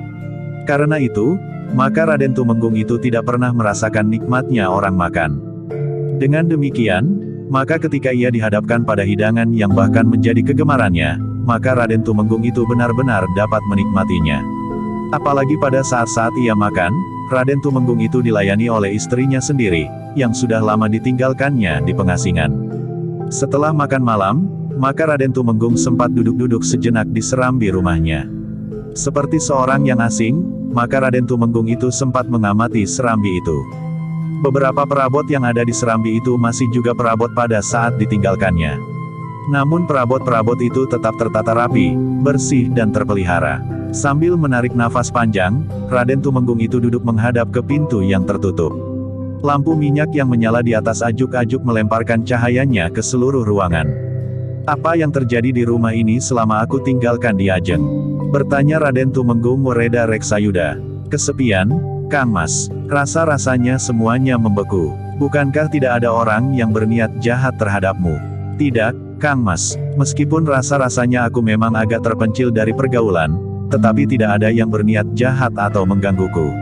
Karena itu, maka Raden Tumenggung itu tidak pernah merasakan nikmatnya orang makan. Dengan demikian, maka ketika ia dihadapkan pada hidangan yang bahkan menjadi kegemarannya, maka Raden Tumenggung itu benar-benar dapat menikmatinya. Apalagi pada saat-saat ia makan, Raden Tumenggung itu dilayani oleh istrinya sendiri, yang sudah lama ditinggalkannya di pengasingan. Setelah makan malam, maka Raden Tumenggung sempat duduk-duduk sejenak di serambi rumahnya. Seperti seorang yang asing, maka Raden Tumenggung itu sempat mengamati serambi itu. Beberapa perabot yang ada di serambi itu masih juga perabot pada saat ditinggalkannya. Namun perabot-perabot itu tetap tertata rapi, bersih dan terpelihara. Sambil menarik nafas panjang, Raden Tumenggung itu duduk menghadap ke pintu yang tertutup. Lampu minyak yang menyala di atas ajuk-ajuk melemparkan cahayanya ke seluruh ruangan. "Apa yang terjadi di rumah ini selama aku tinggalkan di Ajeng?" bertanya Raden Tumenggung Wereda Reksayuda. "Kesepian, Kang Mas. Rasa-rasanya semuanya membeku. Bukankah tidak ada orang yang berniat jahat terhadapmu?" "Tidak, Kang Mas. Meskipun rasa-rasanya aku memang agak terpencil dari pergaulan, tetapi tidak ada yang berniat jahat atau menggangguku."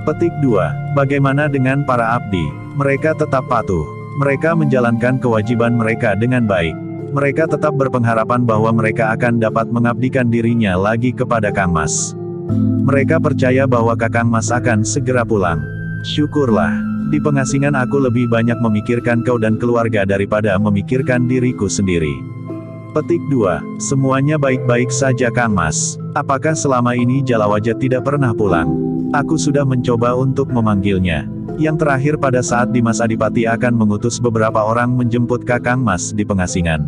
Petik 2. Bagaimana dengan para abdi? Mereka tetap patuh. Mereka menjalankan kewajiban mereka dengan baik. Mereka tetap berpengharapan bahwa mereka akan dapat mengabdikan dirinya lagi kepada Kang Mas. Mereka percaya bahwa Kakang Mas akan segera pulang. Syukurlah. Di pengasingan aku lebih banyak memikirkan kau dan keluarga daripada memikirkan diriku sendiri. Petik 2. Semuanya baik-baik saja Kang Mas. Apakah selama ini Jalawajah tidak pernah pulang? Aku sudah mencoba untuk memanggilnya. Yang terakhir pada saat Dimas Adipati akan mengutus beberapa orang menjemput Kakang Mas di pengasingan.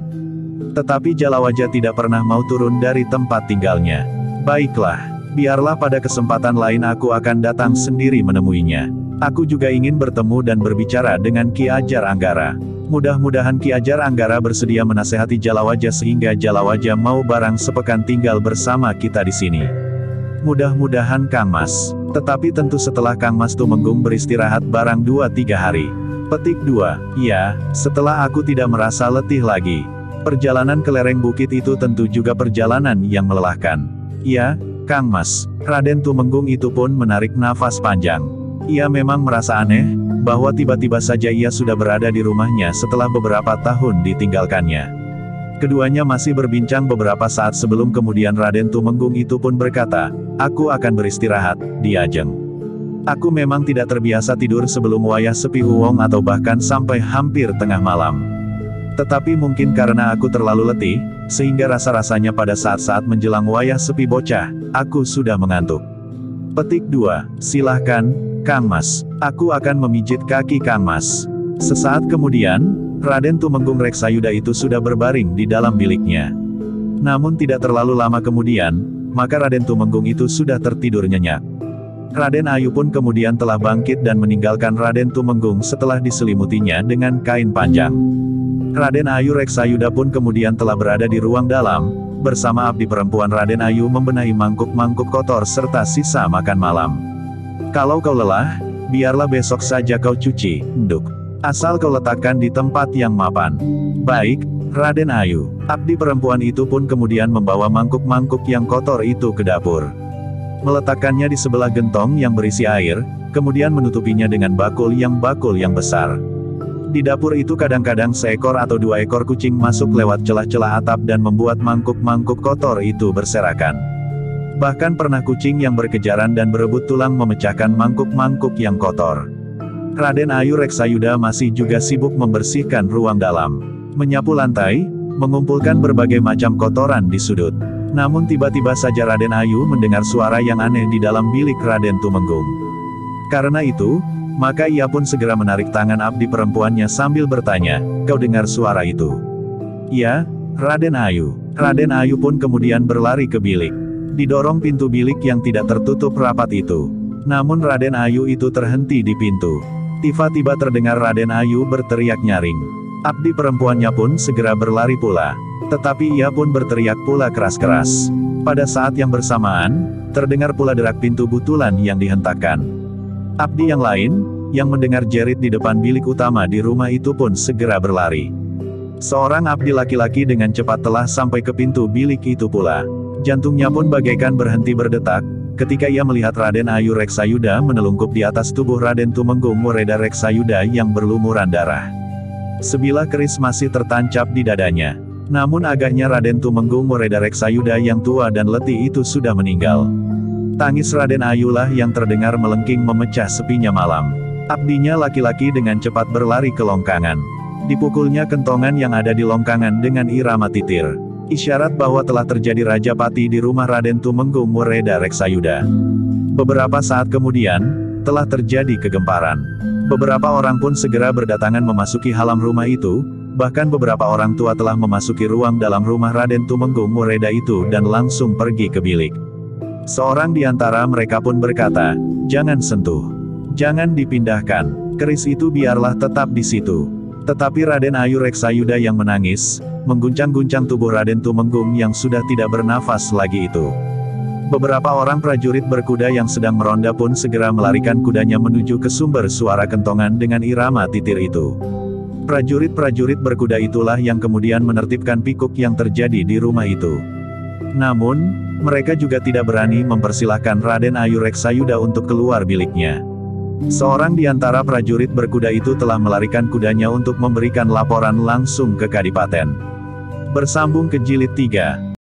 Tetapi Jalawajah tidak pernah mau turun dari tempat tinggalnya. Baiklah, biarlah pada kesempatan lain aku akan datang sendiri menemuinya. Aku juga ingin bertemu dan berbicara dengan Ki Ajar Anggara. Mudah-mudahan Ki Ajar Anggara bersedia menasehati Jalawajah sehingga Jalawajah mau barang sepekan tinggal bersama kita di sini. Mudah-mudahan Kang Mas. Tetapi tentu setelah Kang Mas Tumenggung beristirahat barang 2-3 hari. Petik 2. Ya, setelah aku tidak merasa letih lagi. Perjalanan ke lereng bukit itu tentu juga perjalanan yang melelahkan. Ya, Kang Mas. Raden Tumenggung itu pun menarik nafas panjang. Ia memang merasa aneh, bahwa tiba-tiba saja ia sudah berada di rumahnya setelah beberapa tahun ditinggalkannya. Keduanya masih berbincang beberapa saat sebelum kemudian Raden Tumenggung itu pun berkata, "Aku akan beristirahat di Ajeng. Aku memang tidak terbiasa tidur sebelum wayah sepi uwong atau bahkan sampai hampir tengah malam. Tetapi mungkin karena aku terlalu letih, sehingga rasa-rasanya pada saat-saat menjelang wayah sepi bocah, aku sudah mengantuk." Petik 2. Silahkan, Kang Mas. Aku akan memijit kaki Kang Mas. Sesaat kemudian, Raden Tumenggung Reksayuda itu sudah berbaring di dalam biliknya. Namun tidak terlalu lama kemudian, maka Raden Tumenggung itu sudah tertidur nyenyak. Raden Ayu pun kemudian telah bangkit dan meninggalkan Raden Tumenggung setelah diselimutinya dengan kain panjang. Raden Ayu Reksayuda pun kemudian telah berada di ruang dalam, bersama abdi perempuan Raden Ayu membenahi mangkuk-mangkuk kotor serta sisa makan malam. "Kalau kau lelah, biarlah besok saja kau cuci, Nduk. Asal kau letakkan di tempat yang mapan." "Baik, Raden Ayu." Abdi perempuan itu pun kemudian membawa mangkuk-mangkuk yang kotor itu ke dapur. Meletakkannya di sebelah gentong yang berisi air, kemudian menutupinya dengan bakul yang besar. Di dapur itu kadang-kadang seekor atau 2 ekor kucing masuk lewat celah-celah atap dan membuat mangkuk-mangkuk kotor itu berserakan. Bahkan pernah kucing yang berkejaran dan berebut tulang memecahkan mangkuk-mangkuk yang kotor. Raden Ayu Reksayuda masih juga sibuk membersihkan ruang dalam, menyapu lantai, mengumpulkan berbagai macam kotoran di sudut. Namun tiba-tiba saja Raden Ayu mendengar suara yang aneh di dalam bilik Raden Tumenggung. Karena itu, maka ia pun segera menarik tangan abdi perempuannya sambil bertanya, "Kau dengar suara itu?" "Ya, Raden Ayu." Raden Ayu pun kemudian berlari ke bilik. Didorong pintu bilik yang tidak tertutup rapat itu. Namun Raden Ayu itu terhenti di pintu. Tiba-tiba terdengar Raden Ayu berteriak nyaring. Abdi perempuannya pun segera berlari pula. Tetapi ia pun berteriak pula keras-keras. Pada saat yang bersamaan, terdengar pula derak pintu butulan yang dihentakkan. Abdi yang lain, yang mendengar jerit di depan bilik utama di rumah itu pun segera berlari. Seorang abdi laki-laki dengan cepat telah sampai ke pintu bilik itu pula. Jantungnya pun bagaikan berhenti berdetak, ketika ia melihat Raden Ayu Reksayuda menelungkup di atas tubuh Raden Tumenggung Mureda Reksayuda yang berlumuran darah. Sebilah keris masih tertancap di dadanya. Namun agaknya Raden Tumenggung Mureda Reksayuda yang tua dan letih itu sudah meninggal. Tangis Raden Ayulah yang terdengar melengking memecah sepinya malam. Abdinya laki-laki dengan cepat berlari ke longkangan. Dipukulnya kentongan yang ada di longkangan dengan irama titir. Isyarat bahwa telah terjadi rajapati di rumah Raden Tumenggung Mureda Reksayuda. Beberapa saat kemudian, telah terjadi kegemparan. Beberapa orang pun segera berdatangan memasuki halam rumah itu, bahkan beberapa orang tua telah memasuki ruang dalam rumah Raden Tumenggung Mureda itu dan langsung pergi ke bilik. Seorang di antara mereka pun berkata, "Jangan sentuh. Jangan dipindahkan. Keris itu biarlah tetap di situ." Tetapi Raden Ayu Reksayuda yang menangis, mengguncang-guncang tubuh Raden Tumenggung yang sudah tidak bernafas lagi itu. Beberapa orang prajurit berkuda yang sedang meronda pun segera melarikan kudanya menuju ke sumber suara kentongan dengan irama titir itu. Prajurit-prajurit berkuda itulah yang kemudian menertibkan pikuk yang terjadi di rumah itu. Namun, mereka juga tidak berani mempersilahkan Raden Ayu Reksayuda untuk keluar biliknya. Seorang di antara prajurit berkuda itu telah melarikan kudanya untuk memberikan laporan langsung ke Kadipaten. Bersambung ke jilid 3.